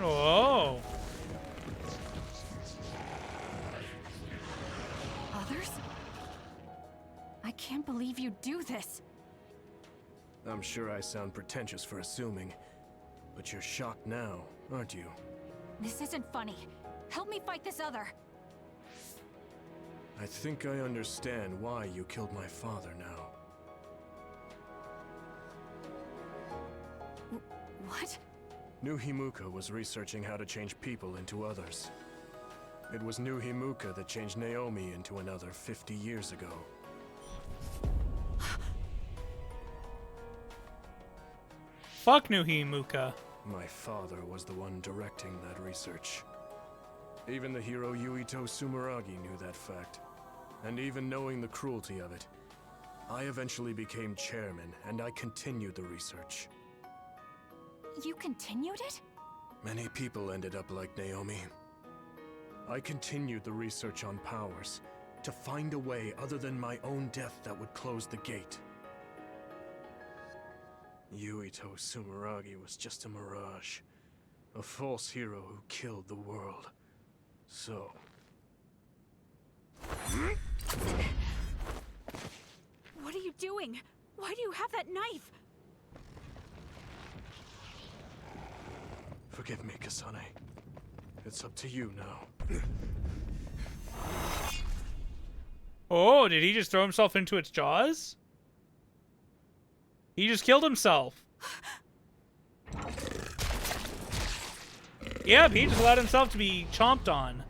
Oh. Others? I can't believe you do this. I'm sure I sound pretentious for assuming, but you're shocked now, aren't you? This isn't funny. Help me fight this other. I think I understand why you killed my father now. What? New Himuka was researching how to change people into others. It was New Himuka that changed Naomi into another 50 years ago. Fuck New Himuka. My father was the one directing that research. Even the hero Yuito Sumeragi knew that fact. And even knowing the cruelty of it, I eventually became chairman and I continued the research. You continued it? Many people ended up like Naomi. I continued the research on powers, to find a way other than my own death that would close the gate. Yuito Sumeragi was just a mirage, a false hero who killed the world. So... What are you doing? Why do you have that knife? Forgive me, Kasane. It's up to you now. Oh, did he just throw himself into its jaws? He just killed himself. Yep, he just allowed himself to be chomped on.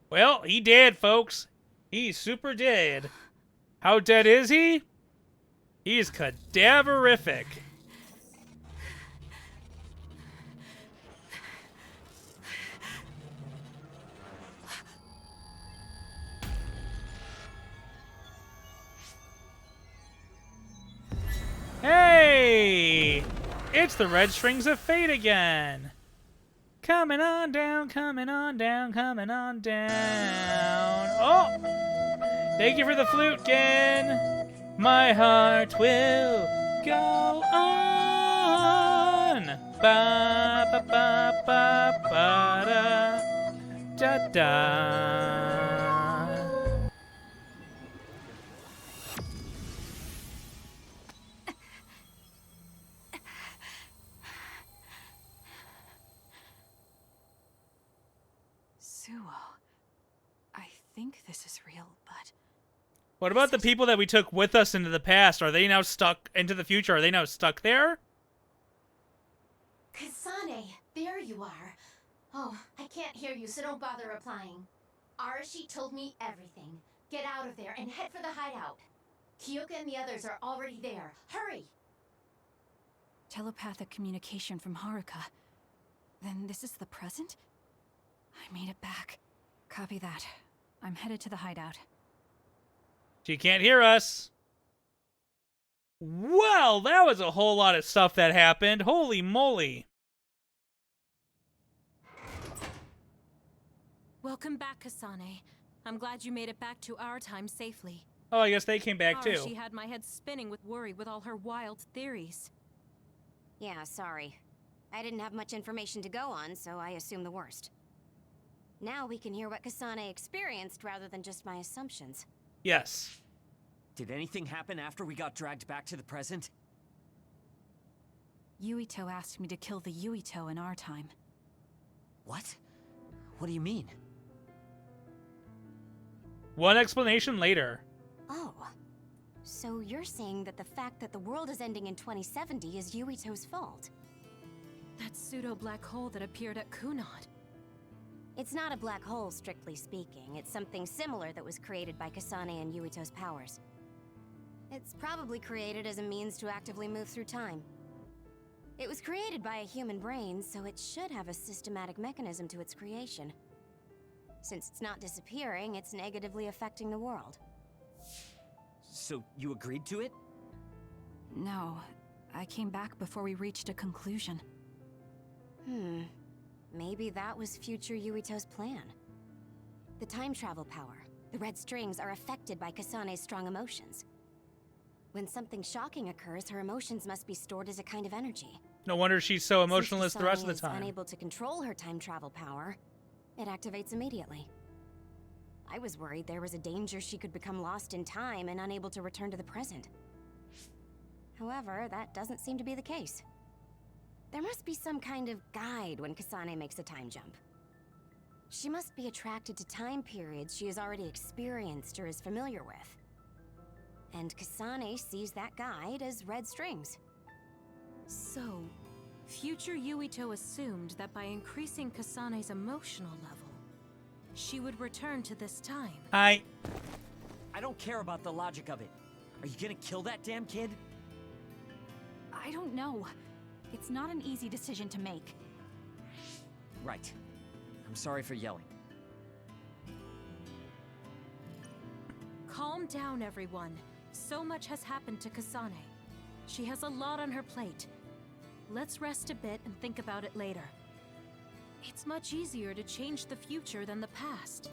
Well, he dead, folks. He's super dead. How dead is he? He's cadaverific. Hey! It's the Red Strings of Fate again. Coming on down, coming on down, coming on down. Oh! Thank you for the flute, Gen. My heart will go on. Ba ba ba ba ba da da da. Suo. I think this is real, but... What about the people that we took with us into the past? Are they now stuck into the future? Are they now stuck there? Kasane, there you are. Oh, I can't hear you, so don't bother replying. Arashi told me everything. Get out of there and head for the hideout. Kyoka and the others are already there. Hurry! Telepathic communication from Haruka. Then this is the present? I made it back. Copy that. I'm headed to the hideout. She can't hear us. Well, that was a whole lot of stuff that happened. Holy moly. Welcome back, Kasane. I'm glad you made it back to our time safely. Oh, I guess they came back too. She had my head spinning with worry with all her wild theories. Yeah, sorry. I didn't have much information to go on, so I assumed the worst. Now we can hear what Kasane experienced rather than just my assumptions. Yes. Did anything happen after we got dragged back to the present? Yuito asked me to kill the Yuito in our time. What? What do you mean? One explanation later. Oh. So you're saying that the fact that the world is ending in 2070 is Yuito's fault? That pseudo-black hole that appeared at Kunad. It's not a black hole, strictly speaking. It's something similar that was created by Kasane and Yuito's powers. It's probably created as a means to actively move through time. It was created by a human brain, so it should have a systematic mechanism to its creation. Since it's not disappearing, it's negatively affecting the world. So you agreed to it? No, I came back before we reached a conclusion. Maybe that was future Yuito's plan. The time travel power, the red strings, are affected by Kasane's strong emotions. When something shocking occurs, her emotions must be stored as a kind of energy. No wonder she's so emotionless the rest of the Since Kasane time. is unable to control her time travel power, it activates immediately. I was worried there was a danger she could become lost in time and unable to return to the present. However, that doesn't seem to be the case. There must be some kind of guide when Kasane makes a time jump. She must be attracted to time periods she has already experienced or is familiar with. And Kasane sees that guide as red strings. So, future Yuito assumed that by increasing Kasane's emotional level, she would return to this time. I don't care about the logic of it. Are you gonna kill that damn kid? I don't know. It's not an easy decision to make. Right. I'm sorry for yelling. Calm down, everyone. So much has happened to Kasane. She has a lot on her plate. Let's rest a bit and think about it later. It's much easier to change the future than the past.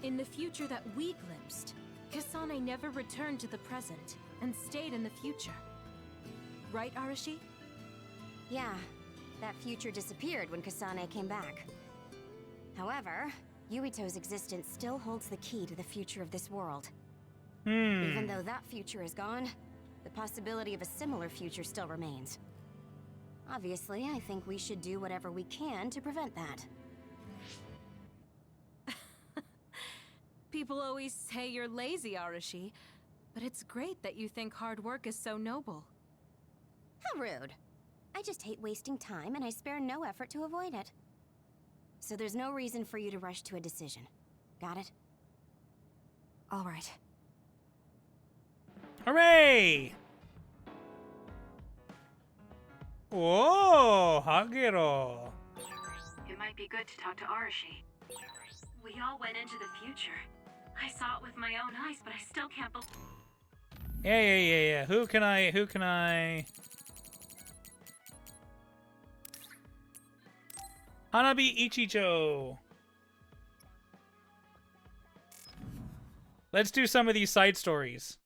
In the future that we glimpsed, Kasane never returned to the present and stayed in the future. Right, Arashi? Yeah, that future disappeared when Kasane came back. However, Yuito's existence still holds the key to the future of this world. Even though that future is gone, the possibility of a similar future still remains. Obviously, I think we should do whatever we can to prevent that. People always say you're lazy, Arashi, but it's great that you think hard work is so noble. How rude. I just hate wasting time and I spare no effort to avoid it. So there's no reason for you to rush to a decision. Got it? All right. Hooray! Whoa, Hagero. It might be good to talk to Arashi. We all went into the future. I saw it with my own eyes, but I still can't believe... Yeah. Who can I... Hanabi Ichijo. Let's do some of these side stories.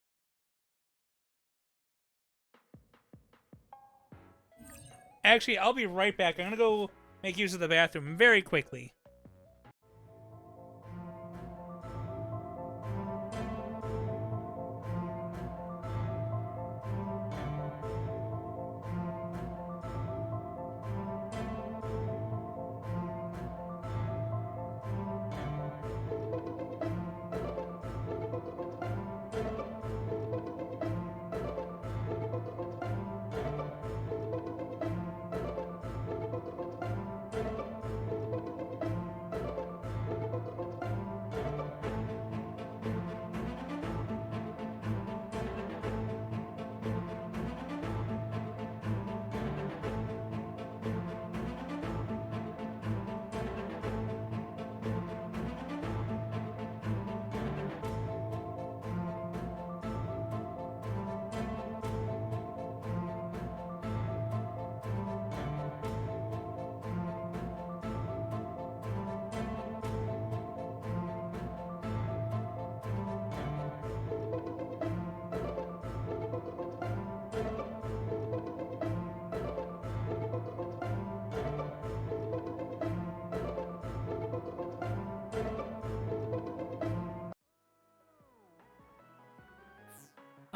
Actually, I'll be right back. I'm gonna go make use of the bathroom very quickly.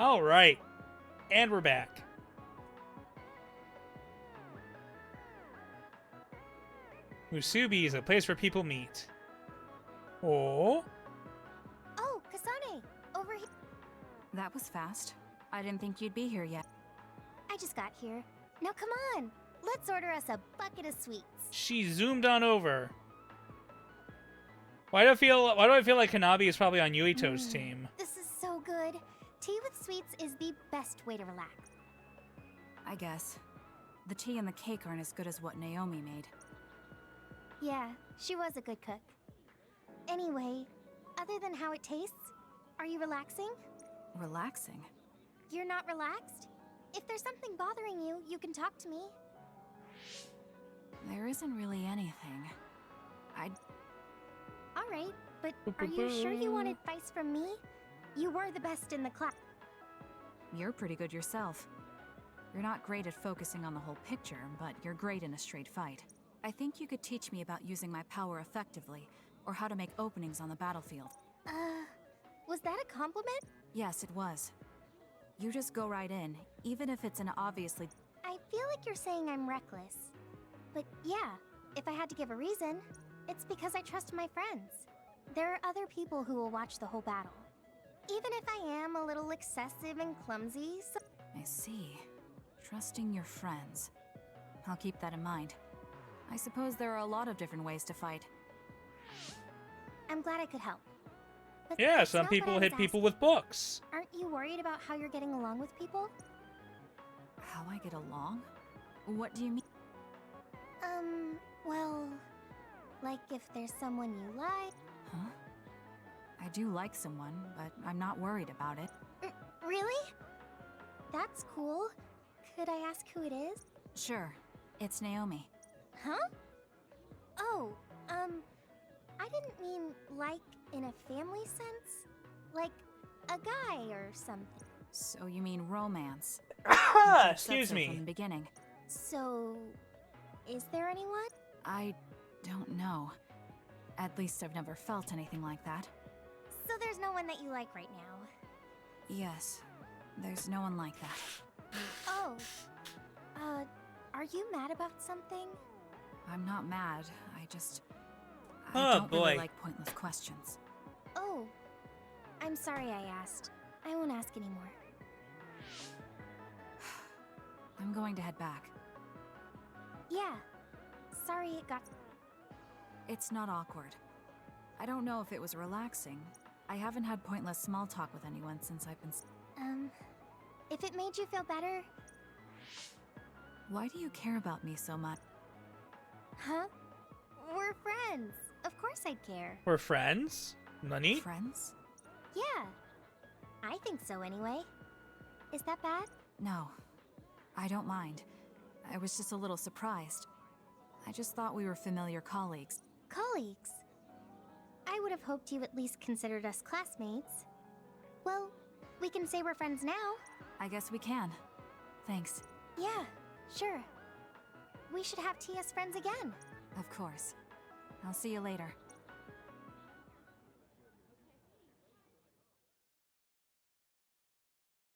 All right. And we're back. Musubi is a place where people meet. Oh. Oh, Kasane, over here. That was fast. I didn't think you'd be here yet. I just got here. Now come on, let's order us a bucket of sweets. She zoomed on over. Why do I feel like Hanabi is probably on Yuito's team? This is so good. Tea with sweets is the best way to relax. I guess. The tea and the cake aren't as good as what Naomi made. Yeah, she was a good cook. Anyway, other than how it tastes, are you relaxing? Relaxing? You're not relaxed? If there's something bothering you, you can talk to me. There isn't really anything. Alright, but are you sure you want advice from me? You were the best in the class. You're pretty good yourself. You're not great at focusing on the whole picture, but you're great in a straight fight. I think you could teach me about using my power effectively, or how to make openings on the battlefield. Was that a compliment? Yes, it was. You just go right in, even if it's an obviously... I feel like you're saying I'm reckless. But yeah, if I had to give a reason, it's because I trust my friends. There are other people who will watch the whole battle. Even if I am a little excessive and clumsy, so... I see. Trusting your friends. I'll keep that in mind. I suppose there are a lot of different ways to fight. I'm glad I could help. But Yeah, that's some not what people I hit was people asking. with books. Aren't you worried about how you're getting along with people? How I get along? What do you mean? Well... like if there's someone you like... Huh? I do like someone, but I'm not worried about it. Really? That's cool. Could I ask who it is? Sure. It's Naomi. Huh? Oh, I didn't mean like in a family sense. Like a guy or something. So you mean romance? Excuse From me. the beginning. So, is there anyone? I don't know. At least I've never felt anything like that. So there's no one that you like right now? Yes. There's no one like that. Oh. Are you mad about something? I'm not mad. I Oh, don't boy. really like pointless questions. Oh. I'm sorry I asked. I won't ask anymore. I'm going to head back. Yeah. Sorry it got... It's not awkward. I don't know if it was relaxing. I haven't had pointless small talk with anyone since I've been... If it made you feel better... Why do you care about me so much? Huh? We're friends. Of course I'd care. We're friends? Nani? Friends? Yeah. I think so anyway. Is that bad? No. I don't mind. I was just a little surprised. I just thought we were familiar colleagues. Colleagues? I would have hoped you at least considered us classmates. Well, we can say we're friends now. I guess we can. Thanks. Yeah, sure. We should have tea as friends again. Of course. I'll see you later.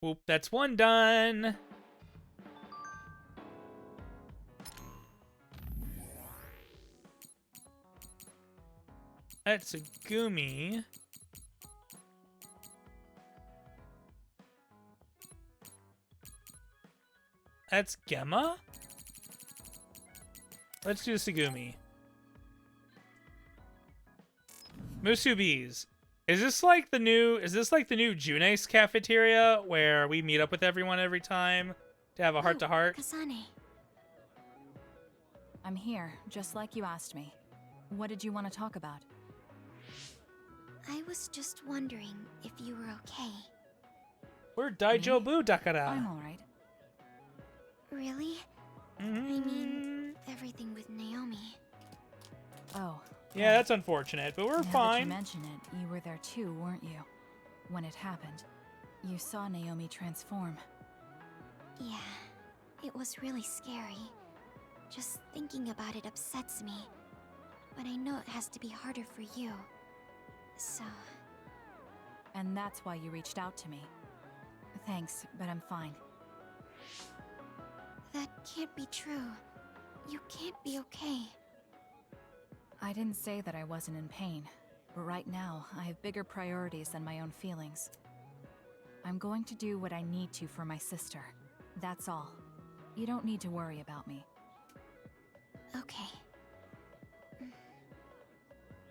Whoop, that's one done. That's a Gumi. That's Gemma? Let's do Segumi. Musubis. Is this like the new June's cafeteria where we meet up with everyone every time to have a heart-to-heart? Kasane. I'm here, just like you asked me. What did you want to talk about? I was just wondering if you were okay. We're Daijobu Dakara. I'm alright. Really? I mean, everything with Naomi. Oh. Yeah, that's unfortunate, but we're Now that fine. you mention it, you were there too, weren't you? When it happened. You saw Naomi transform. Yeah, it was really scary. Just thinking about it upsets me. But I know it has to be harder for you. So... And that's why you reached out to me. Thanks, but I'm fine. That can't be true. You can't be okay. I didn't say that I wasn't in pain, but right now, I have bigger priorities than my own feelings. I'm going to do what I need to for my sister. That's all. You don't need to worry about me. Okay.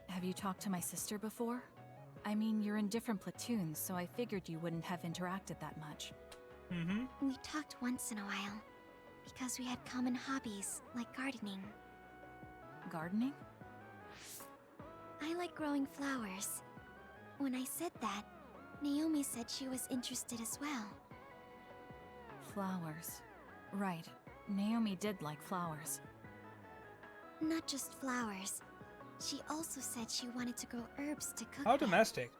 Have you talked to my sister before? I mean, you're in different platoons, so I figured you wouldn't have interacted that much. We talked once in a while, because we had common hobbies, like gardening. Gardening? I like growing flowers. When I said that, Naomi said she was interested as well. Flowers. Right. Naomi did like flowers. Not just flowers. She also said she wanted to grow herbs to cook How with. domestic.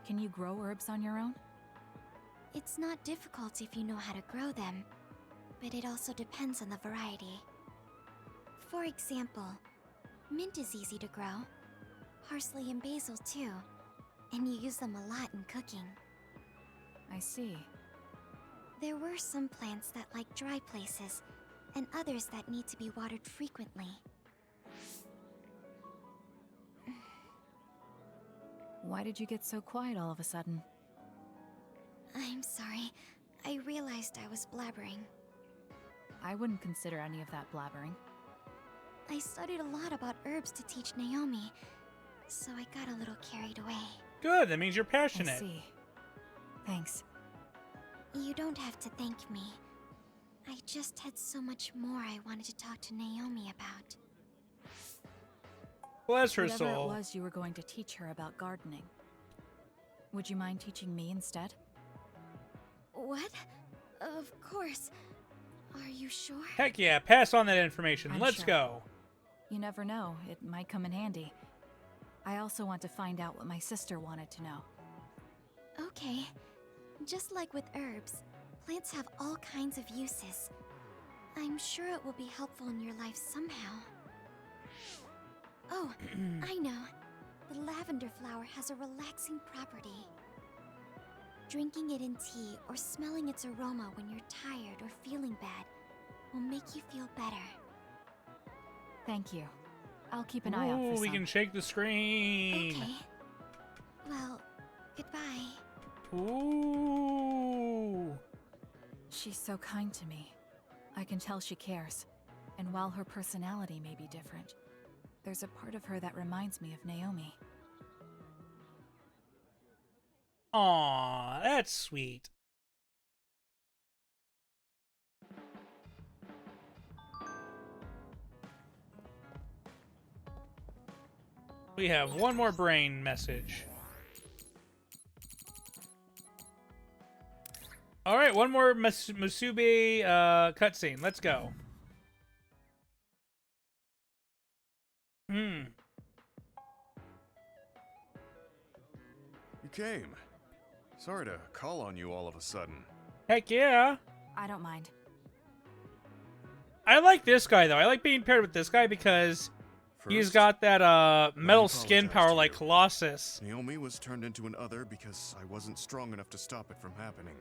Can you grow herbs on your own? It's not difficult if you know how to grow them, but it also depends on the variety. For example, mint is easy to grow. Parsley and basil too. And you use them a lot in cooking. I see. There were some plants that like dry places, and others that need to be watered frequently. Why did you get so quiet all of a sudden? I'm sorry. I realized I was blabbering. I wouldn't consider any of that blabbering. I studied a lot about herbs to teach Naomi, so I got a little carried away. Good, that means you're passionate. I see. Thanks. You don't have to thank me. I just had so much more I wanted to talk to Naomi about. Bless her Whatever soul. it was you were going to teach her about gardening. Would you mind teaching me instead? What? Of course. Are you sure? Heck yeah, pass on that information. I'm Let's sure. go. You never know, it might come in handy. I also want to find out what my sister wanted to know. Okay. Just like with herbs, plants have all kinds of uses. I'm sure it will be helpful in your life somehow. Oh, I know. The lavender flower has a relaxing property. Drinking it in tea or smelling its aroma when you're tired or feeling bad will make you feel better. Thank you. I'll keep an eye out for Ooh, we some. can shake the screen. Okay. Well, goodbye. Ooh. She's so kind to me. I can tell she cares. And while her personality may be different, there's a part of her that reminds me of Naomi. Aw, that's sweet. We have one more brain message. All right, one more Musubi cutscene. Let's go. You came. Sorry to call on you all of a sudden. Heck yeah. I don't mind. I like this guy, though. I like being paired with this guy because he's got that metal skin power like Colossus. Naomi was turned into an other because I wasn't strong enough to stop it from happening.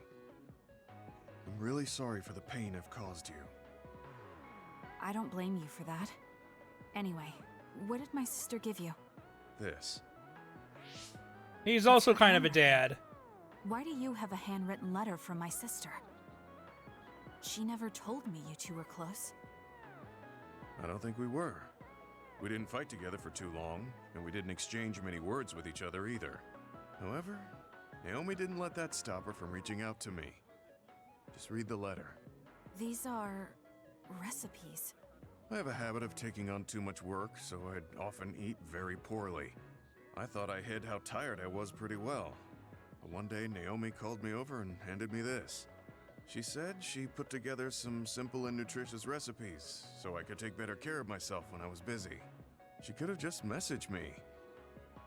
I'm really sorry for the pain I've caused you. I don't blame you for that. Anyway, what did my sister give you? This. He's also kind of a dad. Why do you have a handwritten letter from my sister? She never told me you two were close. I don't think we were. We didn't fight together for too long, and we didn't exchange many words with each other either. However, Naomi didn't let that stop her from reaching out to me. Just read the letter. These are recipes. I have a habit of taking on too much work, so I'd often eat very poorly. I thought I hid how tired I was pretty well. But one day, Naomi called me over and handed me this. She said she put together some simple and nutritious recipes, so I could take better care of myself when I was busy. She could have just messaged me,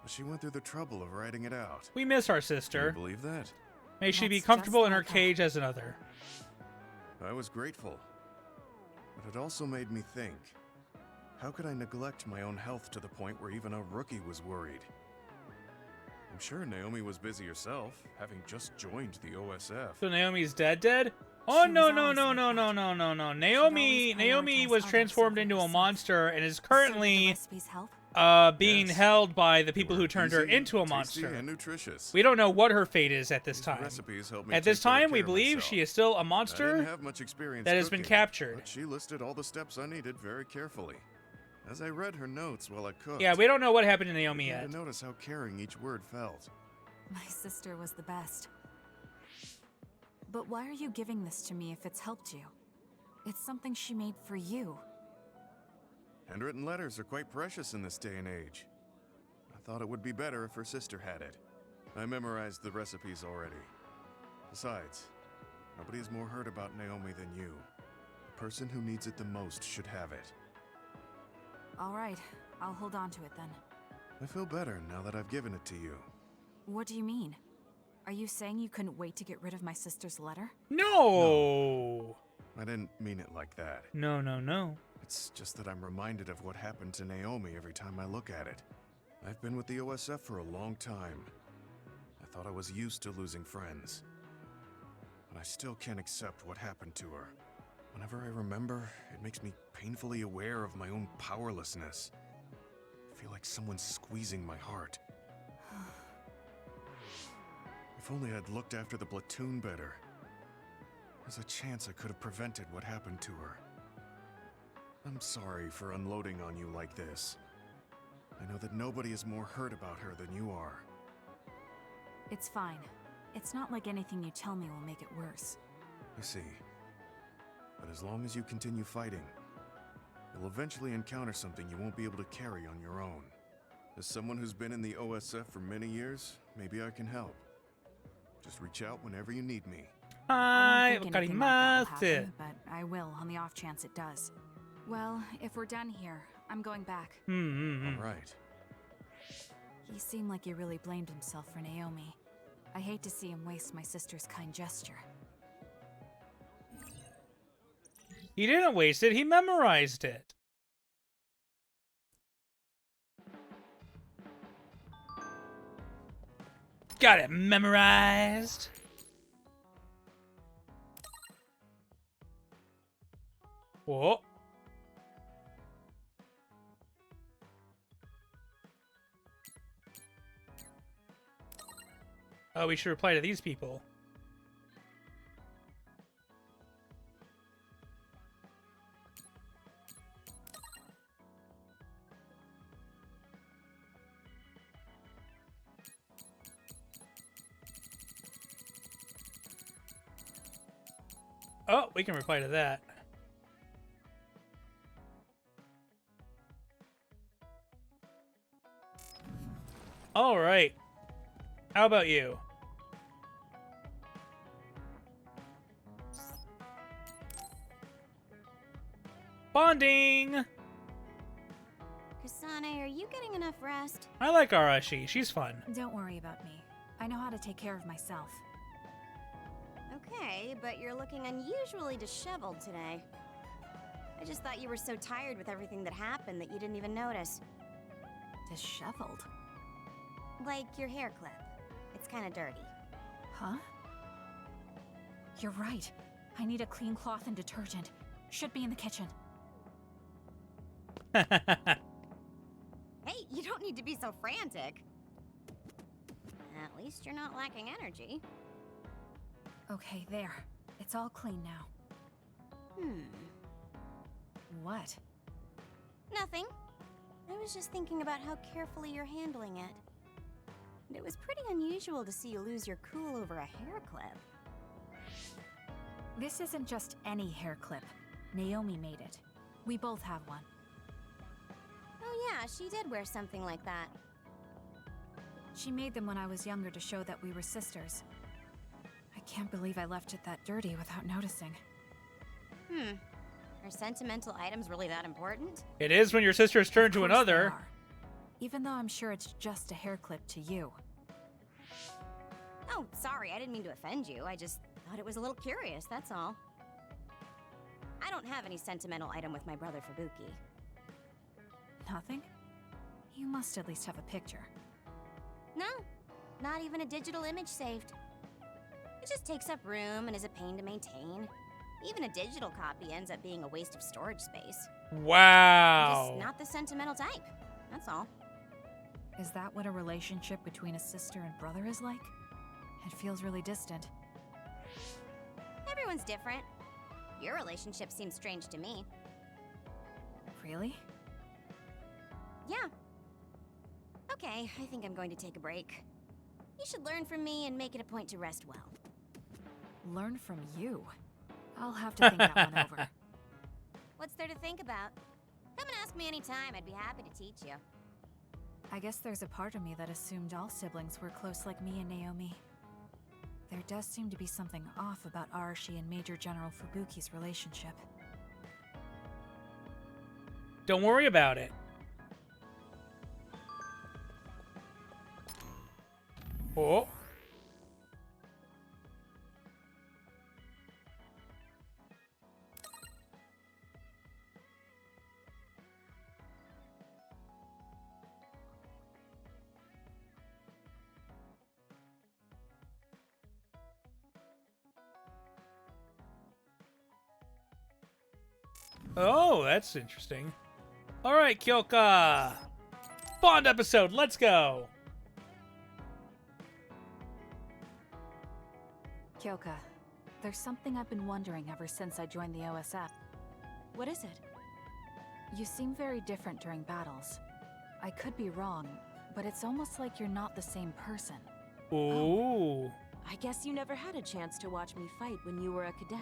but she went through the trouble of writing it out. We miss our Can sister. you believe that? May she be That's comfortable just in her like her. cage as another. I was grateful, but it also made me think. How could I neglect my own health to the point where even a rookie was worried? I'm sure Naomi was busy herself, having just joined the OSF. So Naomi's dead? Oh She no was no always no like no that. no no no no. always Naomi was prioritize transformed others into over a herself. monster and is So did the currently recipes help? being Yes. held by the They people were who turned her easy, into a tasty, monster. and nutritious. We don't know what her fate is at this These time. recipes helped me At this take better time, we care of believe myself. she is still a I didn't monster have much experience that has been cooking, captured. but she listed all the steps I needed very carefully. As I read her notes while I cooked, Yeah, we don't know what happened to Naomi I began yet. to notice how caring each word felt. My sister was the best. But why are you giving this to me if it's helped you? It's something she made for you. Handwritten letters are quite precious in this day and age. I thought it would be better if her sister had it. I memorized the recipes already. Besides, nobody has more heard about Naomi than you. The person who needs it the most should have it. All right, I'll hold on to it then. I feel better now that I've given it to you. What do you mean? Are you saying you couldn't wait to get rid of my sister's letter? No! I didn't mean it like that. No, no, no. It's just that I'm reminded of what happened to Naomi every time I look at it. I've been with the OSF for a long time. I thought I was used to losing friends. But I still can't accept what happened to her. Whenever I remember, it makes me painfully aware of my own powerlessness. I feel like someone's squeezing my heart. If only I'd looked after the platoon better. There's a chance I could have prevented what happened to her. I'm sorry for unloading on you like this. I know that nobody is more hurt about her than you are. It's fine. It's not like anything you tell me will make it worse. I see. But as long as you continue fighting, you'll eventually encounter something you won't be able to carry on your own. As someone who's been in the OSF for many years, maybe I can help. Just reach out whenever you need me. I Hi, don't think anything like that will vakarimashite. happen, but I will on the off chance it does. Well, if we're done here, I'm going back. All right. He seemed like he really blamed himself for Naomi. I hate to see him waste my sister's kind gesture. He didn't waste it, he memorized it. Got it memorized. Whoa. Oh, we should reply to these people. Oh, we can reply to that. All right. How about you? Bonding! Kasane, are you getting enough rest? I like Arashi. She's fun. Don't worry about me. I know how to take care of myself. Okay, but you're looking unusually disheveled today. I just thought you were so tired with everything that happened that you didn't even notice. Disheveled? Like your hair clip. It's kind of dirty. Huh? You're right. I need a clean cloth and detergent. Should be in the kitchen. Hey, you don't need to be so frantic. At least you're not lacking energy. Okay, there. It's all clean now. What? Nothing. I was just thinking about how carefully you're handling it. And it was pretty unusual to see you lose your cool over a hair clip. This isn't just any hair clip. Naomi made it. We both have one. Oh yeah, she did wear something like that. She made them when I was younger to show that we were sisters. I can't believe I left it that dirty without noticing. Are sentimental items really that important? It is when your sisters turn to Of course they another. are. Even though I'm sure it's just a hair clip to you. Oh, sorry, I didn't mean to offend you. I just thought it was a little curious, that's all. I don't have any sentimental item with my brother Fubuki. Nothing? You must at least have a picture. No, Not even a digital image saved. It just takes up room and is a pain to maintain. Even a digital copy ends up being a waste of storage space. I'm Wow. just not the sentimental type. That's all. Is that what a relationship between a sister and brother is like? It feels really distant. Everyone's different. Your relationship seems strange to me. Really? Yeah. Okay, I think I'm going to take a break. You should learn from me and make it a point to rest well. Learn from you? I'll have to think that one over. What's there to think about? Come and ask me anytime. I'd be happy to teach you. I guess there's a part of me that assumed all siblings were close like me and Naomi. There does seem to be something off about Arashi and Major General Fubuki's relationship. Don't worry about it. Oh. Oh, that's interesting. All right, Kyoka. Bond episode, let's go. Kyoka, there's something I've been wondering ever since I joined the OSF. What is it? You seem very different during battles. I could be wrong, but it's almost like you're not the same person. Ooh. I guess you never had a chance to watch me fight when you were a cadet.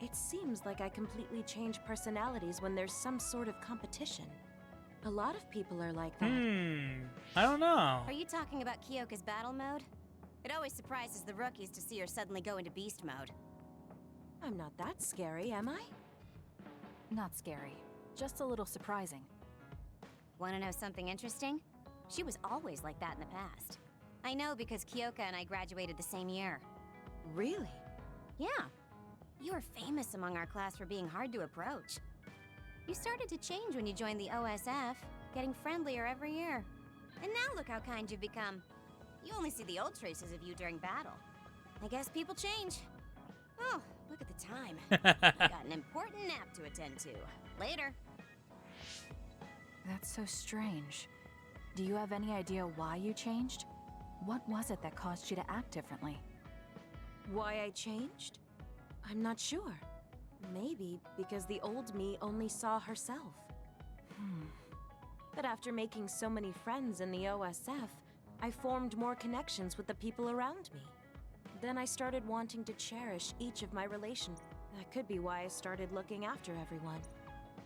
It seems like I completely change personalities when there's some sort of competition. A lot of people are like that. I don't know. Are you talking about Kyoka's battle mode? It always surprises the rookies to see her suddenly go into beast mode. I'm not that scary, am I? Not scary. Just a little surprising. Want to know something interesting? She was always like that in the past. I know because Kyoka and I graduated the same year. Really? Yeah. You were famous among our class for being hard to approach. You started to change when you joined the OSF, getting friendlier every year. And now look how kind you've become. You only see the old traces of you during battle. I guess people change. Oh, look at the time. I got an important nap to attend to. Later. That's so strange. Do you have any idea why you changed? What was it that caused you to act differently? Why I changed? I'm not sure. Maybe because the old me only saw herself. But after making so many friends in the OSF, I formed more connections with the people around me. Then I started wanting to cherish each of my relations. That could be why I started looking after everyone.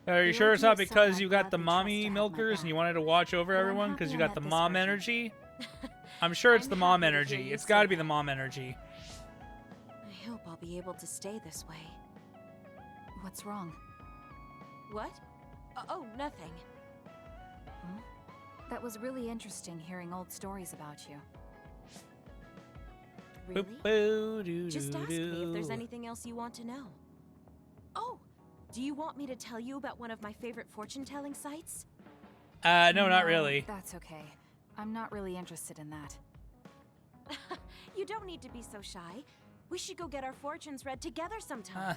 Are you sure it's not because you got the mommy milkers and you wanted to watch over everyone because you got the mom energy? I'm sure it's the mom energy. It's got to be the mom energy. I hope I'll be able to stay this way. What's wrong? What? Oh, nothing. That was really interesting hearing old stories about you. Really? Just ask me if there's anything else you want to know. Oh, do you want me to tell you about one of my favorite fortune-telling sites? No, not really. That's okay. I'm not really interested in that. You don't need to be so shy. We should go get our fortunes read together sometime.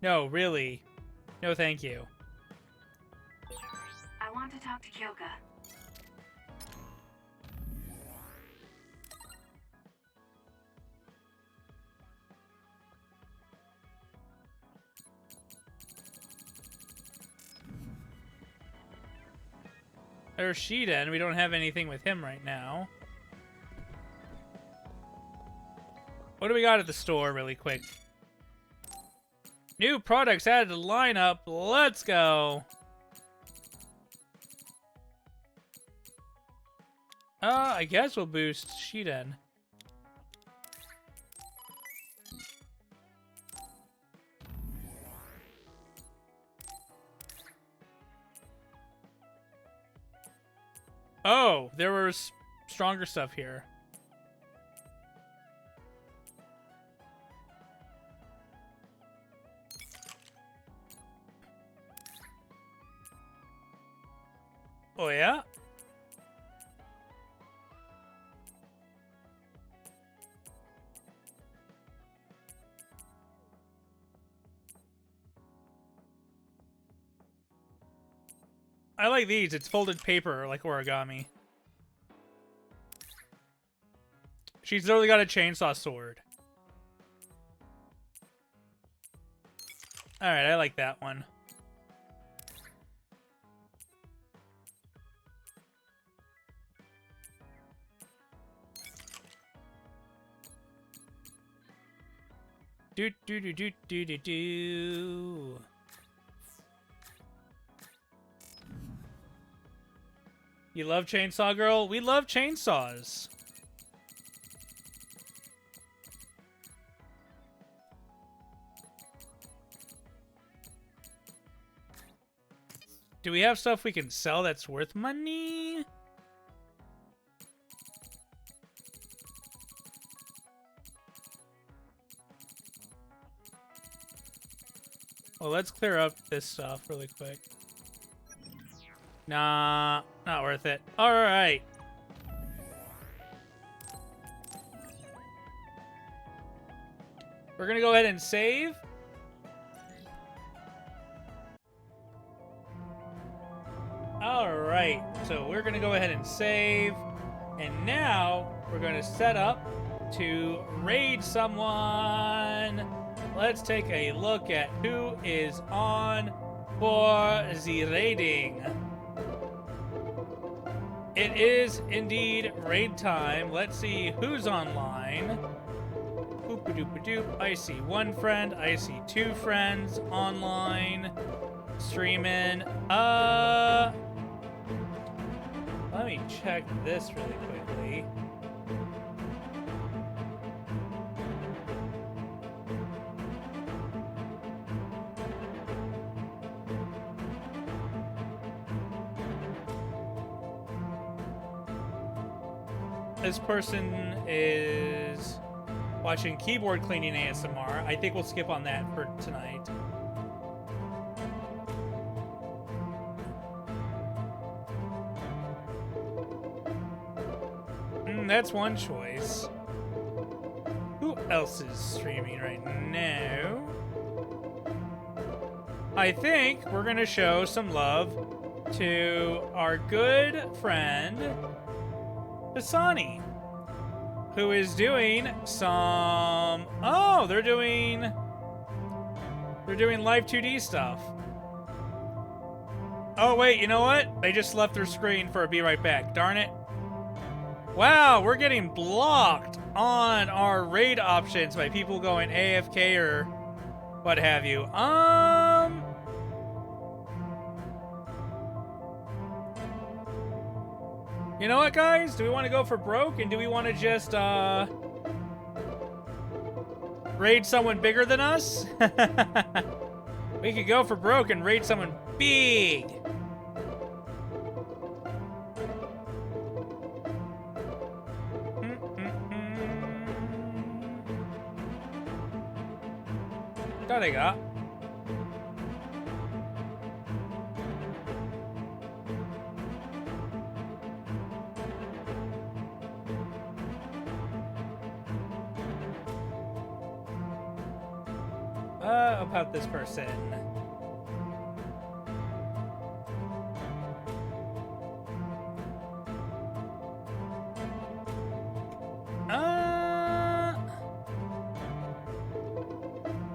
No, really. No, thank you. I want to talk to Kyoka. There's Shiden. We don't have anything with him right now. What do we got at the store really quick? New products added to the lineup. Let's go. I guess we'll boost Shiden. Oh, there was stronger stuff here. Oh, yeah? I like these. It's folded paper, like origami. She's literally got a chainsaw sword. Alright, I like that one. Do do do do do do do. You love Chainsaw Girl? We love chainsaws. Do we have stuff we can sell that's worth money? Well, let's clear up this stuff really quick. Nah, not worth it. All right. We're gonna go ahead and save. All right, so we're gonna go ahead and save. And now we're gonna set up to raid someone. Let's take a look at who is on for the raiding. It is indeed raid time. Let's see who's online. Boop-a-doop-a-doop. I see one friend. I see two friends online. Streaming. Let me check this really quickly. This person is watching keyboard cleaning ASMR. I think we'll skip on that for tonight. That's one choice. Who else is streaming right now? I think we're gonna show some love to our good friend Pisani, who is doing some... Oh, they're doing live 2D stuff. Oh, wait, you know what? They just left their screen for a be right back. Darn it. Wow, we're getting blocked on our raid options by people going AFK or what have you. You know what, guys? Do we want to go for broke, and do we want to just, raid someone bigger than us? We could go for broke and raid someone big. What they got? About this person.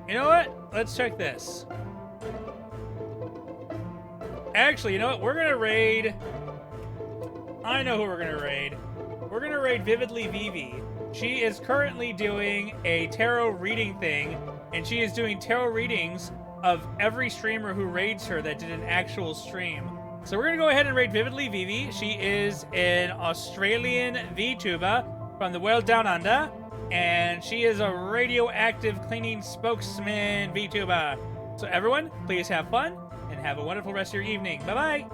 You know what? Let's check this. Actually, you know what? We're gonna raid... I know who we're gonna raid. We're gonna raid Vividly Vivi. She is currently doing a tarot reading thing, and she is doing tarot readings of every streamer who raids her that did an actual stream. So we're gonna go ahead and raid Vividly Vivi. She is an Australian VTuber from the world down under, and she is a radioactive cleaning spokesman VTuber. So everyone, please have fun and have a wonderful rest of your evening. Bye-bye.